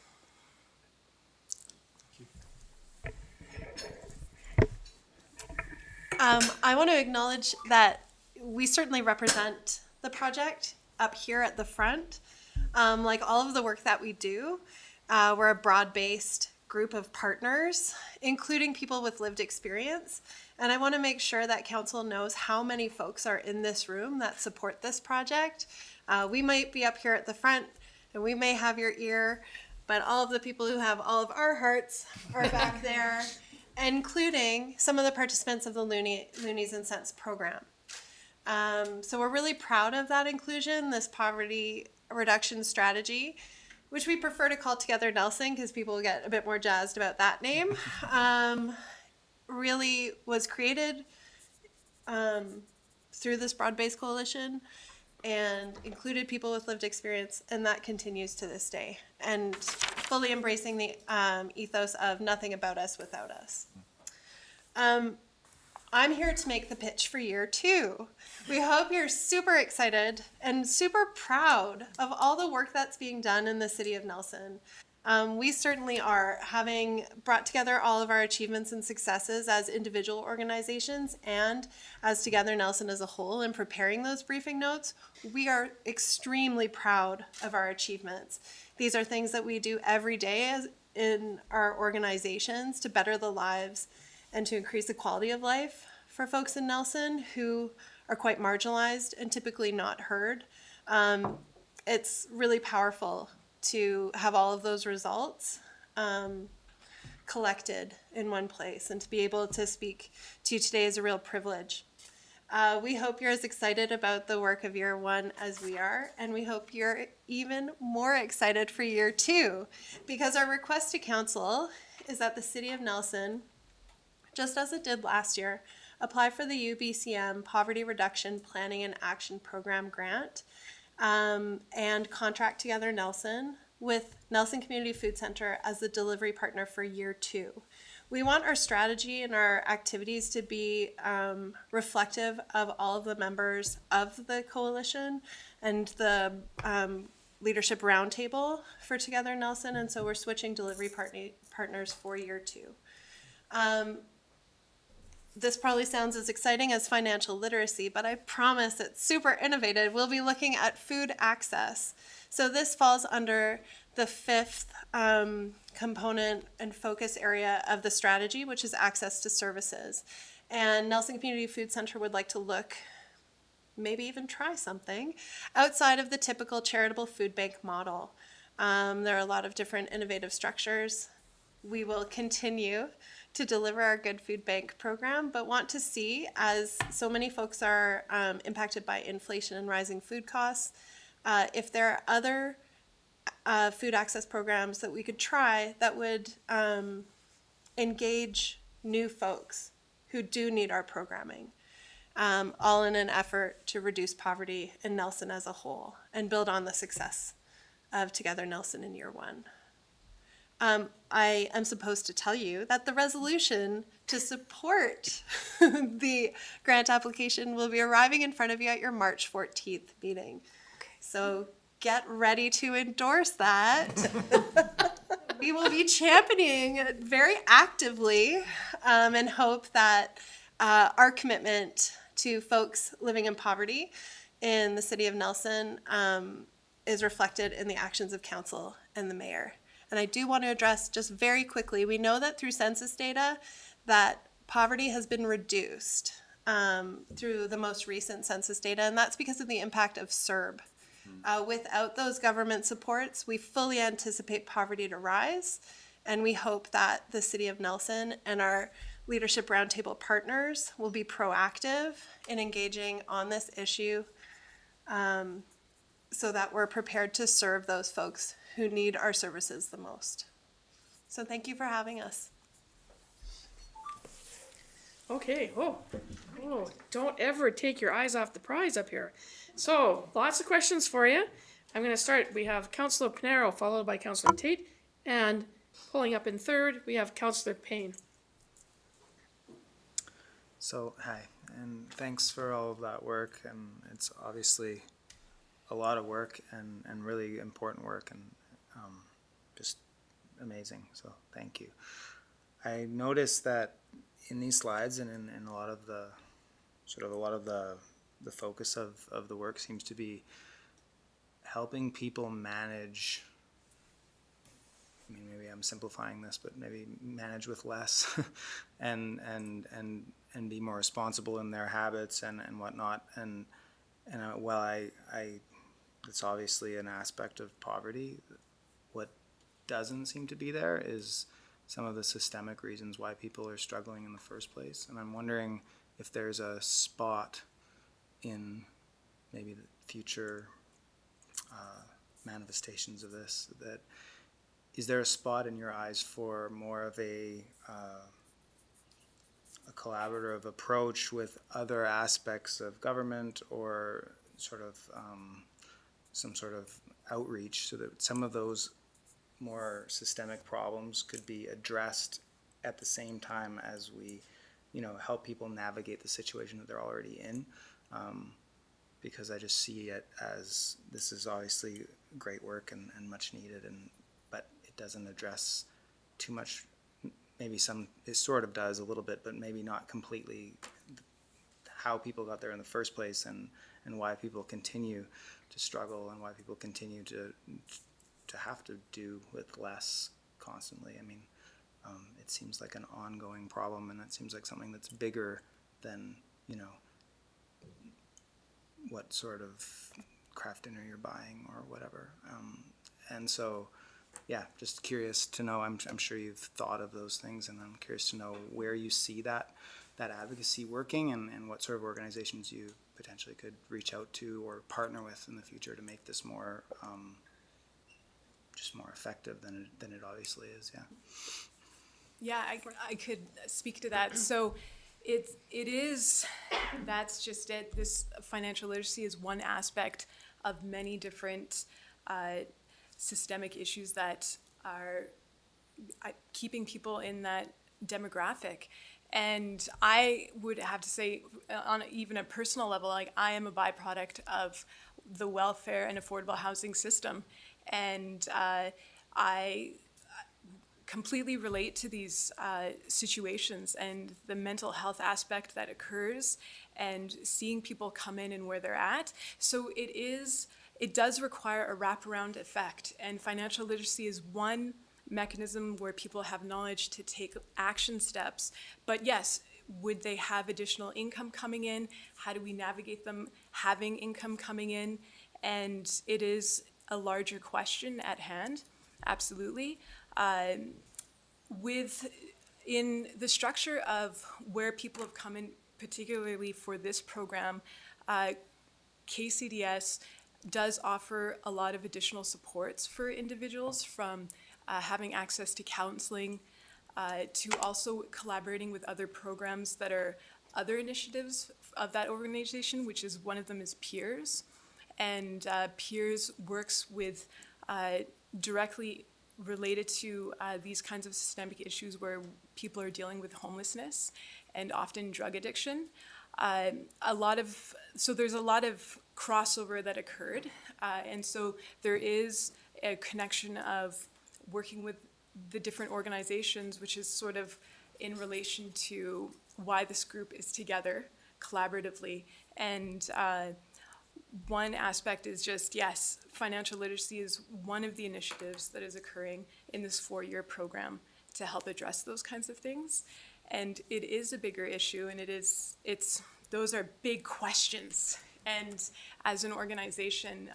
I want to acknowledge that we certainly represent the project up here at the front. Like all of the work that we do, we're a broad-based group of partners, including people with lived experience. And I want to make sure that council knows how many folks are in this room that support this project. We might be up here at the front and we may have your ear, but all of the people who have all of our hearts are back there, including some of the participants of the Loonies and Cents program. So we're really proud of that inclusion, this poverty reduction strategy, which we prefer to call Together Nelson because people get a bit more jazzed about that name, really was created through this broad-based coalition and included people with lived experience, and that continues to this day, and fully embracing the ethos of nothing about us without us. I'm here to make the pitch for year 2. We hope you're super excited and super proud of all the work that's being done in the city of Nelson. We certainly are, having brought together all of our achievements and successes as individual organizations and as Together Nelson as a whole in preparing those briefing notes. We are extremely proud of our achievements. These are things that we do every day in our organizations to better the lives and to increase the quality of life for folks in Nelson who are quite marginalized and typically not heard. It's really powerful to have all of those results collected in one place, and to be able to speak to you today is a real privilege. We hope you're as excited about the work of year 1 as we are, and we hope you're even more excited for year 2, because our request to council is that the city of Nelson, just as it did last year, apply for the UBCM Poverty Reduction Planning and Action Program grant and contract Together Nelson with Nelson Community Food Center as the delivery partner for year 2. We want our strategy and our activities to be reflective of all of the members of the coalition and the leadership roundtable for Together Nelson, and so we're switching delivery partners for year 2. This probably sounds as exciting as financial literacy, but I promise it's super innovative. We'll be looking at food access. So this falls under the 5th component and focus area of the strategy, which is access to services. And Nelson Community Food Center would like to look, maybe even try something, outside of the typical charitable food bank model. There are a lot of different innovative structures. We will continue to deliver our Good Food Bank program, but want to see, as so many folks are impacted by inflation and rising food costs, if there are other food access programs that we could try that would engage new folks who do need our programming, all in an effort to reduce poverty in Nelson as a whole and build on the success of Together Nelson in year 1. I am supposed to tell you that the resolution to support the grant application will be arriving in front of you at your March 14th meeting. So get ready to endorse that. We will be championing it very actively and hope that our commitment to folks living in poverty in the city of Nelson is reflected in the actions of council and the mayor. And I do want to address just very quickly, we know that through census data that poverty has been reduced through the most recent census data, and that's because of the impact of CIRB. Without those government supports, we fully anticipate poverty to rise, and we hope that the city of Nelson and our leadership roundtable partners will be proactive in engaging on this issue so that we're prepared to serve those folks who need our services the most. So thank you for having us. Okay, don't ever take your eyes off the prize up here. So, lots of questions for you. I'm going to start. We have Councillor Pinero, followed by Councillor Tate, and pulling up in third, we have Councillor Payne. So, hi, and thanks for all of that work, and it's obviously a lot of work and really important work, and just amazing. So thank you. I noticed that in these slides and in a lot of the the focus of the work seems to be helping people manage. I mean, maybe I'm simplifying this, but maybe manage with less, and be more responsible in their habits and whatnot. And while I it's obviously an aspect of poverty, what doesn't seem to be there is some of the systemic reasons why people are struggling in the first place. And I'm wondering if there's a spot in maybe the future manifestations of this, that is there a spot in your eyes for more of a collaborative approach with other aspects of government, or sort of some sort of outreach, so that some of those more systemic problems could be addressed at the same time as we, help people navigate the situation that they're already in? Because I just see it as, this is obviously great work and much needed, but it doesn't address too much. Maybe it sort of does a little bit, but maybe not completely, how people got there in the first place, and why people continue to struggle, and why people continue to have to do with less constantly. I mean, it seems like an ongoing problem, and it seems like something that's bigger than, what sort of craft dinner you're buying or whatever. And so, yeah, just curious to know, I'm sure you've thought of those things, and I'm curious to know where you see that advocacy working, and what sort of organizations you potentially could reach out to or partner with in the future to make this more, just more effective than it obviously is. Yeah. Yeah, I could speak to that. So that's just it. This financial literacy is one aspect of many different systemic issues that are keeping people in that demographic. And I would have to say, on even a personal level, like, I am a byproduct of the welfare and affordable housing system. And I completely relate to these situations and the mental health aspect that occurs, and seeing people come in and where they're at. So it does require a wraparound effect, and financial literacy is one mechanism where people have knowledge to take action steps. But yes, would they have additional income coming in? How do we navigate them having income coming in? And it is a larger question at hand, absolutely. In the structure of where people have come in, particularly for this program, KCDS does offer a lot of additional supports for individuals, from having access to counseling, to also collaborating with other programs that are other initiatives of that organization, which is, one of them is Peers. And Peers works with directly related to these kinds of systemic issues where people are dealing with homelessness and often drug addiction. So there's a lot of crossover that occurred. And so there is a connection of working with the different organizations, which is sort of in relation to why this group is together collaboratively. And one aspect is just, yes, financial literacy is one of the initiatives that is occurring in this 4-year program to help address those kinds of things. And it is a bigger issue, and those are big questions. And as an organization,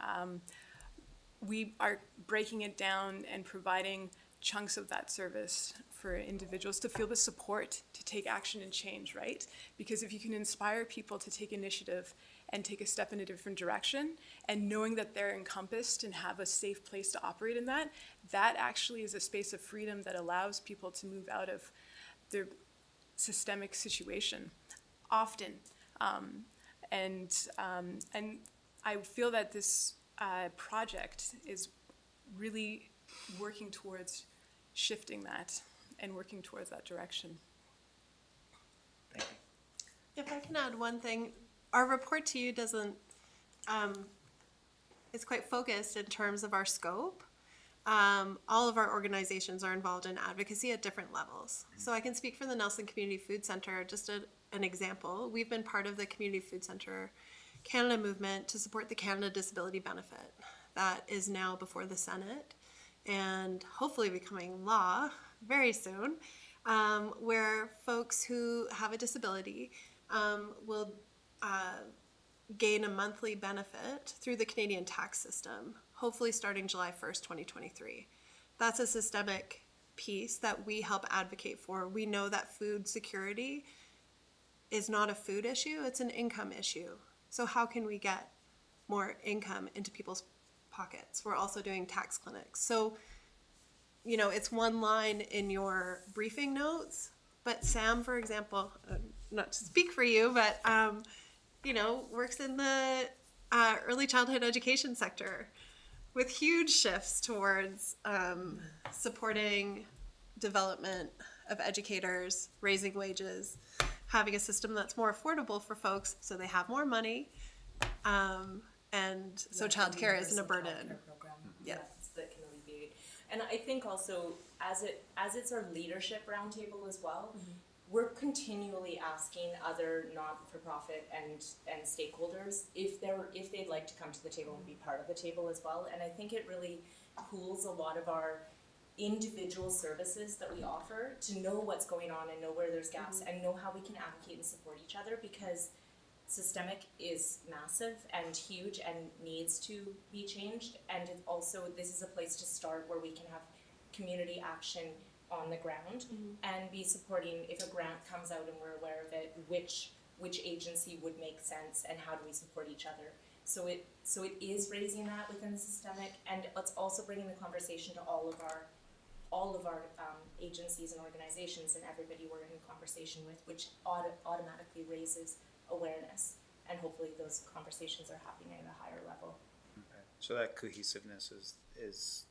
we are breaking it down and providing chunks of that service for individuals to feel the support to take action and change, right? Because if you can inspire people to take initiative and take a step in a different direction, and knowing that they're encompassed and have a safe place to operate in that actually is a space of freedom that allows people to move out of their systemic situation often. And I feel that this project is really working towards shifting that and working towards that direction. Thank you. If I can add one thing, our report to you doesn't it's quite focused in terms of our scope. All of our organizations are involved in advocacy at different levels. So I can speak for the Nelson Community Food Center, just an example. We've been part of the Community Food Center Canada movement to support the Canada Disability Benefit that is now before the Senate and hopefully becoming law very soon, where folks who have a disability will gain a monthly benefit through the Canadian tax system, hopefully starting July 1st, 2023. That's a systemic piece that we help advocate for. We know that food security is not a food issue, it's an income issue. So how can we get more income into people's pockets? We're also doing tax clinics. So, you know, it's one line in your briefing notes, but Sam, for example, not to speak for you, but, you know, works in the early childhood education sector with huge shifts towards supporting development of educators, raising wages, having a system that's more affordable for folks so they have more money, and so childcare isn't a burden. Yeah, that can alleviate. And I think also, as it's our leadership roundtable as well, we're continually asking other not-for-profit and stakeholders if they'd like to come to the table and be part of the table as well. And I think it really pools a lot of our individual services that we offer to know what's going on and know where there's gaps and know how we can advocate and support each other, because systemic is massive and huge and needs to be changed. And it also, this is a place to start where we can have community action on the ground and be supporting, if a grant comes out and we're aware of it, which agency would make sense and how do we support each other. So it is raising that within the systemic, and it's also bringing the conversation to all of our agencies and organizations and everybody we're in conversation with, which automatically raises awareness, and hopefully those conversations are happening at a higher level. Okay. So that cohesiveness is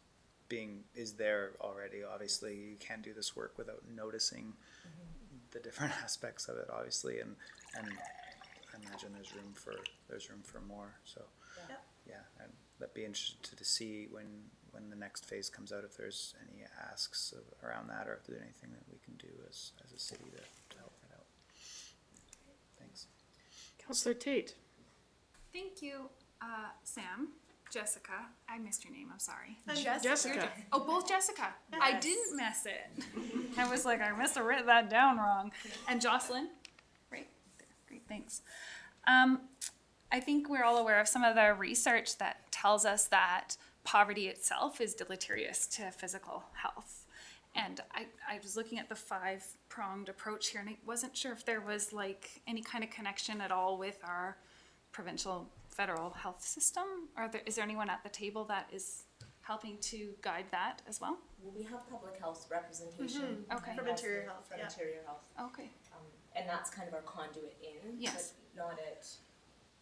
there already. Obviously, you can't do this work without noticing the different aspects of it, obviously, and I imagine there's room for more. So yeah, and that'd be interested to see when the next phase comes out, if there's any asks around that, or if there's anything that we can do as a city to help that out. Thanks. Councillor Tate. Thank you, Sam, Jessica. I missed your name, I'm sorry. Jessica. Oh, both Jessica. Yes. I didn't miss it. I was like, I must have written that down wrong. And Jocelyn. Right there. Great, thanks. I think we're all aware of some of the research that tells us that poverty itself is deleterious to physical health. And I was looking at the 5-pronged approach here, and I wasn't sure if there was like any kind of connection at all with our provincial federal health system. Is there anyone at the table that is helping to guide that as well? Well, we have public health representation. Okay. From Interior Health. From Interior Health. Okay. And that's kind of our conduit in, yes, but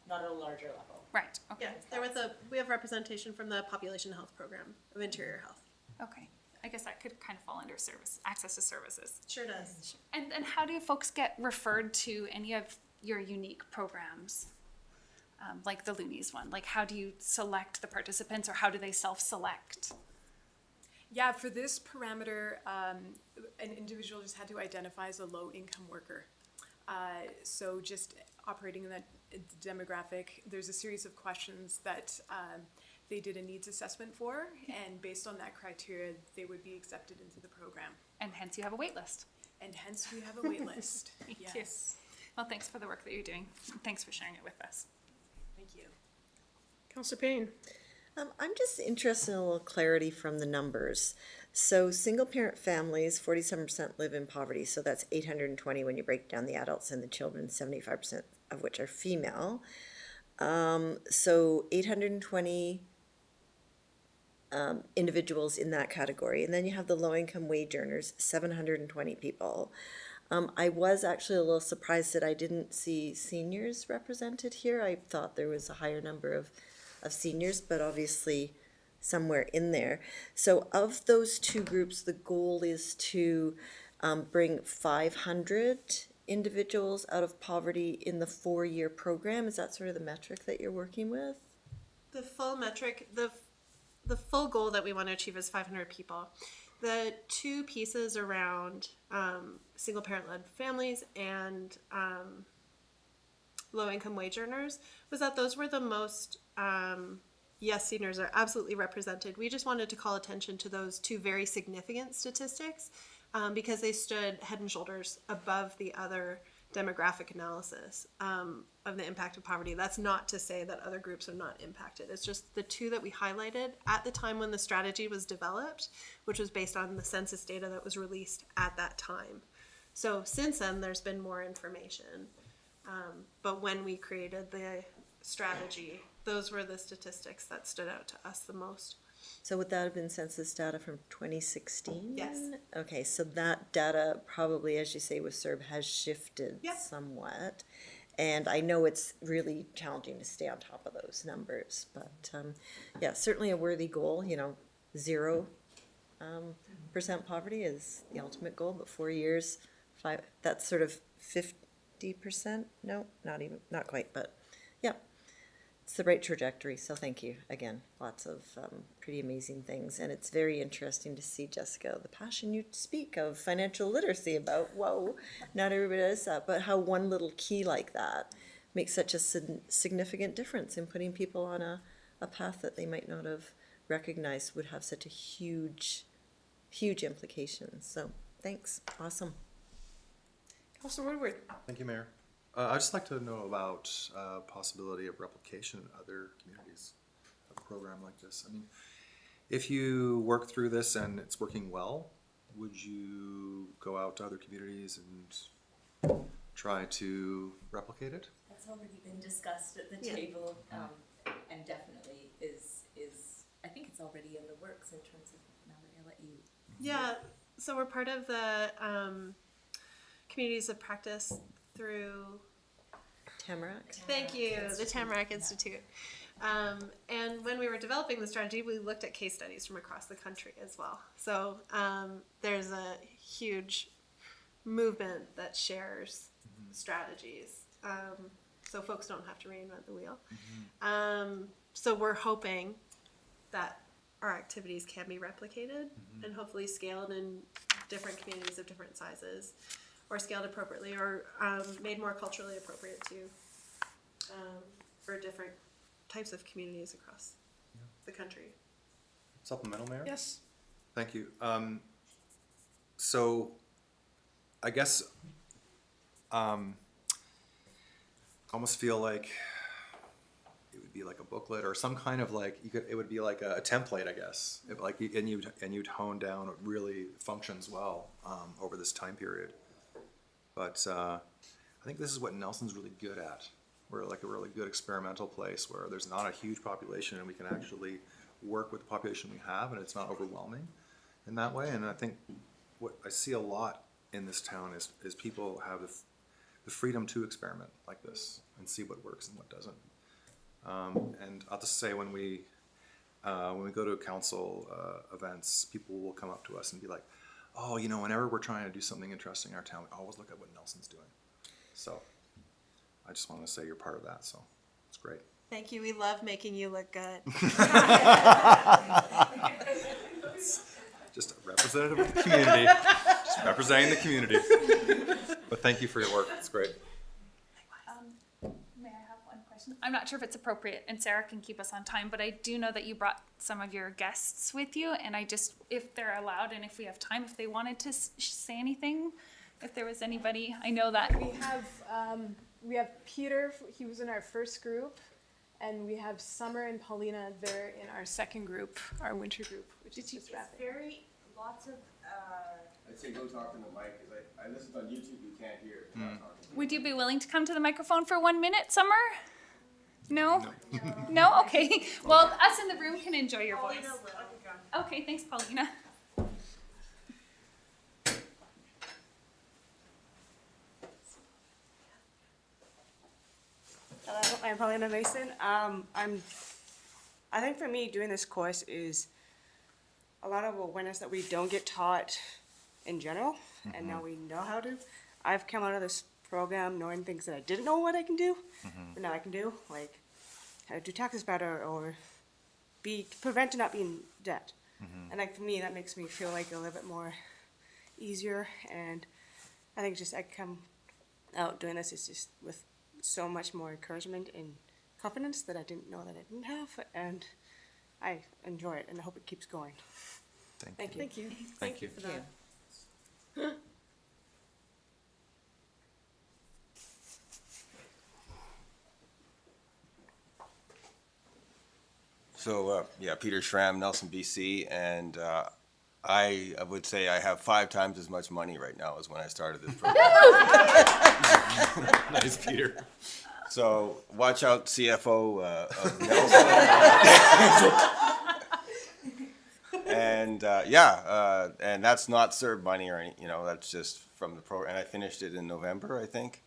not at a larger level. Right. Okay. Yeah, we have representation from the Population Health Program of Interior Health. Okay. I guess that could kind of fall under access to services. Sure does. And how do folks get referred to any of your unique programs? Like the Loonies one, like how do you select the participants, or how do they self-select? Yeah, for this parameter, an individual just had to identify as a low-income worker. So just operating in that demographic, there's a series of questions that they did a needs assessment for, and based on that criteria, they would be accepted into the program. And hence you have a wait list. And hence we have a wait list. Thank yes. you. Well, thanks for the work that you're doing. Thanks for sharing it with us. Thank you. Councillor Payne. I'm just interested in a little clarity from the numbers. So single-parent families, 47% live in poverty, so that's 820 when you break down the adults and the children, 75% of which are female. So 820 individuals in that category. And then you have the low-income wage earners, 720 people. I was actually a little surprised that I didn't see seniors represented here. I thought there was a higher number of seniors, but obviously somewhere in there. So of those two groups, the goal is to bring 500 individuals out of poverty in the 4-year program. Is that sort of the metric that you're working with? The full metric, the full goal that we want to achieve is 500 people. The two pieces around single parent led families and low income wage earners was that those were the most, yes, seniors are absolutely represented. We just wanted to call attention to those two very significant statistics because they stood head and shoulders above the other demographic analysis of the impact of poverty. That's not to say that other groups are not impacted. It's just the two that we highlighted at the time when the strategy was developed, which was based on the census data that was released at that time. So since then, there's been more information. But when we created the strategy, those were the statistics that stood out to us the most. So would that have been census data from 2016? Yes. Okay, so that data probably, as you say, with CIRB has shifted somewhat. And I know it's really challenging to stay on top of those numbers, but yeah, certainly a worthy goal. 0% poverty is the ultimate goal, but 4 years, that's sort of 50%. No, not quite, but yeah. It's the right trajectory, so thank you again. Lots of pretty amazing things, and it's very interesting to see, Jessica, the passion you speak of financial literacy about. Whoa, not everybody does that, but how one little key like that makes such a significant difference in putting people on a path that they might not have recognized would have such a huge implications. So thanks, awesome. Councilor Woodward. Thank you, Mayor. I'd just like to know about possibility of replication in other communities of a program like this. I mean, if you work through this and it's working well, would you go out to other communities and try to replicate it? That's already been discussed at the table, and definitely is I think it's already in the works in terms of, Melanie, I'll let you. Yeah, so we're part of the communities of practice through Tamarack. Thank you, the Tamarack Institute. And when we were developing the strategy, we looked at case studies from across the country as well. So there's a huge movement that shares strategies, so folks don't have to reinvent the wheel. So we're hoping that our activities can be replicated and hopefully scaled in different communities of different sizes, or scaled appropriately, or made more culturally appropriate too, for different types of communities across the country. Supplemental, Mayor? Yes. Thank you. So I guess almost feel like it would be like a booklet or some kind of like, it would be like a template, I guess. And you'd hone down what really functions well over this time period. But I think this is what Nelson's really good at. We're like a really good experimental place where there's not a huge population and we can actually work with the population we have, and it's not overwhelming in that way. And I think what I see a lot in this town is people have the freedom to experiment like this and see what works and what doesn't. And I'll just say when we go to council events, people will come up to us and be like, oh, whenever we're trying to do something interesting in our town, we always look at what Nelson's doing. So I just want to say you're part of that, so it's great. Thank you. We love making you look good. Just a representative of the community, just representing the community. But thank you for your work. It's great. May I have one question? I'm not sure if it's appropriate, and Sarah can keep us on time, but I do know that you brought some of your guests with you, and I just, if they're allowed and if we have time, if they wanted to say anything, if there was anybody, I know that. We have Peter, he was in our first group, and we have Summer and Paulina, they're in our second group, our winter group, which is just wrapping. Lots of. I'd say go talk to the mic, because I listened on YouTube, you can't hear. Would you be willing to come to the microphone for 1 minute, Summer? No? No? Okay. Well, us in the room can enjoy your voice. Okay, thanks, Paulina. Hello, I'm Paulina Mason. I think for me, doing this course is a lot of awareness that we don't get taught in general, and now we know how to. I've come out of this program knowing things that I didn't know what I can do, but now I can do, like do taxes better or prevent to not being in debt. And like for me, that makes me feel like a little bit more easier. And I think just I come out doing this is just with so much more encouragement and confidence that I didn't know that I didn't have. And I enjoy it and I hope it keeps going. Thank you. Thank you. Thank you. For that. So, yeah, Peter Schramm, Nelson, BC, and I would say I have 5 times as much money right now as when I started this program. Nice, Peter. So watch out, CFO of Nelson. And and that's not CERB money or any, that's just from the program. And I finished it in November, I think.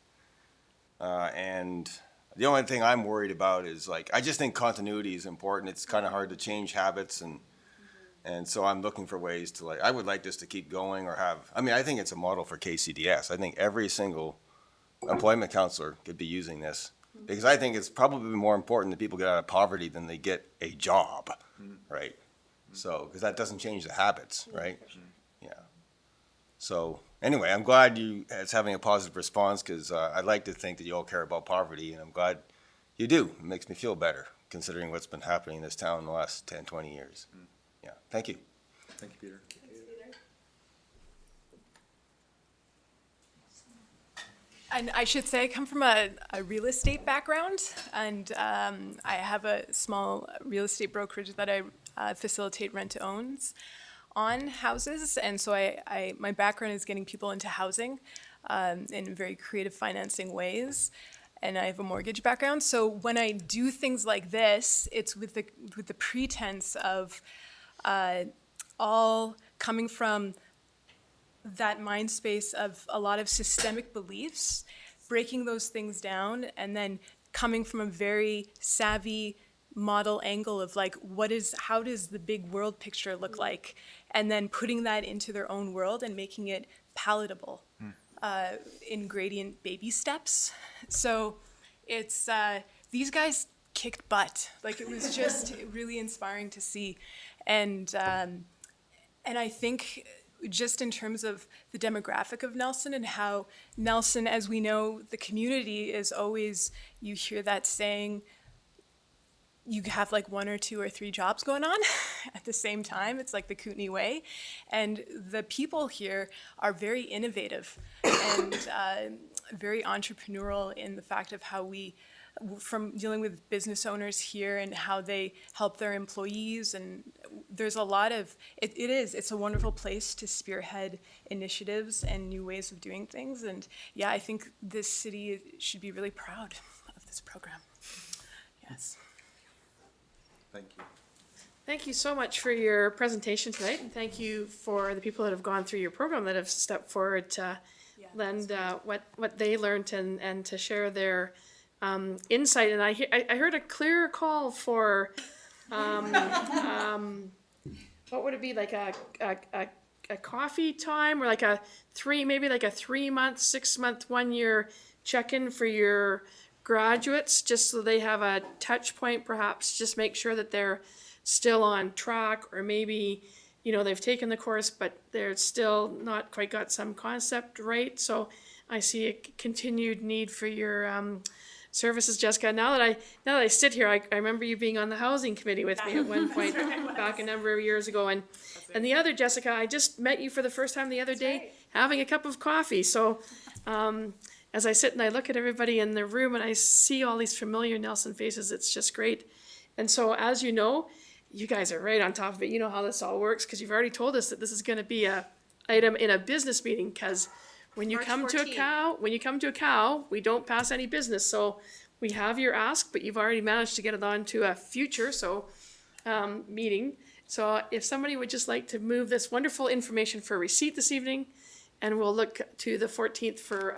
And the only thing I'm worried about is I just think continuity is important. It's kind of hard to change habits, and so I'm looking for ways to I would like this to keep going or have. I mean, I think it's a model for KCDS. I think every single employment counselor could be using this because I think it's probably more important that people get out of poverty than they get a job, right? So because that doesn't change the habits, right? Yeah. So anyway, I'm glad it's having a positive response because I'd like to think that you all care about poverty, and I'm glad you do. It makes me feel better considering what's been happening in this town in the last 10, 20 years. Yeah, thank you. Thank you, Peter. And I should say I come from a real estate background, and I have a small real estate brokerage that I facilitate rent-to-owns on houses, and so my background is getting people into housing in very creative financing ways, and I have a mortgage background. So when I do things like this, it's with the pretense of all coming from that mind space of a lot of systemic beliefs, breaking those things down, and then coming from a very savvy model angle of how does the big world picture look like, and then putting that into their own world and making it palatable in gradient baby steps. So it's these guys kicked butt. It was just really inspiring to see, and I think just in terms of the demographic of Nelson and how Nelson, as we know, the community is always, you hear that saying, you have 1 or 2 or 3 jobs going on at the same time. It's like the Kootenai way. And the people here are very innovative and very entrepreneurial in the fact of how from dealing with business owners here and how they help their employees. And there's a lot of, it's a wonderful place to spearhead initiatives and new ways of doing things. And yeah, I think this city should be really proud of this program. Yes. Thank you. Thank you so much for your presentation tonight, and thank you for the people that have gone through your program that have stepped forward to lend what they learned and to share their insight. And I heard a clear call for what would it be, a coffee time, or maybe a 3-month, 6-month, 1-year check-in for your graduates, just so they have a touch point, perhaps just make sure that they're still on track, or maybe they've taken the course but they're still not quite got some concept right. So I see a continued need for your services, Jessica. Now that I sit here, I remember you being on the housing committee with me at one point back a number of years ago, and the other Jessica, I just met you for the first time the other day having a cup of coffee. So as I sit and I look at everybody in the room and I see all these familiar Nelson faces, it's just great. And so, as you know, you guys are right on top of it. You know how this all works because you've already told us that this is going to be a item in a business meeting, because when you come to a cow, we don't pass any business. So we have your ask, but you've already managed to get it on to a future meeting. So if somebody would just like to move this wonderful information for receipt this evening, and we'll look to the 14th for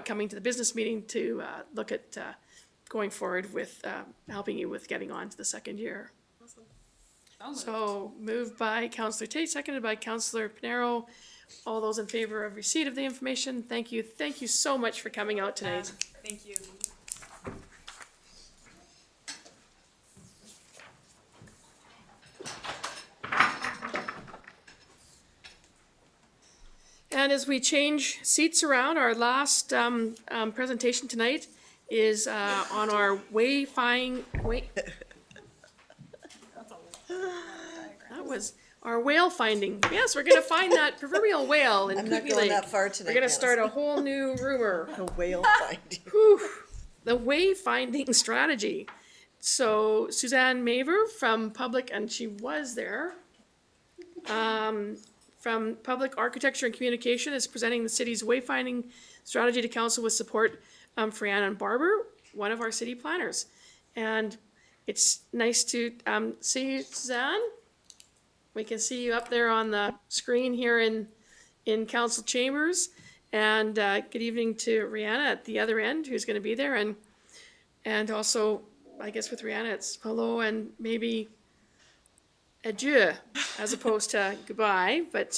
coming to the business meeting to look at going forward with helping you with getting on to the second year. Awesome. So moved by Councillor Tate, seconded by Councillor Pinero. All those in favor of receipt of the information, thank you. Thank you so much for coming out tonight. Thank you. And as we change seats around, our last presentation tonight is on our that was our whale finding. Yes, we're going to find that proverbial whale in I'm not Kootenay going Lake. that far tonight, We're going to Janice. start a whole new rumor. A whale finding. The Wayfinding Strategy. So Suzanne Maver from Public, and she was there, from Public Architecture and Communication is presenting the city's Wayfinding Strategy to council with support for Anna Barber, one of our city planners. And it's nice to see you, Suzanne. We can see you up there on the screen here in council chambers. And good evening to Rihanna at the other end, who's going to be there. And also, I guess with Rihanna, it's hello and maybe adieu, as opposed to goodbye. But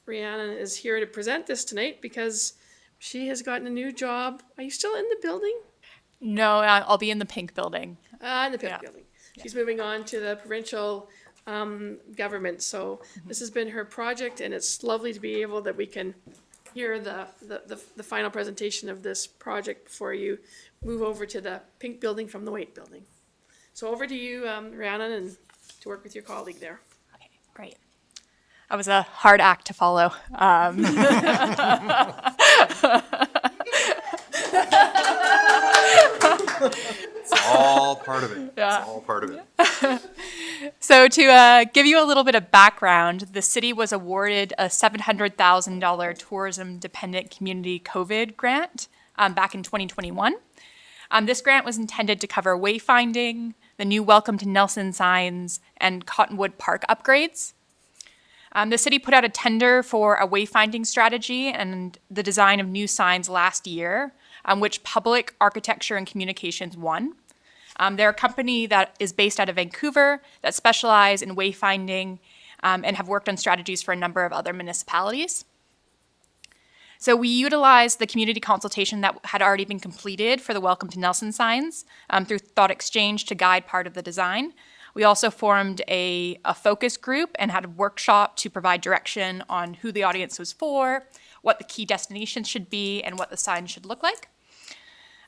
Rihanna is here to present this tonight because she has gotten a new job. Are you still in the building? No, I'll be in the pink building. In the pink building. She's moving on to the provincial government. So this has been her project, and it's lovely to be able that we can hear the final presentation of this project before you move over to the pink building from the white building. So over to you, Rhiannon, and to work with your colleague there. Okay, great. That was a hard act to follow. It's all part of it. Yeah. It's all part of it. So to give you a little bit of background, the city was awarded a $700,000 tourism-dependent community COVID grant back in 2021. This grant was intended to cover wayfinding, the new Welcome to Nelson signs, and Cottonwood Park upgrades. The city put out a tender for a wayfinding strategy and the design of new signs last year, which Public Architecture and Communications won. They're a company that is based out of Vancouver that specialize in wayfinding and have worked on strategies for a number of other municipalities. So we utilized the community consultation that had already been completed for the Welcome to Nelson signs through Thought Exchange to guide part of the design. We also formed a focus group and had a workshop to provide direction on who the audience was for, what the key destinations should be, and what the signs should look like.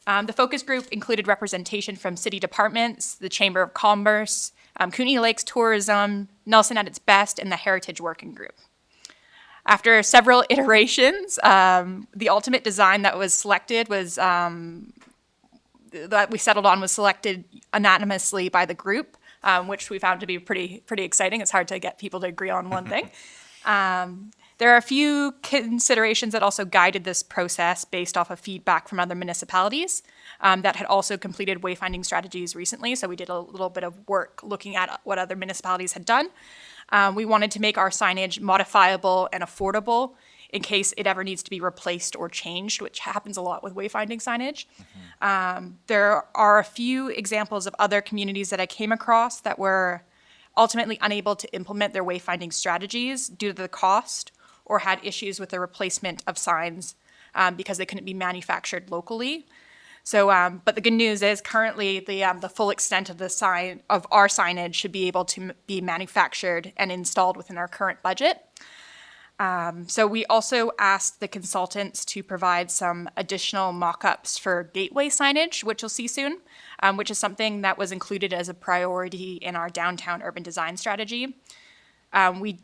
The focus group included representation from city departments, the Chamber of Commerce, Kootenay Lakes Tourism, Nelson at its Best, and the Heritage Working Group. After several iterations, the ultimate design that was selected was that we settled on was selected unanimously by the group, which we found to be pretty exciting. It's hard to get people to agree on one thing. There are a few considerations that also guided this process based off of feedback from other municipalities that had also completed wayfinding strategies recently. So we did a little bit of work looking at what other municipalities had done. We wanted to make our signage modifiable and affordable in case it ever needs to be replaced or changed, which happens a lot with wayfinding signage. There are a few examples of other communities that I came across that were ultimately unable to implement their wayfinding strategies due to the cost or had issues with the replacement of signs because they couldn't be manufactured locally. So, but the good news is currently the full extent of our signage should be able to be manufactured and installed within our current budget. So we also asked the consultants to provide some additional mock-ups for gateway signage, which you'll see soon, which is something that was included as a priority in our downtown urban design strategy. We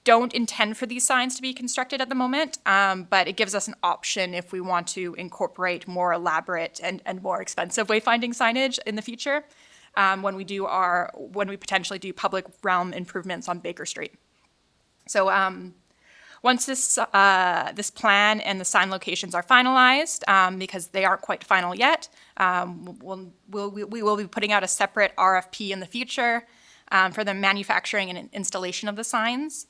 don't intend for these signs to be constructed at the moment, but it gives us an option if we want to incorporate more elaborate and more expensive wayfinding signage in the future when we potentially do public realm improvements on Baker Street. So once this plan and the sign locations are finalized, because they aren't quite final yet, we will be putting out a separate RFP in the future for the manufacturing and installation of the signs.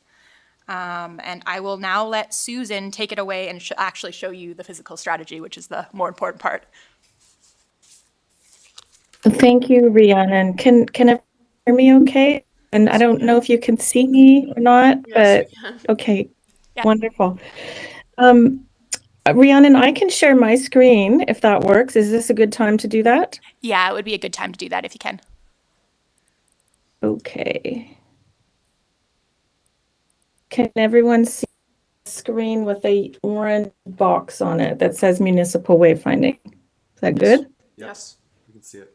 And I will now let Susan take it away and actually show you the physical strategy, which is the more important part. Thank you, Rhiannon. Can everyone hear me okay? And I don't know if you can see me or not, but okay, wonderful. Rhiannon, I can share my screen if that works. Is this a good time to do that? Yeah, it would be a good time to do that if you can. Okay. Can everyone see screen with a orange box on it that says municipal wayfinding. Is that good? Yes. You can see it.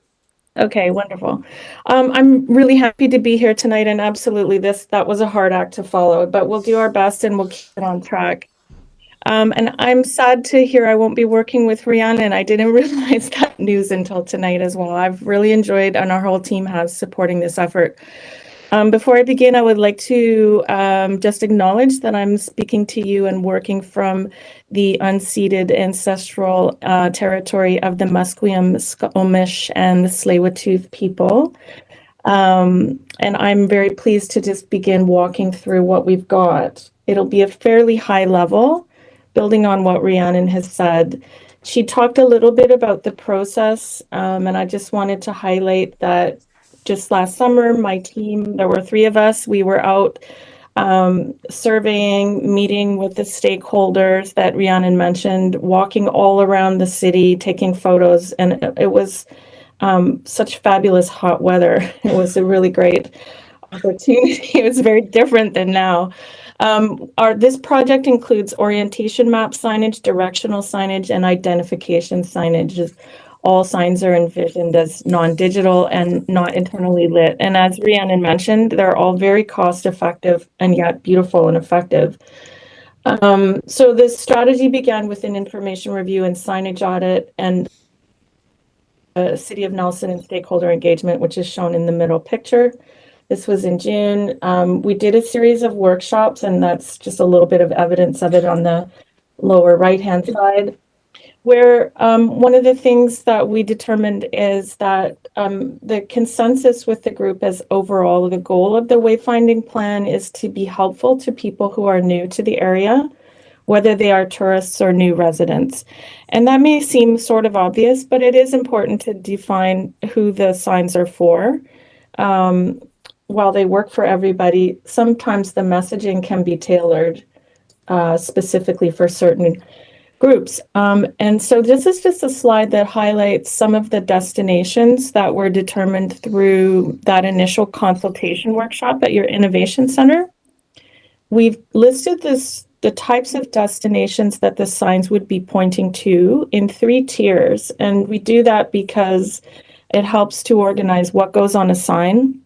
Okay, wonderful. I'm really happy to be here tonight, and absolutely that was a hard act to follow, but we'll do our best and we'll keep it on track. And I'm sad to hear I won't be working with Rhiannon, and I didn't realize that news until tonight as well. I've really enjoyed, and our whole team has, supporting this effort. Before I begin, I would like to just acknowledge that I'm speaking to you and working from the unceded ancestral territory of the Musqueam, Squamish, and the Tsleil-Waututh people. And I'm very pleased to just begin walking through what we've got. It'll be a fairly high level, building on what Rhiannon has said. She talked a little bit about the process, and I just wanted to highlight that just last summer, my team, there were 3 of us, we were out surveying, meeting with the stakeholders that Rhiannon mentioned, walking all around the city, taking photos, and it was such fabulous hot weather. It was a really great opportunity. It was very different than now. This project includes orientation map signage, directional signage, and identification signage. All signs are envisioned as non-digital and not internally lit. And as Rhiannon mentioned, they're all very cost-effective and yet beautiful and effective. So this strategy began with an information review and signage audit and City of Nelson and stakeholder engagement, which is shown in the middle picture. This was in June. We did a series of workshops, and that's just a little bit of evidence of it on the lower right-hand side, where one of the things that we determined is that the consensus with the group is overall the goal of the wayfinding plan is to be helpful to people who are new to the area, whether they are tourists or new residents. And that may seem sort of obvious, but it is important to define who the signs are for. While they work for everybody, sometimes the messaging can be tailored specifically for certain groups. And so this is just a slide that highlights some of the destinations that were determined through that initial consultation workshop at your Innovation Center. We've listed the types of destinations that the signs would be pointing to in 3 tiers. And we do that because it helps to organize what goes on a sign,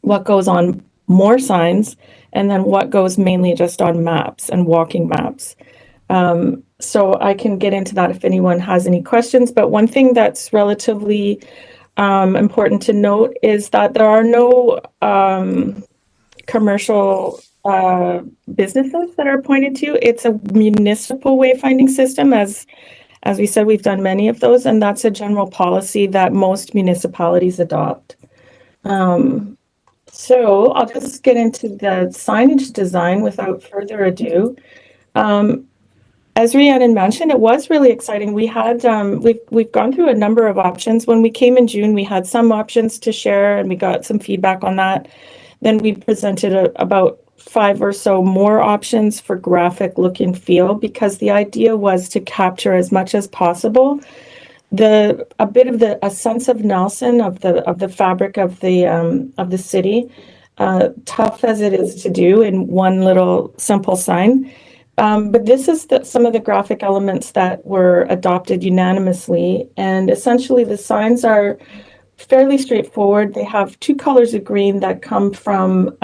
what goes on more signs, and then what goes mainly just on maps and walking maps. So I can get into that if anyone has any questions, but one thing that's relatively important to note is that there are no commercial businesses that are pointed to. It's a municipal wayfinding system. As we said, we've done many of those, and that's a general policy that most municipalities adopt. So I'll just get into the signage design without further ado. As Rhiannon mentioned, it was really exciting. We had we've gone through a number of options. When we came in June, we had some options to share, and we got some feedback on that. Then we presented about 5 or so more options for graphic look and feel, because the idea was to capture as much as possible a bit of a sense of Nelson, of the fabric of the city, tough as it is to do in one little simple sign. But this is some of the graphic elements that were adopted unanimously. And essentially the signs are fairly straightforward. They have 2 colors of green that come from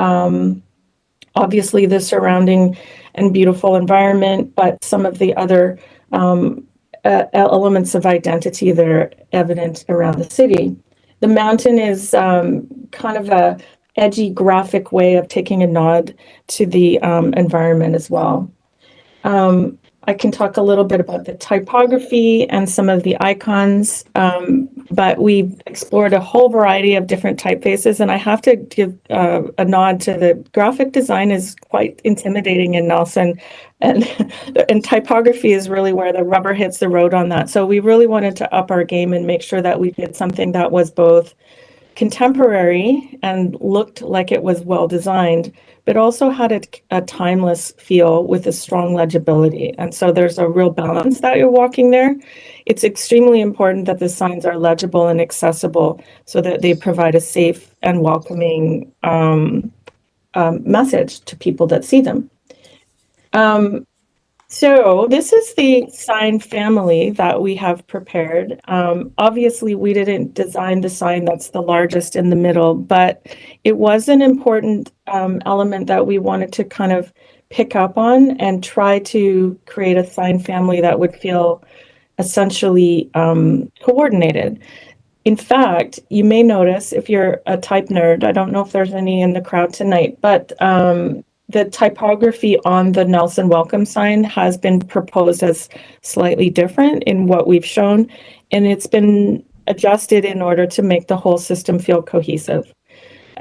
obviously the surrounding and beautiful environment, but some of the other elements of identity that are evident around the city. The mountain is kind of a edgy graphic way of taking a nod to the environment as well. I can talk a little bit about the typography and some of the icons, but we explored a whole variety of different typefaces, and I have to give a nod to the graphic design is quite intimidating in Nelson, and typography is really where the rubber hits the road on that. So we really wanted to up our game and make sure that we did something that was both contemporary and looked like it was well designed, but also had a timeless feel with a strong legibility. And so there's a real balance that you're walking there. It's extremely important that the signs are legible and accessible so that they provide a safe and welcoming message to people that see them. So this is the sign family that we have prepared. Obviously, we didn't design the sign that's the largest in the middle, but it was an important element that we wanted to kind of pick up on and try to create a sign family that would feel essentially coordinated. In fact, you may notice if you're a type nerd, I don't know if there's any in the crowd tonight, but the typography on the Nelson Welcome sign has been proposed as slightly different in what we've shown, and it's been adjusted in order to make the whole system feel cohesive.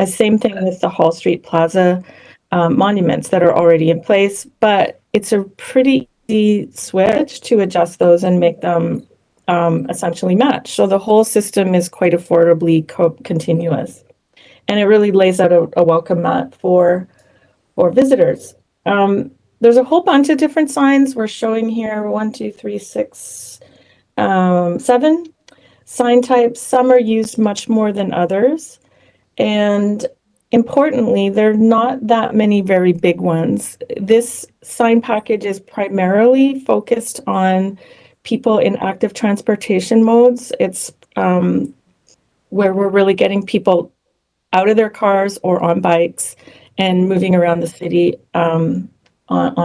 Same thing with the Hall Street Plaza monuments that are already in place, but it's a pretty easy switch to adjust those and make them essentially match. So the whole system is quite affordably continuous, and it really lays out a welcome mat for visitors. There's a whole bunch of different signs we're showing here. 1, 2, 3, 6, 7 sign types. Some are used much more than others. And importantly, there are not that many very big ones. This sign package is primarily focused on people in active transportation modes. It's where we're really getting people out of their cars or on bikes and moving around the city on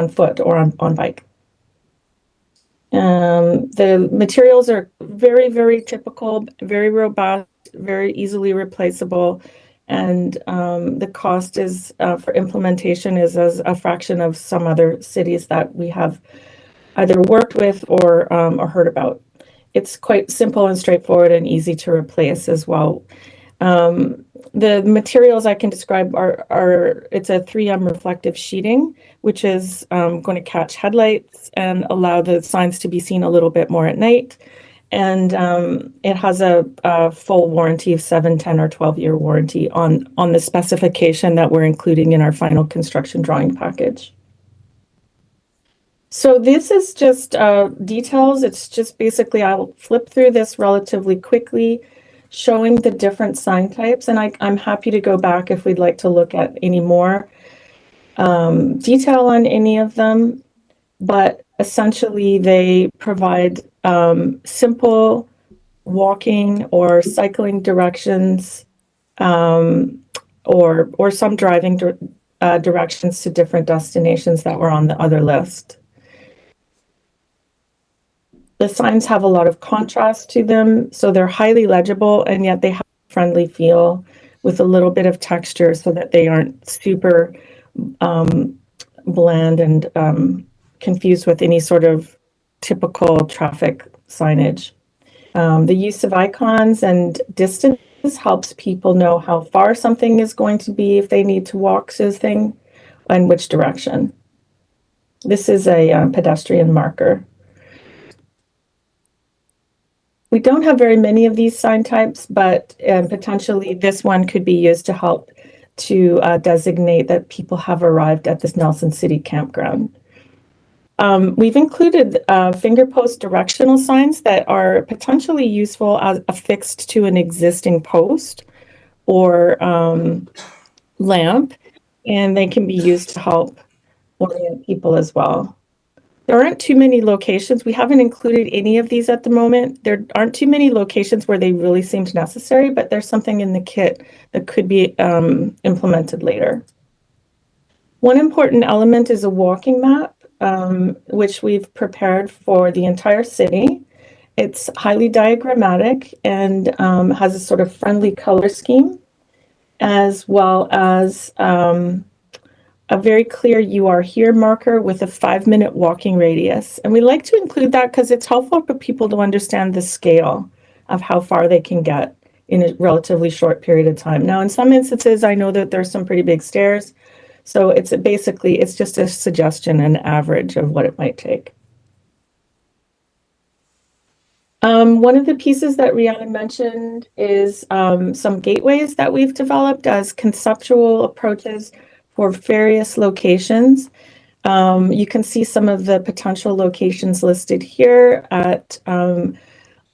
foot or on bike. The materials are very, very typical, very robust, very easily replaceable, and the cost is for implementation is as a fraction of some other cities that we have either worked with or heard about. It's quite simple and straightforward and easy to replace as well. The materials I can describe are it's a 3M reflective sheeting, which is going to catch headlights and allow the signs to be seen a little bit more at night. And it has a full warranty of 7, 10, or 12-year warranty on the specification that we're including in our final construction drawing package. So this is just details. It's just basically, I'll flip through this relatively quickly, showing the different sign types, and I'm happy to go back if we'd like to look at any more detail on any of them, but essentially they provide simple walking or cycling directions or some driving directions to different destinations that were on the other list. The signs have a lot of contrast to them, so they're highly legible, and yet they have a friendly feel with a little bit of texture so that they aren't super bland and confused with any sort of typical traffic signage. The use of icons and distance helps people know how far something is going to be if they need to walk to the thing and which direction. This is a pedestrian marker. We don't have very many of these sign types, but potentially this one could be used to help to designate that people have arrived at this Nelson City campground. We've included finger post directional signs that are potentially useful as affixed to an existing post or lamp, and they can be used to help orient people as well. There aren't too many locations. We haven't included any of these at the moment. There aren't too many locations where they really seemed necessary, but there's something in the kit that could be implemented later. One important element is a walking map, which we've prepared for the entire city. It's highly diagrammatic and has a sort of friendly color scheme, as well as a very clear "you are here" marker with a 5-minute walking radius. And we like to include that because it's helpful for people to understand the scale of how far they can get in a relatively short period of time. Now, in some instances, I know that there's some pretty big stairs. So it's just a suggestion, an average of what it might take. One of the pieces that Rihanna mentioned is some gateways that we've developed as conceptual approaches for various locations. You can see some of the potential locations listed here at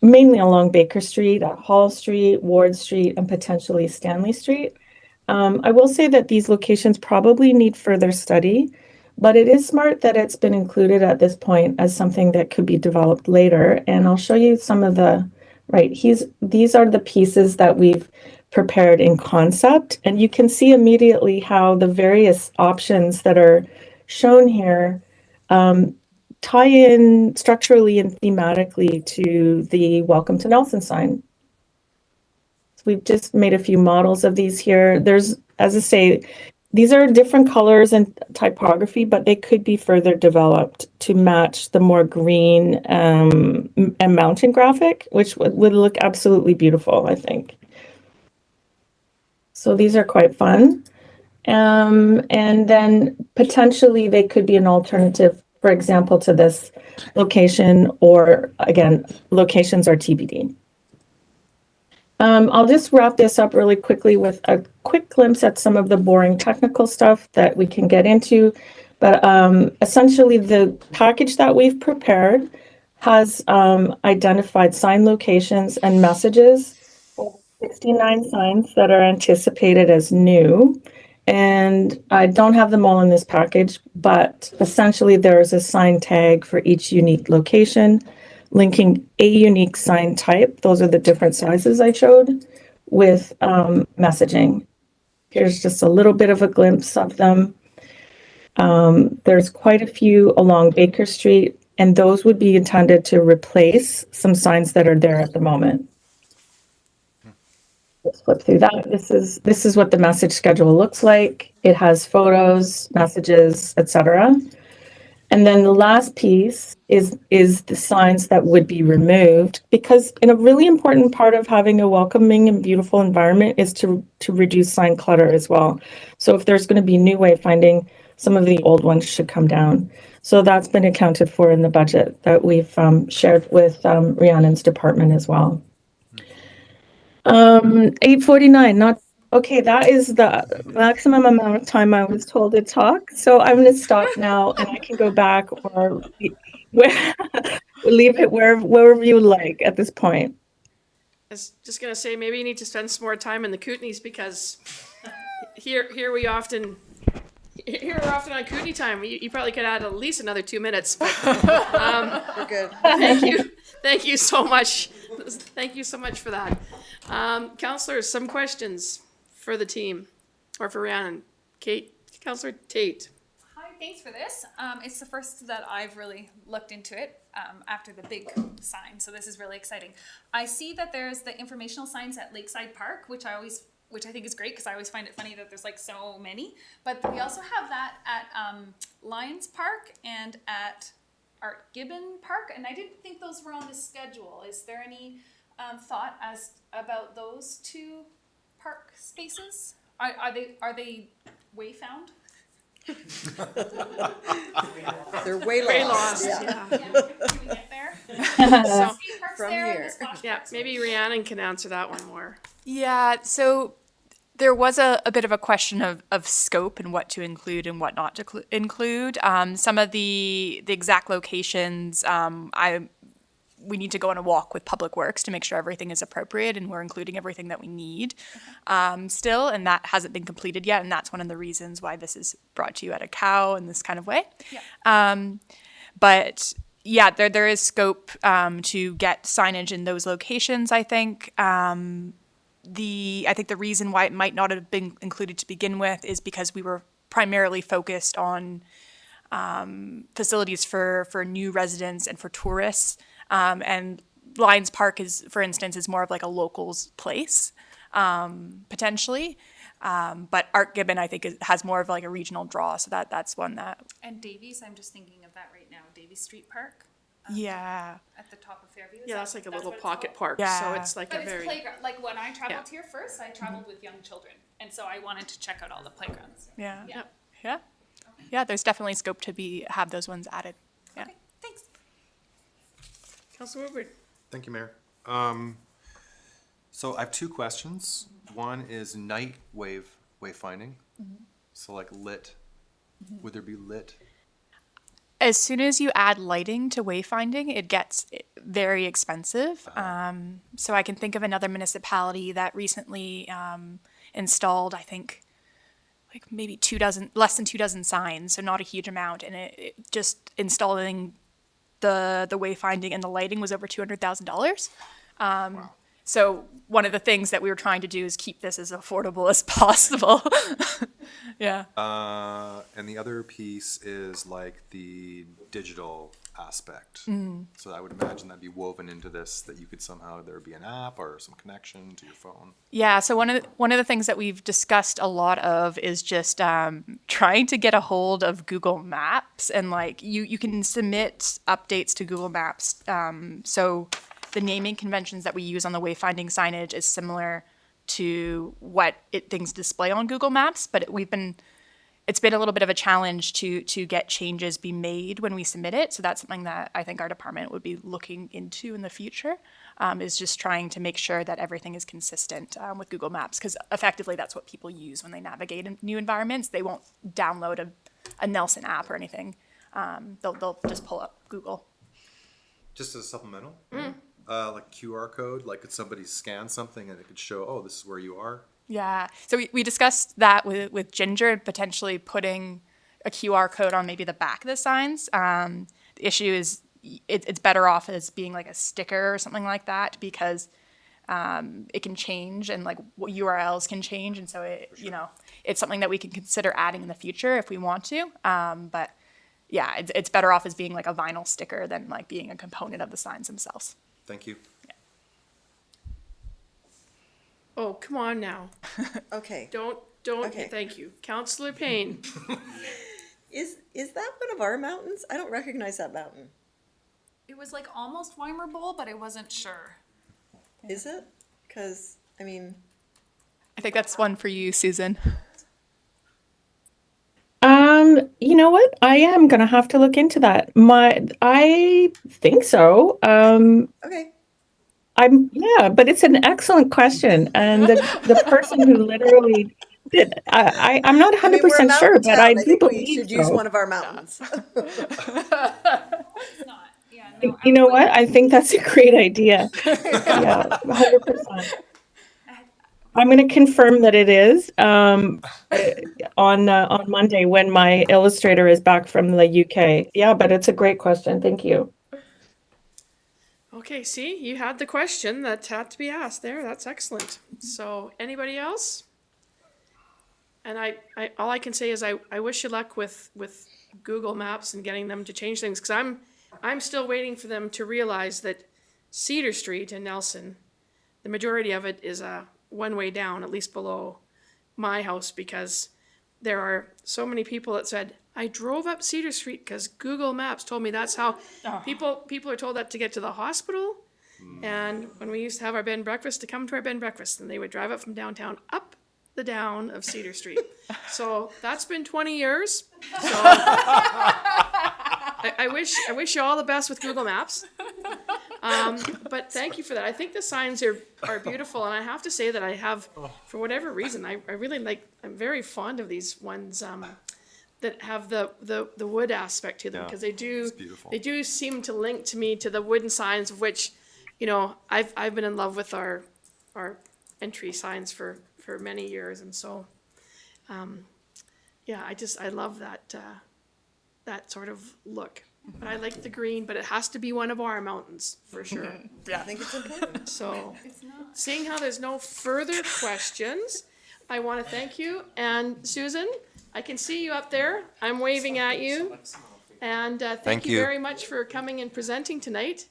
mainly along Baker Street, at Hall Street, Ward Street, and potentially Stanley Street. I will say that these locations probably need further study. But it is smart that it's been included at this point as something that could be developed later. And I'll show you some of these are the pieces that we've prepared in concept. And you can see immediately how the various options that are shown here tie in structurally and thematically to the Welcome to Nelson sign. So we've just made a few models of these here. There's, as I say, these are different colors and typography, but they could be further developed to match the more green and mountain graphic, which would look absolutely beautiful, I think. So these are quite fun. And then potentially they could be an alternative, for example, to this location, or again, locations are TBD. I'll just wrap this up really quickly with a quick glimpse at some of the boring technical stuff that we can get into. But essentially, the package that we've prepared has identified sign locations and messages for 69 signs that are anticipated as new. And I don't have them all in this package, but essentially there is a sign tag for each unique location, linking a unique sign type. Those are the different sizes I showed with messaging. Here's just a little bit of a glimpse of them. There's quite a few along Baker Street, and those would be intended to replace some signs that are there at the moment. Let's flip through that. This is what the message schedule looks like. It has photos, messages, etc. And then the last piece is the signs that would be removed, because a really important part of having a welcoming and beautiful environment is to reduce sign clutter as well. So if there's going to be new wayfinding, some of the old ones should come down. So that's been accounted for in the budget that we've shared with Rhiannon's department as well. 8:49, not okay. That is the maximum amount of time I was told to talk. So I'm going to stop now, and I can go back or leave it wherever you like at this point. I was just gonna say, maybe you need to spend some more time in the Kootenays, because here we're often on Kootenay time. You probably could add at least another 2 minutes. But, We're good. Thank you so much. Thank you so much for that. Councillors, some questions for the team or for Rhiannon. Councillor Tate. Hi, thanks for this. It's the first that I've really looked into it after the big sign, so this is really exciting. I see that there's the informational signs at Lakeside Park, which I think is great, because I always find it funny that there's like so many. But we also have that at Lions Park and at Art Gibbon Park, and I didn't think those were on the schedule. Is there any thought about those two park spaces? Are they way found? They're way lost. Yeah. Can we get there? So, From here. yeah, maybe Rhiannon can answer that one more. Yeah, so there was a bit of a question of scope and what to include and what not to include. Some of the exact locations, we need to go on a walk with Public Works to make sure everything is appropriate and we're including everything that we need still, and that hasn't been completed yet, and that's one of the reasons why this is brought to you at a cow in this kind of way. Yeah. But yeah, there is scope to get signage in those locations, I think. I think the reason why it might not have been included to begin with is because we were primarily focused on facilities for new residents and for tourists. And Lions Park for instance, is more of like a locals place, potentially. But Art Gibbon, I think, has more of like a regional draw. So that's one that. And Davies, I'm just thinking of that right now. Davies Street Park. Yeah. At the top of Fairview. Yeah, that's like a little pocket park. Yeah. So it's like But a it's very playground. Like when I traveled here first, I traveled with young children, and so I wanted to check out all the playgrounds. Yeah. Yeah. Yeah. Yeah. There's definitely scope to have those ones added. Yeah. Okay. Thanks. Councillor Woodward. Thank you, Mayor. So I have two questions. One is night wayfinding. So like lit. Would there be lit? As soon as you add lighting to wayfinding, it gets very expensive. So I can think of another municipality that recently installed, I think, like maybe less than 2 dozen signs, so not a huge amount. And it just installing the wayfinding and the lighting was over $200,000. So one of the things that we were trying to do is keep this as affordable as possible. Yeah. And the other piece is like the digital aspect. So I would imagine that'd be woven into this, that you could somehow, there be an app or some connection to your phone. Yeah, so one of the things that we've discussed a lot of is just trying to get a hold of Google Maps, and like you can submit updates to Google Maps. So the naming conventions that we use on the wayfinding signage is similar to what things display on Google Maps, but it's been a little bit of a challenge to get changes be made when we submit it. So that's something that I think our department would be looking into in the future, is just trying to make sure that everything is consistent with Google Maps, because effectively that's what people use when they navigate in new environments. They won't download a Nelson app or anything. They'll just pull up Google. Just as a supplemental, like QR code, like could somebody scan something and it could show, oh, this is where you are? Yeah, so we discussed that with Ginger, and potentially putting a QR code on maybe the back of the signs. The issue is it's better off as being like a sticker or something like that, because it can change, and like what URLs can change, and so it's something that we can consider adding in the future if we want to. But yeah, it's better off as being like a vinyl sticker than like being a component of the signs themselves. Thank you. Oh, come on now. Okay. Don't, Okay. thank you. Councillor Payne. Is that one of our mountains? I don't recognize that mountain. It was like almost Weimer Bowl, but I wasn't sure. Is it? Because, I mean, I think that's one for you, Susan. You know what? I am gonna have to look into that. I think so. okay. But it's an excellent question, and the person who literally did, I'm not 100% sure, but I do think we believe should use so. one of our mountains. You know what? I think that's a great idea. Yeah, 100%. I'm going to confirm that it is on Monday when my illustrator is back from the UK. Yeah, but it's a great question. Thank you. Okay, see, you had the question that had to be asked there. That's excellent. So, anybody else? And I all I can say is I wish you luck with Google Maps and getting them to change things, because I'm still waiting for them to realize that Cedar Street in Nelson, the majority of it is a one-way down, at least below my house, because there are so many people that said, I drove up Cedar Street because Google Maps told me that's how people are told that to get to the hospital. And when we used to have our bed and breakfast, to come to our bed and breakfast, and they would drive up from downtown up the down of Cedar Street. So that's been 20 years. So I wish you all the best with Google Maps. But thank you for that. I think the signs are beautiful, and I have to say that I have, for whatever reason, I really like, I'm very fond of these ones that have the wood aspect to them, because they do seem to link to me to the wooden signs, of which, I've been in love with our entry signs for many years, and so I love that sort of look. But I like the green, but it has to be one of our mountains for sure. I think it's important. So, seeing how there's no further questions, I want to thank you. And Susan, I can see you up there. I'm waving at you. And thank you very much for coming and presenting tonight.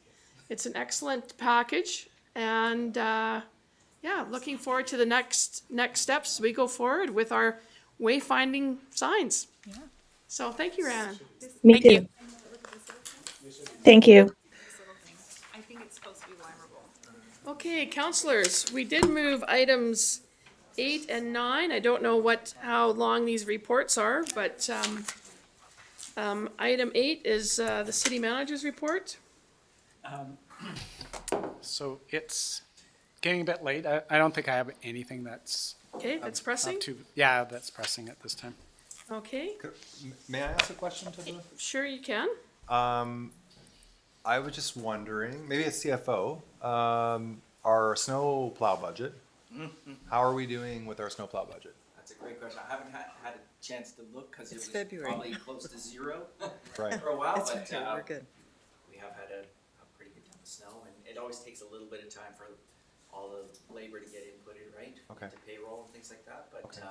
It's an excellent package. And looking forward to the next steps as we go forward with our wayfinding signs. Yeah. So thank you, Rhiannon. Me too. Thank you. I think it's supposed to be Weimer Bowl. Okay, councillors, we did move items 8 and 9. I don't know how long these reports are, but item 8 is the city manager's report. So it's getting a bit late. I don't think I have anything that's okay. That's pressing. That's pressing at this time. Okay. May I ask a question to the? Sure, you can. I was just wondering, maybe as CFO, our snow plow budget. How are we doing with our snow plow budget? That's a great question. I haven't had a chance to look because it It's was February. probably close to zero Right. for a while, It's but okay, we're good. we have had a pretty good time of snow, and it always takes a little bit of time for all the labor to get inputted, right? Okay. To payroll and things like that, but Okay.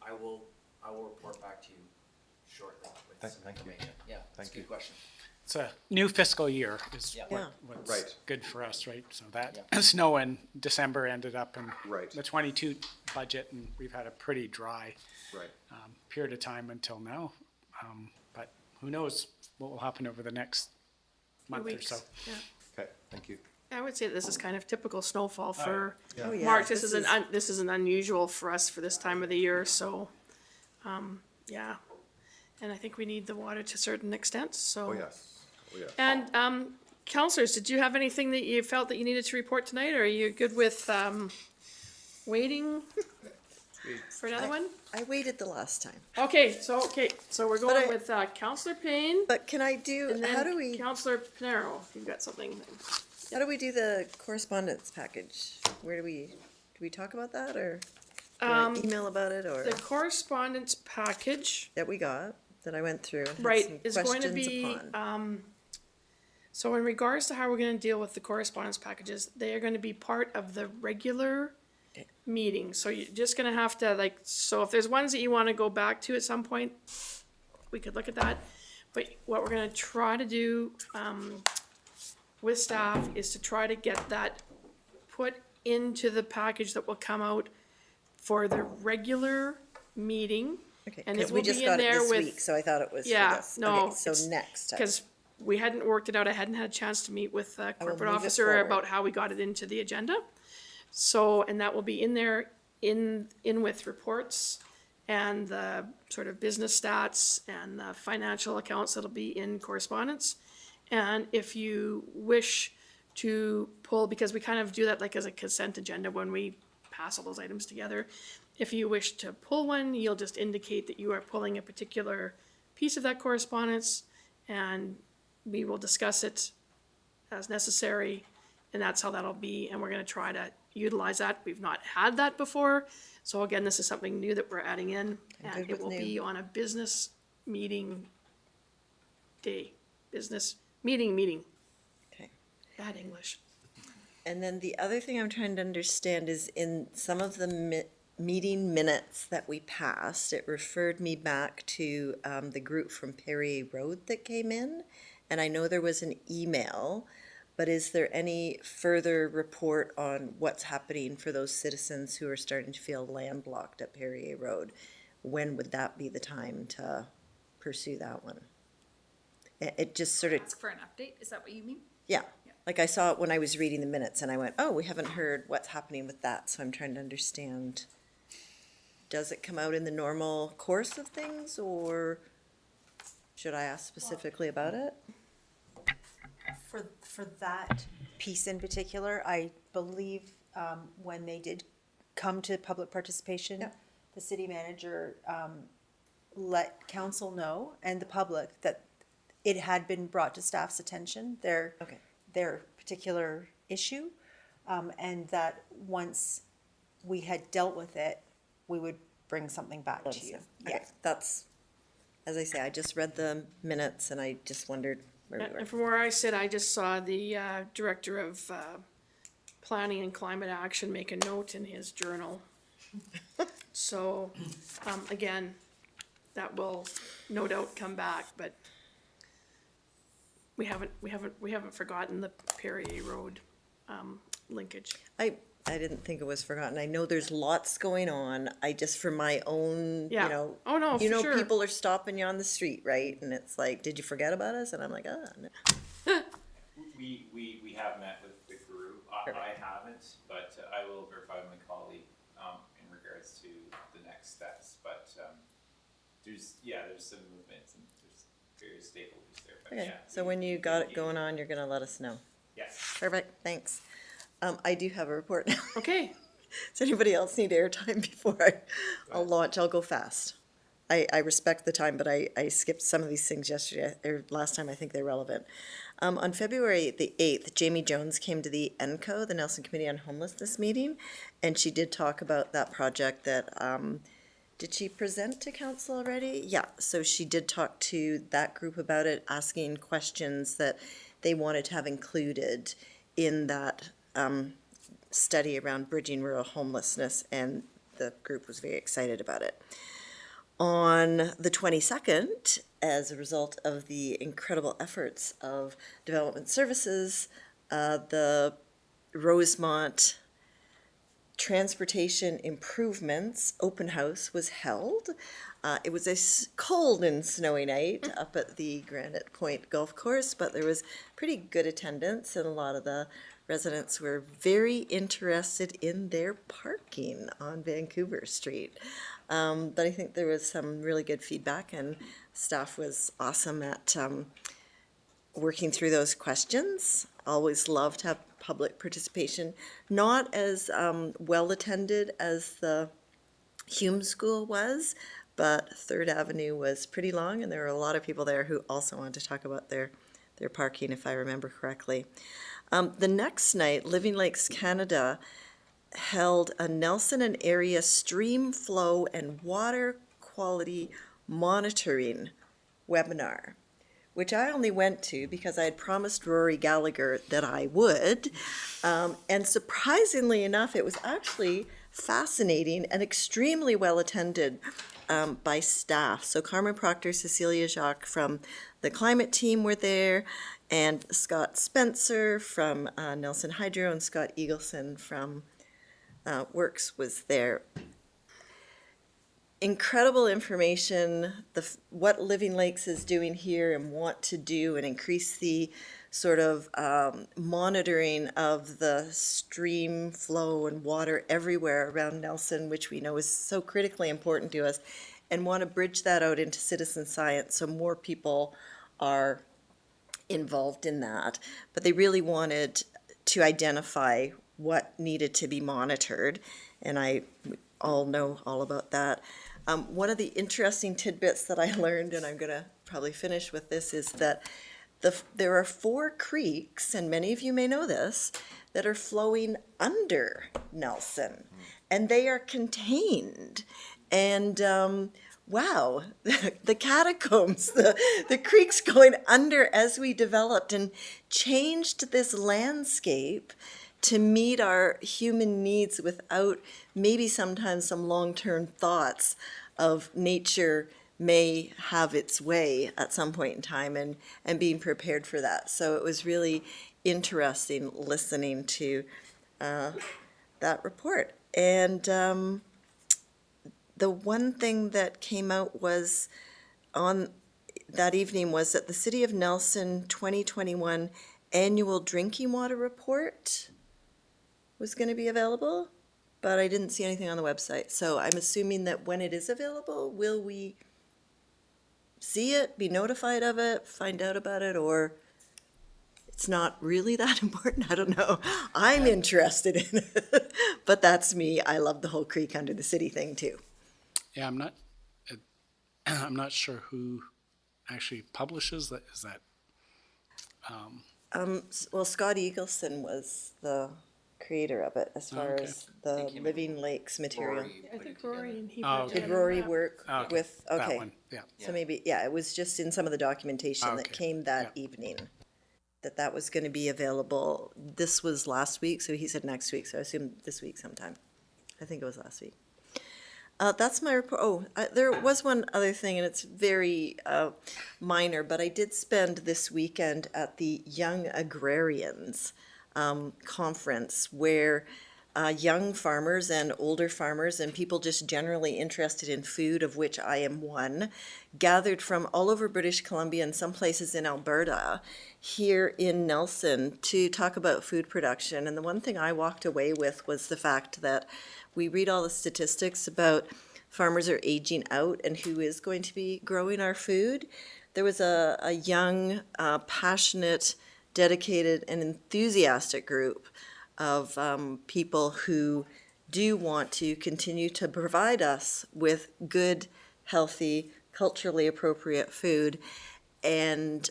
I will report back to you shortly with some Thank you. information. Yeah, that's a good question. It's a new fiscal year is Yeah. what's Right. good for us, right? So that snow in December ended up in Right. the 22 budget, and we've had a pretty dry Right. period of time until now. But who knows what will happen over the next month or weeks. so. Yeah. Okay, thank you. I would say this is kind of typical snowfall for Yeah. Oh, yeah. March. This This isn't unusual for us for this time of the year, so, yeah. And I think we need the water to a certain extent, so. Oh, yes. Oh, yes. And, counselors, did you have anything that you felt that you needed to report tonight, or are you good with, waiting for another one? I waited the last time. Okay, so we're going I- with, Counselor Payne. But can I do, And how do then we, Counselor Panero, if you've got something. how do we do the correspondence package? Where do we talk about that, or do I email about it, or The correspondence package, that we got, that I went through? and had right, some is going to questions be, upon? so in regards to how we're gonna deal with the correspondence packages, they are gonna be part of the regular meeting. So you're just gonna have to so if there's ones that you wanna go back to at some point, we could look at that. But what we're gonna try to do, with staff is to try to get that put into the package that will come out for the regular meeting. Okay, And because it we will just be in got it there this with. week, so I thought it was for Yeah, this. no. Okay, so next time. Because we hadn't worked it out, I hadn't had a chance to meet with the corporate move it officer forward. about how we got it into the agenda. So, and that will be in there, in with reports and the sort of business stats and the financial accounts that'll be in correspondence. And if you wish to pull, because we kind of do that like as a consent agenda when we pass all those items together. If you wish to pull one, you'll just indicate that you are pulling a particular piece of that correspondence, and we will discuss it as necessary, and that's how that'll be, and we're gonna try to utilize that. We've not had that before, so again, this is something new that we're adding in, I'm and good it with will new. be on a business meeting day, business meeting. Okay. Bad English. And then the other thing I'm trying to understand is in some of the meeting minutes that we passed, it referred me back to the group from Perrier Road that came in. And I know there was an email, but is there any further report on what's happening for those citizens who are starting to feel landlocked at Perrier Road? When would that be the time to pursue that one? It just sort of, Ask for an update, is that what you mean? yeah, like I saw it when I was reading the minutes and I went, oh, we haven't heard what's happening with that, so I'm trying to understand. Does it come out in the normal course of things, or should I ask specifically about it? For that piece in particular, I believe when they did come to public participation, the city manager let council know and the public that it had been brought to staff's attention, their particular issue, and that once we had dealt with it, we would bring something back to you. Okay, that's, as I say, I just read the minutes and I just wondered where we were. And from where I sit, I just saw the Director of Planning and Climate Action make a note in his journal. So, again, that will no doubt come back, but we haven't forgotten the Perrier Road linkage. I didn't think it was forgotten. I know there's lots going on. I just, for my own, Yeah. you know. Oh, no, You for know, sure. people are stopping you on the street, right? And it's like, did you forget about us? And I'm like, no. We have met with the group. I haven't, but I will verify with my colleague in regards to the next steps. But there's some movements and there's various stakeholders there. But Okay, yeah, so when you got it going on, you're gonna let us know. Yes. Perfect, thanks. I do have a report now. Okay. Does anybody else need airtime before I'll launch? I'll go fast. I respect the time, but I skipped some of these things yesterday, or last time. I think they're relevant. On February the 8th, Jamie Jones came to the ENCO, the Nelson Committee on Homelessness meeting, and she did talk about that project that Did she present to council already? Yeah, so she did talk to that group about it, asking questions that they wanted to have included in that study around bridging rural homelessness, and the group was very excited about it. On the 22nd, as a result of the incredible efforts of Development Services, the Rosemont Transportation Improvements Open House was held. It was a cold and snowy night up at the Granite Point Golf Course, but there was pretty good attendance, and a lot of the residents were very interested in their parking on Vancouver Street. But I think there was some really good feedback, and staff was awesome at working through those questions. Always love to have public participation. Not as well attended as the Hume School was, but Third Avenue was pretty long, and there were a lot of people there who also wanted to talk about their parking, if I remember correctly. The next night, Living Lakes Canada held a Nelson and area stream flow and water quality monitoring webinar, which I only went to because I had promised Rory Gallagher that I would. And surprisingly enough, it was actually fascinating and extremely well attended by staff. So Carmen Proctor, Cecilia Jacques from the climate team were there, and Scott Spencer from Nelson Hydro and Scott Eagleson from Works was there. Incredible information, what Living Lakes is doing here and want to do and increase the sort of monitoring of the stream flow and water everywhere around Nelson, which we know is so critically important to us, and want to bridge that out into citizen science so more people are involved in that. But they really wanted to identify what needed to be monitored, and I all know all about that. One of the interesting tidbits that I learned, and I'm going to probably finish with this, is that there are 4 creeks, and many of you may know this, that are flowing under Nelson, and they are contained. And wow, the catacombs, the creeks going under as we developed and changed this landscape to meet our human needs without maybe sometimes some long-term thoughts of nature may have its way at some point in time, and being prepared for that. So it was really interesting listening to that report. And the one thing that came out was on that evening was that the City of Nelson 2021 annual drinking water report was going to be available, but I didn't see anything on the website. So I'm assuming that when it is available, will we see it, be notified of it, find out about it, or it's not really that important? I don't know. I'm interested in it, but that's me. I love the whole creek under the city thing too. Yeah, I'm not sure who actually publishes that. Is that? Well, Scott Eagleson was the creator of it as far as the Living Lakes material. I think Rory and he. Did Rory work with, That okay. one, yeah. So maybe, yeah, it was just in some of the documentation that came that evening, that was going to be available. This was last week, so he said next week, so I assume this week sometime. I think it was last week. That's my report. There was one other thing, and it's very minor, but I did spend this weekend at the Young Agrarians conference, where young farmers and older farmers and people just generally interested in food, of which I am one, gathered from all over British Columbia and some places in Alberta here in Nelson to talk about food production. And the one thing I walked away with was the fact that we read all the statistics about farmers are aging out and who is going to be growing our food. There was a young, passionate, dedicated, and enthusiastic group of people who do want to continue to provide us with good, healthy, culturally appropriate food, and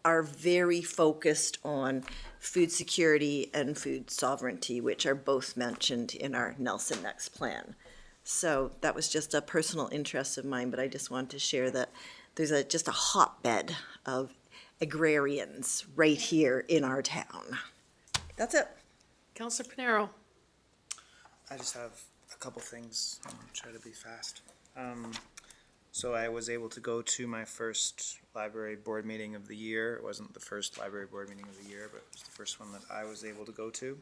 are very focused on food security and food sovereignty, which are both mentioned in our Nelson Next plan. So that was just a personal interest of mine, but I just wanted to share that there's just a hotbed of agrarians right here in our town. That's it. Councillor Pinero. I just have a couple things. I'll try to be fast. So I was able to go to my first library board meeting of the year. It wasn't the first library board meeting of the year, but it was the first one that I was able to go to.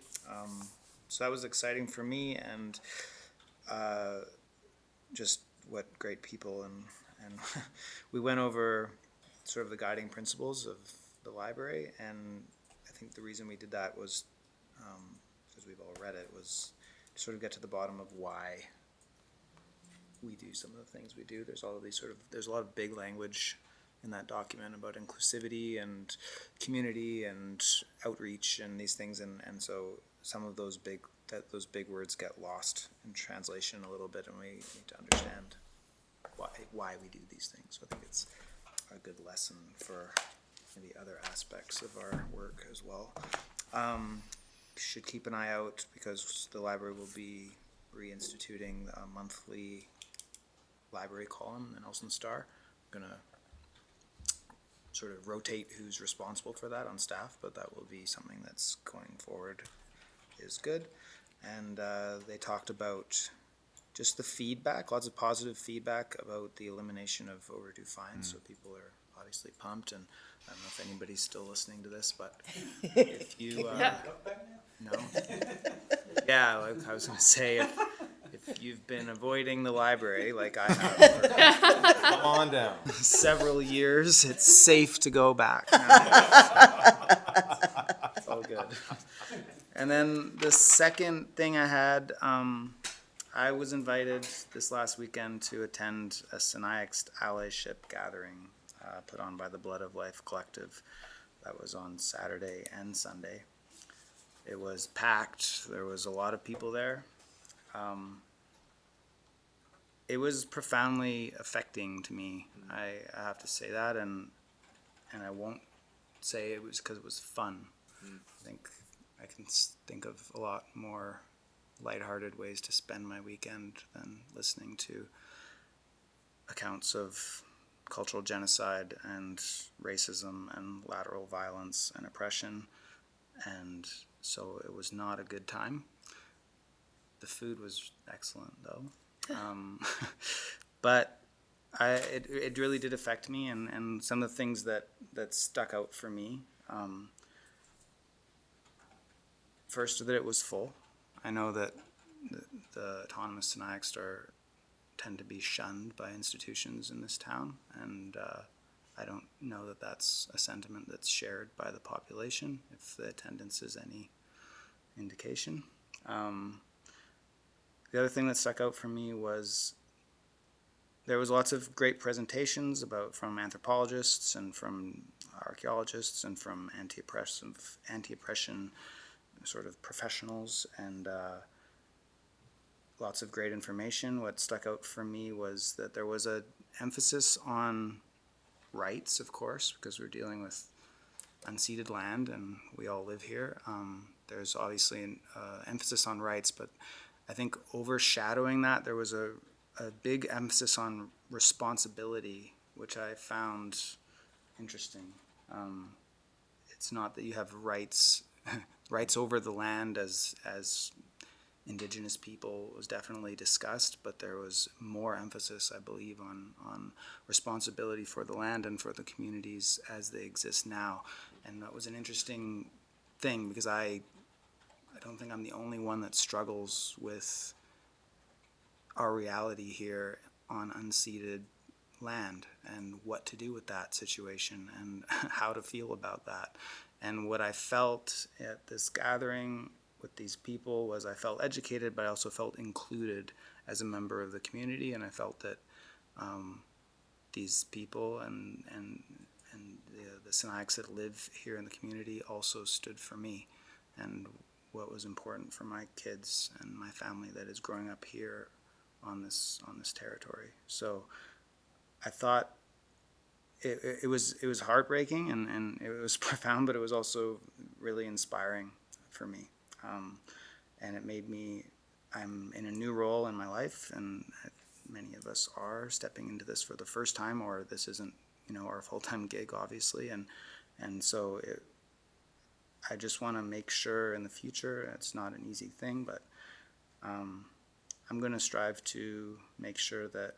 So that was exciting for me, and just what great people, and we went over sort of the guiding principles of the library, and I think the reason we did that was, because we've all read it, was to sort of get to the bottom of why we do some of the things we do. There's all of these there's a lot of big language in that document about inclusivity and community and outreach and these things, and so some of those big words get lost in translation a little bit, and we need to understand why we do these things. So I think it's a good lesson for maybe other aspects of our work as well. Should keep an eye out, because the library will be reinstituting a monthly library column in the Nelson Star. I'm gonna sort of rotate who's responsible for that on staff, but that will be something that's going forward is good. And they talked about just the feedback, lots of positive feedback about the elimination of overdue fines. So people are obviously pumped, and I don't know if anybody's still listening to this, but if you no, yeah, like I was gonna say, if you've been avoiding the library like I have Come on down. for several years, it's safe to go back. It's all good. And then the second thing I had, I was invited this last weekend to attend a Synaxed allyship gathering put on by the Blood of Life Collective. That was on Saturday and Sunday. It was packed. There was a lot of people there. It was profoundly affecting to me. I have to say that, and I won't say it was because it was fun. I think I can think of a lot more lighthearted ways to spend my weekend than listening to accounts of cultural genocide and racism and lateral violence and oppression. And so it was not a good time. The food was excellent, though. But it really did affect me, and some of the things that stuck out for me. First, that it was full. I know that the autonomous Synaxed tend to be shunned by institutions in this town, and I don't know that that's a sentiment that's shared by the population, if the attendance is any indication. The other thing that stuck out for me was there was lots of great presentations from anthropologists and from archaeologists and from anti-oppression sort of professionals, and lots of great information. What stuck out for me was that there was an emphasis on rights, of course, because we're dealing with unceded land and we all live here. There's obviously an emphasis on rights, but I think overshadowing that, there was a big emphasis on responsibility, which I found interesting. It's not that you have rights over the land as Indigenous people was definitely discussed, but there was more emphasis, I believe, on responsibility for the land and for the communities as they exist now. And that was an interesting thing, because I don't think I'm the only one that struggles with our reality here on unceded land and what to do with that situation and how to feel about that. And what I felt at this gathering with these people was I felt educated, but I also felt included as a member of the community, and I felt that these people and the Synaxed that live here in the community also stood for me and what was important for my kids and my family that is growing up here on this territory. So I thought it was heartbreaking and it was profound, but it was also really inspiring for me. And it made me I'm in a new role in my life, and many of us are stepping into this for the first time, or this isn't, our full-time gig, obviously, and so I just want to make sure in the future, it's not an easy thing, but I'm going to strive to make sure to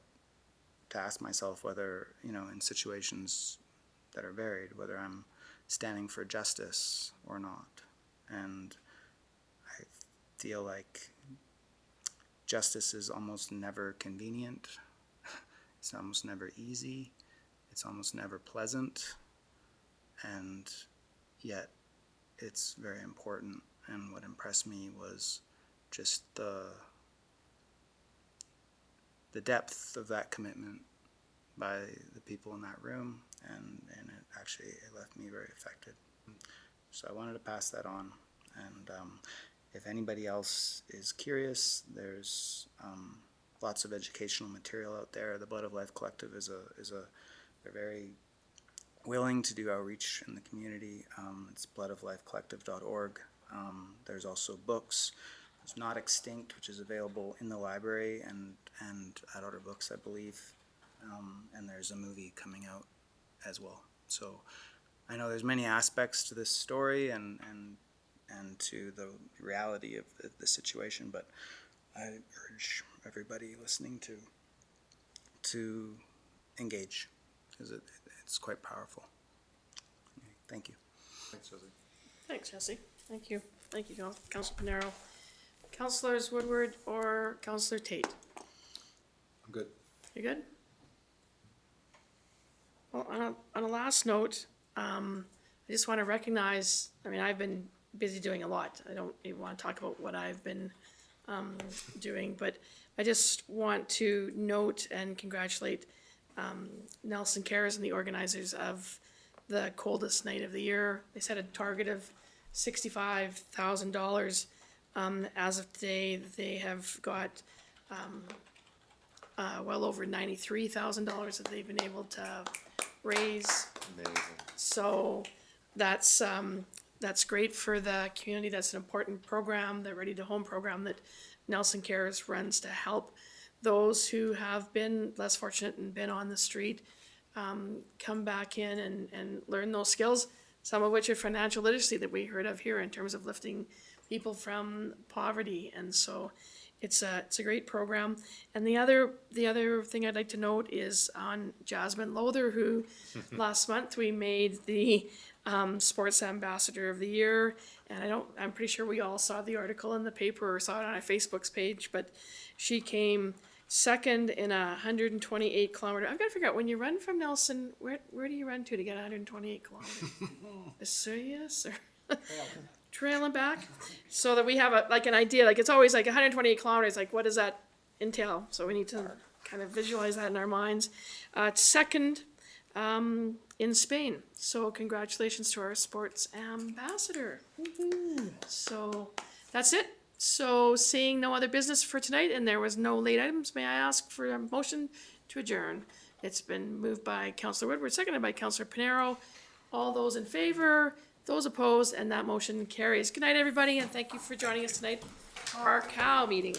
ask myself whether, in situations that are varied, whether I'm standing for justice or not. And I feel like justice is almost never convenient. It's almost never easy. It's almost never pleasant. And yet it's very important. And what impressed me was just the depth of that commitment by the people in that room, and it left me very affected. So I wanted to pass that on, and if anybody else is curious, there's lots of educational material out there. The Blood of Life Collective they're very willing to do outreach in the community. It's bloodoflifecollective.org. There's also books. There's Not Extinct, which is available in the library and at Outer Books, I believe. And there's a movie coming out as well. So I know there's many aspects to this story and to the reality of the situation, but I urge everybody listening to engage, because it's quite powerful. Thank you. Thanks, Jesse. Thanks, Jesse. Thank you. Thank you, Councillor Pinero. Councillors Woodward or Councillor Tate? I'm good. You good? Well, on a last note, I just want to recognize, I've been busy doing a lot. I don't even want to talk about what I've been doing, but I just want to note and congratulate Nelson Cares and the organizers of the coldest night of the year. They set a target of $65,000. As of today, they have got well over $93,000 that they've been able to raise. Amazing. So that's great for the community. That's an important program, the Ready to Home program that Nelson Cares runs to help those who have been less fortunate and been on the street come back in and learn those skills, some of which are financial literacy that we heard of here in terms of lifting people from poverty. And so it's a great program. And the other thing I'd like to note is on Jasmine Lowther, who last month we made the Sports Ambassador of the Year. And I'm pretty sure we all saw the article in the paper or saw it on our Facebook's page, but she came second in a 128 kilometer. I've got to figure out, when you run from Nelson, where do you run to get 128 kilometers? Serious or trailing back? So that we have an idea, it's always 128 kilometers, what does that entail? So we need to kind of visualize that in our minds. Second in Spain. So congratulations to our sports ambassador. So that's it. So seeing no other business for tonight, and there was no late items, may I ask for a motion to adjourn? It's been moved by Councillor Woodward, seconded by Councillor Pinero. All those in favor, those opposed, and that motion carries. Good night, everybody, and thank you for joining us tonight for our cow meeting.